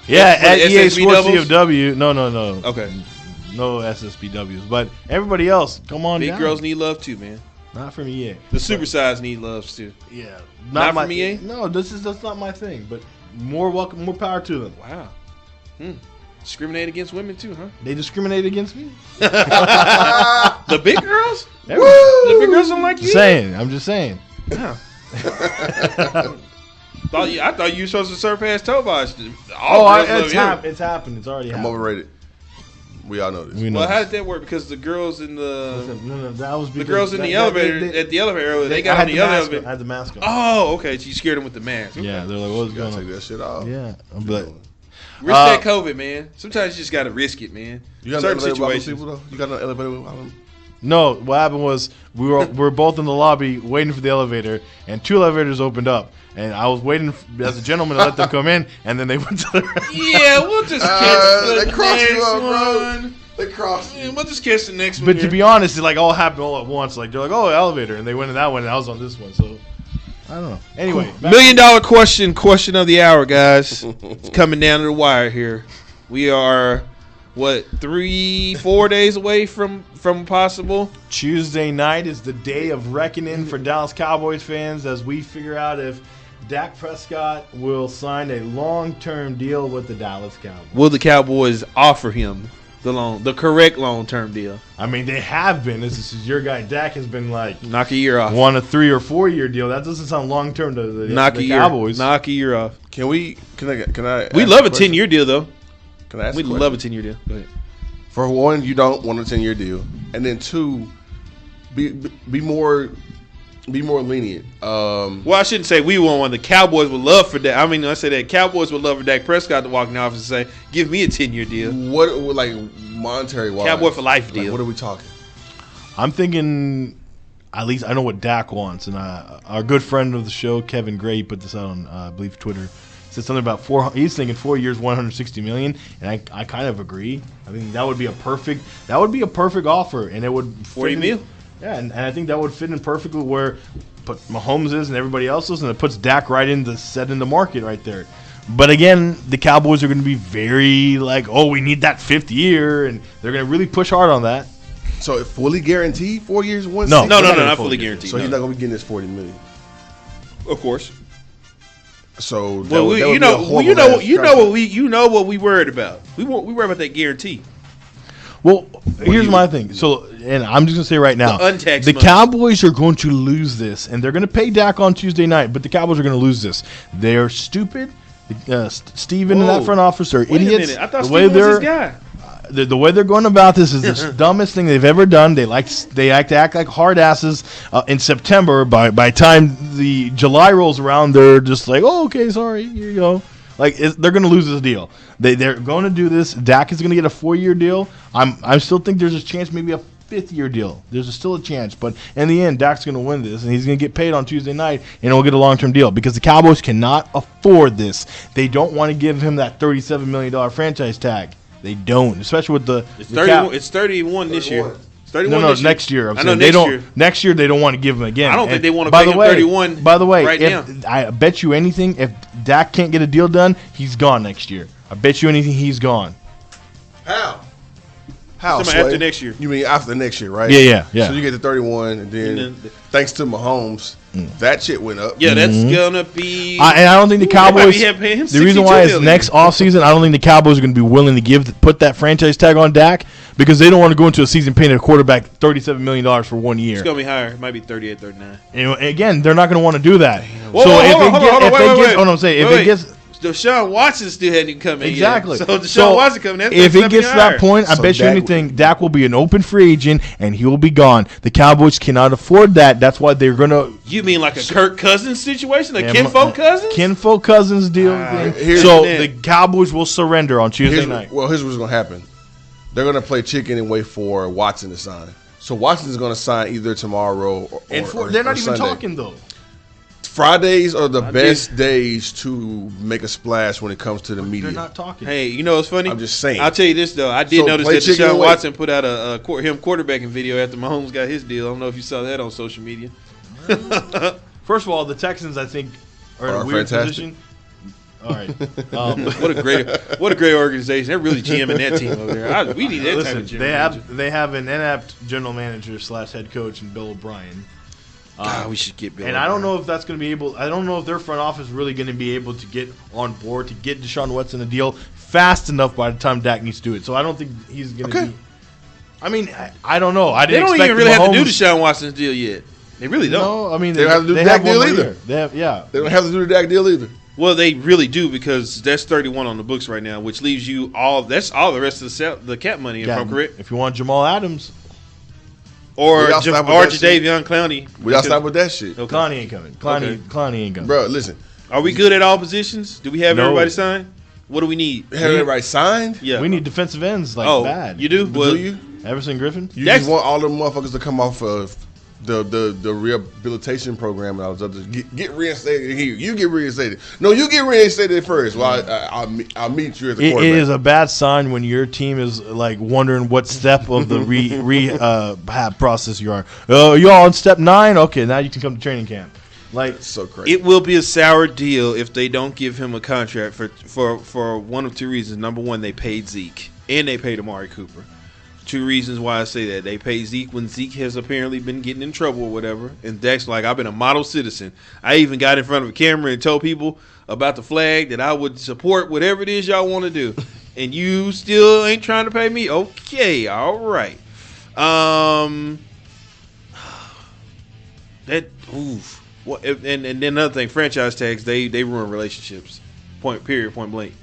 Yeah, For at the EA SSB Sports doubles? CFW. No. Okay. No SSBWs. But everybody else, come on Big down. girls need love too, man. Not from EA. The supersize need loves too. Yeah. Not my, from EA? No, that's not my thing. But more power to them. Wow. Discriminate against women too, huh? They discriminate against me? The big girls? Woo! The big girls don't like you? I'm just saying. Yeah. I thought you were supposed to surpass Tovosh. It's happened. It's already happened. I'm overrated. We all know this. Well, how did that work? Because the girls in the that was the girls in the elevator at the elevator earlier, they got on the other elevator. I had the mask on. Oh, okay. So you scared them with the mask. Okay. Yeah, they're like, "What's going on?" Take that shit off. Yeah, but risk that COVID, man. Sometimes you just got to risk it, man. You got certain an elevator with situations. people though. You got an elevator with them? no. What happened was we were both in the lobby waiting for the elevator, and 2 elevators opened up. And I was waiting as a gentleman to let them come in, and then they went to the Yeah, we'll just catch the they crossed you next up, bro. one. They crossed Yeah, we'll just catch the next one. But to here. be honest, it like all happened all at once. Like they're like, "Oh, elevator," and they went in that one, and I was on this one. So I don't know. Anyway, $1 million question of the hour, guys. It's coming down to the wire here. We are 3-4 days away from possible. Tuesday night is the day of reckoning for Dallas Cowboys fans as we figure out if Dak Prescott will sign a long-term deal with the Dallas Cowboys. Will the Cowboys offer him the correct long-term deal? I mean, they have been. This is your guy. Dak has been like knock a year off. Want a 3 or 4 year deal? That doesn't sound long-term to the Cowboys. Year. Knock a year off. Can I? We love a 10-year deal though. Can I ask? We love a 10-year deal. Go ahead. For one, you don't want a 10-year deal, and then 2, be more lenient. Well, I shouldn't say we want one. The Cowboys would love for that. I mean, I say that Cowboys would love for Dak Prescott to walk in the office and say, "Give me a 10-year deal." What like monetary wise? Cowboy for life deal. Like, what are we talking? I'm thinking. At least I know what Dak wants, and our good friend of the show, Kevin Gray, put this out on I believe Twitter. Said something about he's thinking 4 years, $160 million, and I kind of agree. I think that would be a perfect offer, and it would $40 million. Yeah, and I think that would fit in perfectly where Mahomes is and everybody else is, and it puts Dak right in the market right there. But again, the Cowboys are going to be very like, oh, we need that 5th year, and they're going to really push hard on that. So it fully guaranteed 4 years, $160? No, not fully guaranteed. So he's not going to be getting this $40 million. Of course. So you know what we worried about. We worried about that guarantee. Well, here's my thing. So, and I'm just gonna say right now, the Cowboys are going to lose this, and they're gonna pay Dak on Tuesday night. But the Cowboys are gonna lose this. They're stupid. Steven and that front office are idiots. Wait a minute. I thought Steven was his guy. The way they're going about this is the dumbest thing they've ever done. They act like hard asses in September. By time the July rolls around, they're just like, oh, okay, sorry, here you go. Like they're going to lose this deal. They're going to do this. Dak is going to get a 4-year deal. I still think there's a chance maybe a 5th-year deal. There's still a chance, but in the end, Dak's going to win this, and he's going to get paid on Tuesday night, and he'll get a long-term deal because the Cowboys cannot afford this. They don't want to give him that $37 million franchise tag. They don't, especially with the It's 31. It's 31 this year. It's 31 no, this year. next year. I know Next year they don't want to give him again. I don't think they want to pay him 31. By the way, right now. I bet you anything, if Dak can't get a deal done, he's gone next year. I bet you anything, he's gone. How, Somebody Sway? after next year. You mean after next year, right? Yeah. So you get to 31, and then thanks to Mahomes, that shit went up. Yeah, that's gonna be. And I don't think the Cowboys. Pay him The reason why is $62 next offseason, I don't think the Cowboys are going to be willing to put that franchise tag on Dak because they don't want to go into a season paying a quarterback $37 million for 1 year. It's gonna be higher. It might be 38, 39. And again, they're not going to want to do that. Whoa, so wait. if it gets. Deshaun Watson still hadn't come in Exactly. yet. So Deshaun Watson coming in. If it gets to that point, I bet you anything, Dak will be an open free agent and he will be gone. The Cowboys cannot afford that. That's why they're going to. You mean like a Kirk Cousins situation? A Kinfolk Cousins? Kinfolk Cousins deal. So the Cowboys will surrender on Tuesday night. Well, here's what's going to happen. They're going to play chicken and wait for Watson to sign. So Watson is going to sign either tomorrow or they're not even Sunday. talking, though. Fridays are the best days to make a splash when it comes to the media. They're not talking. Hey, you know what's funny? I'm just saying. I'll tell you this, though. I did So notice play that chicken Deshaun and wait. Watson put out him quarterbacking video after Mahomes got his deal. I don't know if you saw that on social media. First of all, the Texans, I think, are in a weird fantastic. position. All right. What a great organization. They're really GMing that team over there. We need that type of general manager. They have an inept general manager / head coach in Bill O'Brien. We should get Bill. And I don't know if that's going to be able. I don't know if their front office is really going to be able to get on board to get Deshaun Watson a deal fast enough by the time Dak needs to do it. So I don't think he's going to be. I mean, I don't know. They don't even really have to do Deshaun Watson's deal yet. They really don't. No, I mean They don't have to do the Dak deal either. They have, yeah. They don't have to do the Dak deal either. Well, they really do because that's 31 on the books right now, which leaves you all. That's all the rest of the cap money. If I'm correct. If you want Jamal Adams or We all stop with that shit. Jadavion Clowney, We got to stop with that shit. Okay. Clowney ain't coming. Clowney ain't coming. Bro, listen. Are we good at all positions? Do we have No. everybody signed? What do we need? Have everybody signed? Yeah. We need defensive ends bad. You do? Do you? Everson Griffin? You just want all the motherfuckers to come off of the rehabilitation program and all this other get reinstated here. You get reinstated. No, you get reinstated first. Well, I'll meet you as a quarterback. It is a bad sign when your team is like wondering what step of the rehab process you are. You all on step 9? Okay, now you can come to training camp. Like so crazy. It will be a sour deal if they don't give him a contract for one of two reasons. Number one, they paid Zeke and they paid Amari Cooper. 2 reasons why I say that. They paid Zeke when Zeke has apparently been getting in trouble or whatever. And Dak's like, I've been a model citizen. I even got in front of a camera and told people about the flag that I would support whatever it is y'all want to do. And you still ain't trying to pay me? Okay, all right. What? And then another thing, franchise tags, they ruin relationships. Point blank.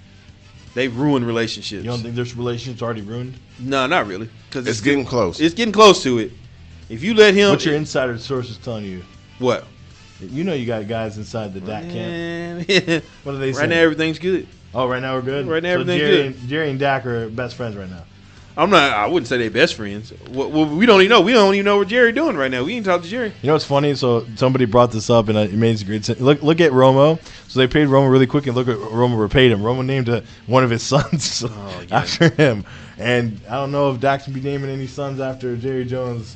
They ruin relationships. You don't think there's relationships already ruined? No, not really. Because it's getting close. It's getting close to it. If you let him, what's your insider sources telling you? What? You know you got guys inside the Dak camp. What are they saying? Right now everything's good. Oh, right now we're good. Right now everything's good. Jerry and Dak are best friends right now. I wouldn't say they're best friends. Well, we don't even know. We don't even know what Jerry doing right now. We ain't talked to Jerry. You know what's funny? So somebody brought this up, and it made great sense. Look at Romo. So they paid Romo really quick, and look at Romo repaid him. Romo named one of his sons after him. And I don't know if Dak can be naming any sons after Jerry Jones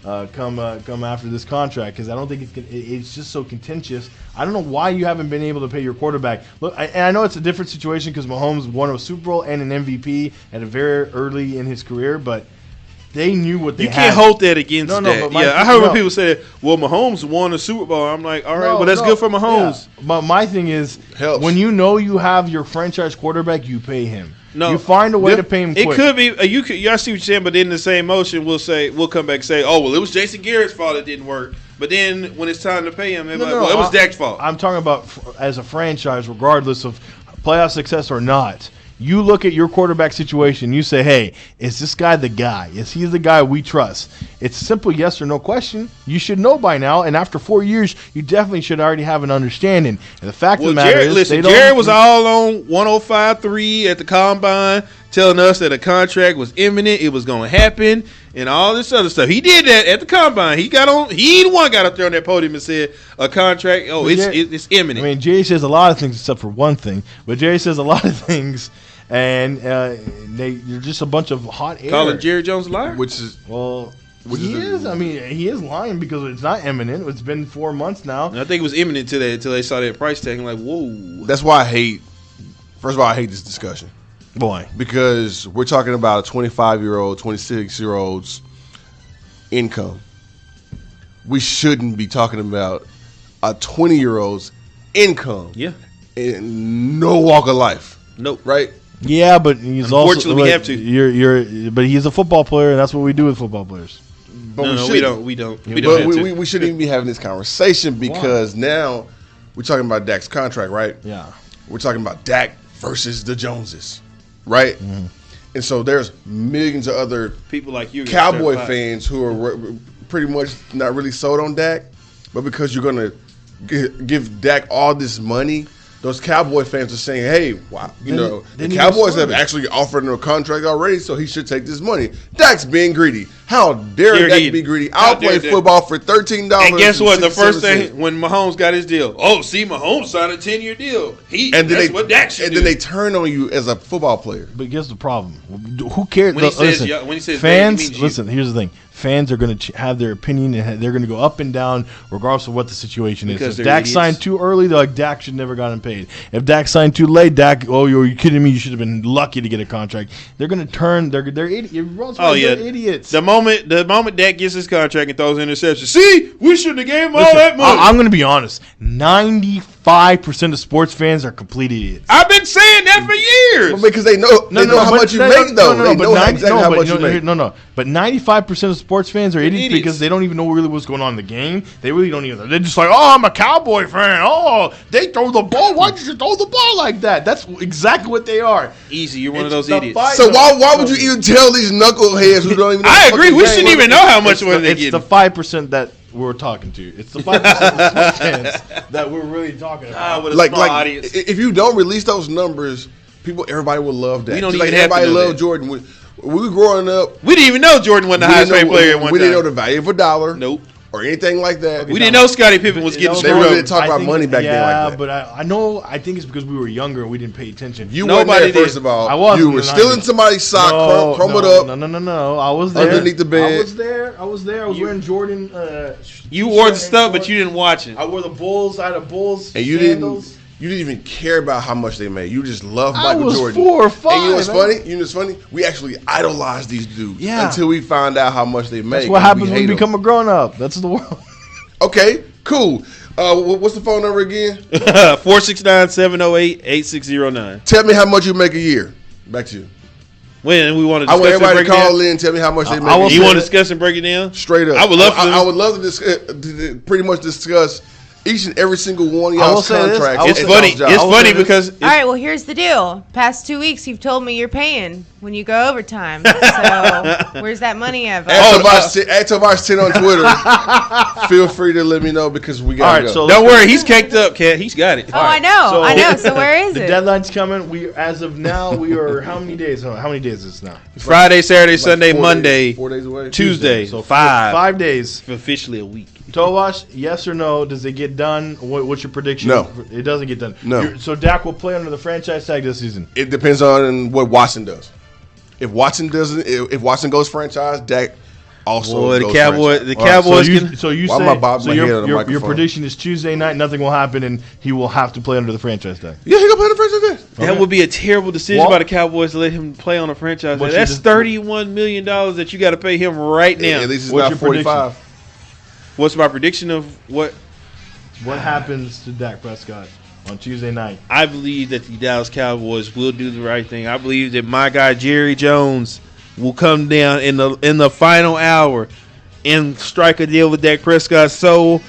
come after this contract, because I don't think it's just so contentious. I don't know why you haven't been able to pay your quarterback. Look, and I know it's a different situation because Mahomes won a Super Bowl and an MVP at a very early in his career, but they knew what they had. You can't hold that against that. But I heard when people say, well, Mahomes won a Super Bowl. I'm like, all right, well, that's good for Mahomes. Yeah. But my thing is, when you know you have your franchise quarterback, you pay him. No, you find a way to pay him quick. It could be I see what you're saying, but in the same motion, we'll come back and say, oh, well, it was Jason Garrett's fault it didn't work. But then when it's time to pay him, it was Dak's fault. I'm talking about as a franchise, regardless of playoff success or not. You look at your quarterback situation, you say, hey, is this guy the guy? Is he the guy we trust? It's a simple yes or no question. You should know by now, and after 4 years, you definitely should already have an understanding. And the fact of the matter is, Jared was all on 105.3 at the combine. telling us that a contract was imminent, it was going to happen, and all this other stuff. He did that at the combine. He the one got up there on that podium and said a contract. Oh, it's imminent. I mean, Jerry says a lot of things except for one thing, but Jerry says a lot of things, and you're just a bunch of hot air. Calling Jerry Jones a liar, which is he is. I mean, he is lying because it's not imminent. It's been 4 months now. And I think it was imminent until they saw that price tag. And like, whoa. That's why I hate. First of all, I hate this discussion. Boy, because we're talking about a 25-year-old, 26-year-old's income. We shouldn't be talking about a 20-year-old's income. Yeah. In no walk of life. Nope. Right? Yeah, but he's unfortunately also. We have to. But he's a football player, and that's what we do with football players. But we don't. We shouldn't even be having this conversation because now we're talking about Dak's contract, right? Yeah. We're talking about Dak versus the Joneses, right? Mm-hmm. And so there's millions of other people like you, Cowboy fans who are pretty much not really sold on Dak, but because you're going to give Dak all this money, those Cowboy fans are saying, hey, wow, the Cowboys have actually offered him a contract already, so he should take this money. Dak's being greedy. How dare Dak be greedy? I'll play football for $13. And guess what? The first thing when Mahomes got his deal, Mahomes signed a 10-year deal. That's what Dak should do. And then they turn on you as a football player. But here's the problem. Who cares? When he says fans, listen, here's the thing. Fans are going to have their opinion, and they're going to go up and down regardless of what the situation is. If Dak signed too early, they're like, Dak should never gotten paid. If Dak signed too late, Dak, you're kidding me? You should have been lucky to get a contract. They're going to turn. They're idiots. They're idiots. The moment Dak gets his contract and throws an interception, see, we shouldn't have gave him all that money. I'm going to be honest. 95% of sports fans are complete idiots. I've been saying that for years. Well, because they know how much you make, though. They know exactly how much you make. But 95% of sports fans are idiots because they don't even know really what's going on in the game. They really don't even. They're just like, I'm a Cowboy fan. They throw the ball. Why did you throw the ball like that? That's exactly what they are. Easy. You're one of those idiots. So why would you even tell these knuckleheads who don't even know? I agree. We shouldn't even know how much money they get. It's the 5% that we're talking to. It's the 5% of sports fans that we're really talking about. If you don't release those numbers, everybody will love that. We don't even have everybody to know loved that. Jordan. When we were growing up, we didn't even know Jordan wasn't the highest paid player at one time. We didn't know the value of a dollar. Nope. Or anything like that. We didn't know Scottie Pippen was getting They really didn't talk about money back then like that. Yeah, but I know. I think it's because we were younger and we didn't pay attention. You weren't there, first of all. I was. You were still in somebody's sock, crumbled up. No. I was there. Underneath the bed. I was there. I was wearing Jordan. You wore the stuff, but you didn't watch it. I wore the Bulls. I had a Bulls and sandals. You didn't even care about how much they made. You just loved Michael Jordan. 4 or 5. And you know what's funny? We actually idolized these dudes until we found out how much they made. That's what happens when you become a grown up. That's the world. Okay, cool. What's the phone number again? 469-708-8609. Tell me how much you make a year. Back to you. When we want to discuss, I want everybody to call in and tell me how much they make. You want to discuss and break it down? Straight up. I would love to. I would love to pretty much discuss each and every single one of y'all's contracts. It's funny because. All right, well, here's the deal. Past 2 weeks, you've told me you're paying when you go overtime. So where's that money at? At Tobias 10 on Twitter. Feel free to let me know because we got to go. So don't worry, he's caked up, Kat. He's got it. Oh, I know. So where is it? The deadline's coming. As of now, we are how many days? How many days is this now? Friday, Saturday, Sunday, Monday, 4 days away. Tuesday. So 5 days. Officially a week. Tovash, yes or no? Does it get done? What's your prediction? No. It doesn't get done. No. So Dak will play under the franchise tag this season. It depends on what Watson does. If Watson doesn't, if Watson goes franchise, Dak also goes franchise. The Cowboys. So you say your phone? prediction is Tuesday night. Nothing will happen, and he will have to play under the franchise tag. Yeah, he gonna play under the franchise tag. That would be a terrible decision by the Cowboys to let him play on a franchise tag. That's $31 million that you got to pay him right now. At least it's not 45. What's my prediction of what? What happens to Dak Prescott on Tuesday night? I believe that the Dallas Cowboys will do the right thing. I believe that my guy Jerry Jones will come down in the final hour and strike a deal with Dak Prescott so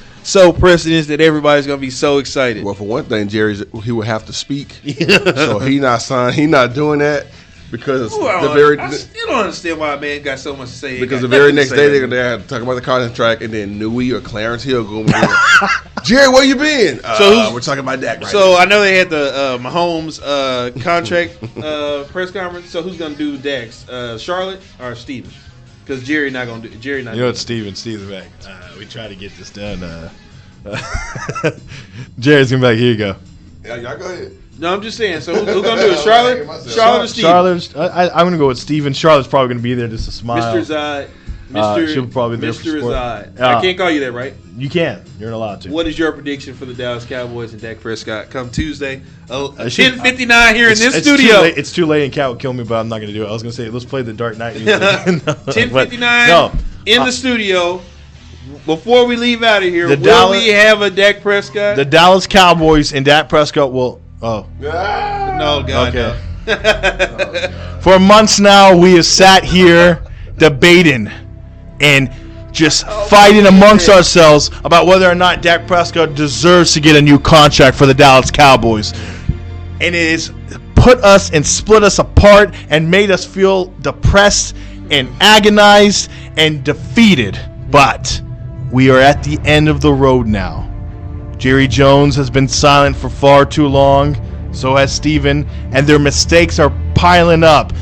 precedence that everybody's gonna be so excited. Well, for one thing, he would have to speak. So he not doing that. because I still don't understand why a man got so much to say. Because the very next day they had to talk about the contract, and then Newey or Clarence Hill going, Jerry, where you been? So we're talking about Dak right So now. I know they had the Mahomes contract press conference. So who's gonna do Dak's? Charlotte or Steven? Because Jerry not gonna do. Jerry not. You know what, Steven's back. We try to get this done. Jerry's gonna be like, here you go. Yeah, y'all go ahead. No, I'm just saying. So who's gonna do it? Charlotte or Steven? I'm gonna go with Steven. Charlotte's probably gonna be there just to smile. Mr. Zod. Mr. She'll probably be there for Mr. support. Zod. I can't call you that, right? You can. You're not allowed to. What is your prediction for the Dallas Cowboys and Dak Prescott come Tuesday? 10:59 here in this studio. It's too late, and Cat would kill me, but I'm not going to do it. I was going to say, let's play the Dark Knight music. 10:59 in the studio. Before we leave out of here, we have a Dak Prescott? The Dallas Cowboys and Dak Prescott will. Oh. No, God. Okay. No. For months now, we have sat here debating and just fighting amongst ourselves about whether or not Dak Prescott deserves to get a new contract for the Dallas Cowboys. And it has put us and split us apart and made us feel depressed and agonized and defeated. But we are at the end of the road now. Jerry Jones has been silent for far too long. So has Steven. And their mistakes are piling up.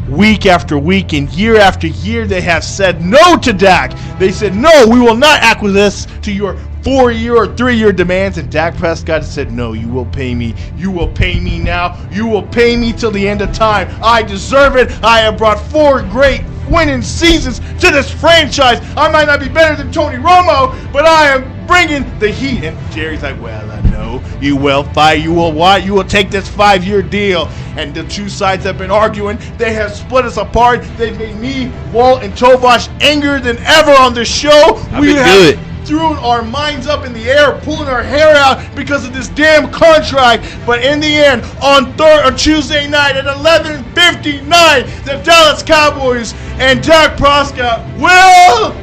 Week after week and year after year, they have said no to Dak. They said, no, we will not acquiesce to your 4-year or 3-year demands. And Dak Prescott said, no, you will pay me. You will pay me now. You will pay me till the end of time. I deserve it. I have brought 4 great winning seasons to this franchise. I might not be better than Tony Romo, but I am bringing the heat. And Jerry's like, well, I know. You will fight. You will what? You will take this 5-year deal. And the two sides have been arguing. They have split us apart. They made me, Walt, and Tovash angrier than ever on this show. We have thrown our minds up in the air, pulling our hair out because of this damn contract. But in the end, on Tuesday night at 11:59, the Dallas Cowboys and Dak Prescott will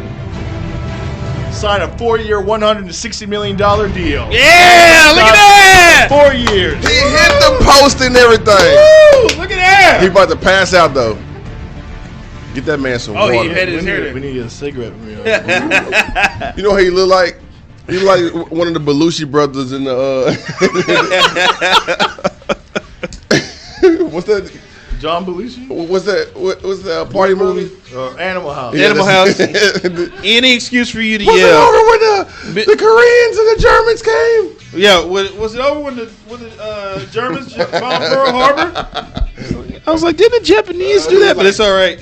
sign a 4-year, $160 million deal. Yeah, look at that! 4 years. He hit the post and everything. Woo, look at that! He about to pass out though. Get that man some water. He had his hair. We need to get a cigarette from you. You know how he look like? He like one of the Belushi brothers in the. What's that? John Belushi? What's that? What's that party movie? Animal House. Yeah, Animal House. Any excuse for you to was yell. It over when the Koreans and the Germans came? Yeah, was it over when the Germans bombed Pearl Harbor? I was like, didn't the Japanese do that? But it's all right.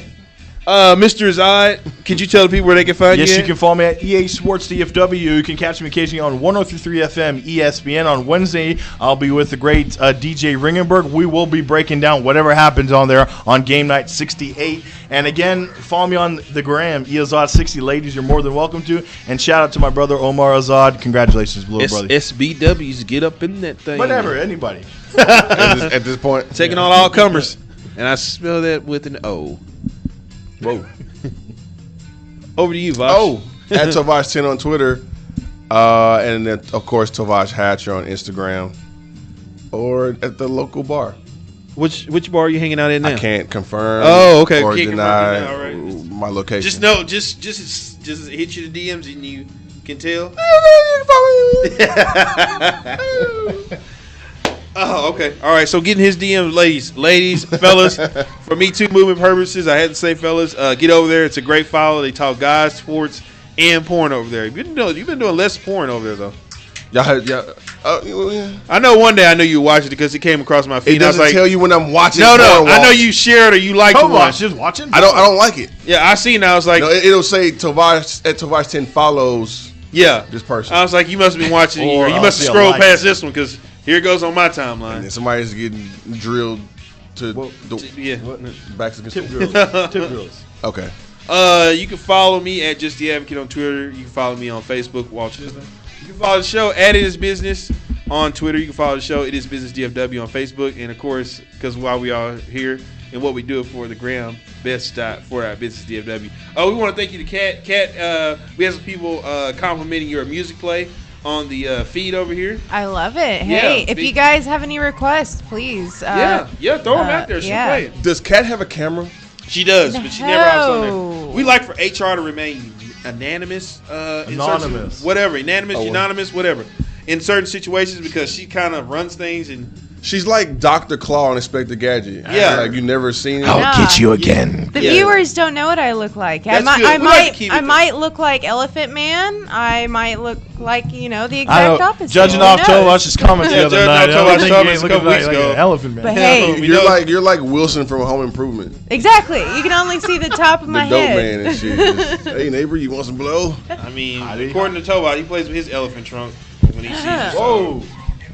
Mr. Zod, could you tell the people where they can find you? Yes, you can follow me at EA Sports DFW. You can catch me occasionally on 103.3 FM ESPN. On Wednesday, I'll be with the great DJ Ringenberg. We will be breaking down whatever happens on there on Game Night 68. And again, follow me on the gram, EAzad60. Ladies, you're more than welcome to. And shout out to my brother Omar Azad. Congratulations, little brother. SBWs, get up in that thing. Whatever, anybody. At this point, taking on all comers, and I spell that with an O. Whoa. Over to you, Vosh. Oh, at Tovash10 on Twitter. And then, of course, Tovash Hatcher on Instagram. Or at the local bar. Which bar are you hanging out in now? I can't confirm. Oh, okay. Or Can't deny confirm now, right. my location. Just know, just hit you the DMs and you can tell. Oh, okay. All right. So getting his DMs, ladies, fellas. For Me Too movement purposes, I had to say, fellas, get over there. It's a great follow. They talk guys, sports, and porn over there. You've been doing less porn over there though. Yeah. I know one day I knew you were watching it because it came across my feed. It doesn't tell you when I'm watching. No. I know you shared or you liked it. Just watching. I don't like it. Yeah, I seen. I was like, no, it'll say Tovash at Tovash10 follows. Yeah, this person. I was like, you must have been watching, or you must have scrolled past this one because here it goes on my timeline. And then somebody's getting drilled to backs against tip drills. Tip drills. Okay. You can follow me at Just the Advocate on Twitter. You can follow me on Facebook. Walt Chisholm. You can follow the show at It Is Business on Twitter. You can follow the show It Is Business DFW on Facebook. And of course, because while we are here and what we do it for, the Graham best stop for our Business DFW. Oh, we want to thank you to Kat. Kat, we have some people complimenting your music play on the feed over here. I love it. Yeah, Hey, if you guys have any requests, please. Yeah, throw them out there. She's playing. Does Kat have a camera? She does, but she never hops on No. there. We like for HR to remain anonymous. Anonymous. Whatever. Anonymous, Oh, unanimous, whatever. In certain situations because she kind of runs things and She's like Dr. Claw on Inspector Gadget. Yeah. Like you never seen it. I'll Nah. get you again. The viewers don't know what I look like. I That's good. We like to keep it I there. might look like Elephant Man. I might look like, the I exact know. opposite. Judging Who off knows? Tovash's comments Yeah, the other judging night, off I don't Tovash's think you comments ain't a couple looking weeks like ago. an elephant man. But hey, You're like Wilson from Home Improvement. exactly. You can only see the top of The my dope head. man and shit. Just, hey neighbor, you want some blow? I mean, according to Toba, he plays with his elephant trunk when he sees it. Whoa.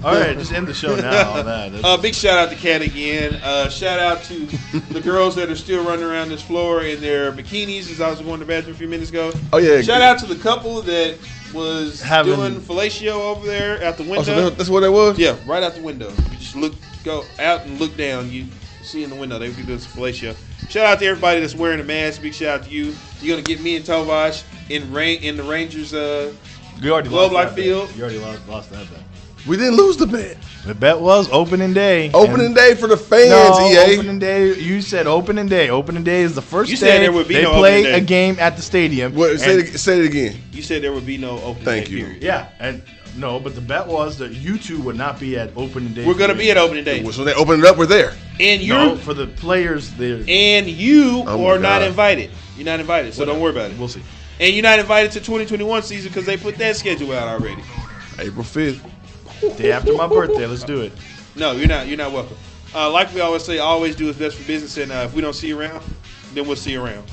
All right, just end the show now on that. Big shout out to Kat again. Shout out to the girls that are still running around this floor in their bikinis as I was going to the bathroom a few minutes ago. Oh yeah. Shout out to the couple that was Having- doing fellatio over there out the window. Oh, so that's what that was? Yeah, right out the window. You just go out and look down. You see in the window. They would be doing some fellatio. Shout out to everybody that's wearing a mask. Big shout out to you. You're gonna get me and Tovash in the Rangers You already Globe lost Life that bet. Field. You already lost that bet. We didn't lose the bet. The bet was opening day. Opening day for the fans, No, EA. opening day. You said opening day. Opening day is the first You day said there would be they no play opening day. a game at the stadium. What, say And- it again. You said there would be no opening Thank day you. period. Yeah, and no, but the bet was that you two would not be at opening day. We're gonna be at opening day. So they open it up, we're there. And you're No, for the players there. and you Oh my are not God. invited. You're not invited, so don't worry about it. We'll see. And you're not invited to 2021 season because they put that schedule out already. April 5th. Day after my birthday. Let's do it. No, you're not. You're not welcome. Like we always say, always do what's best for business. And if we don't see you around, then we'll see you around.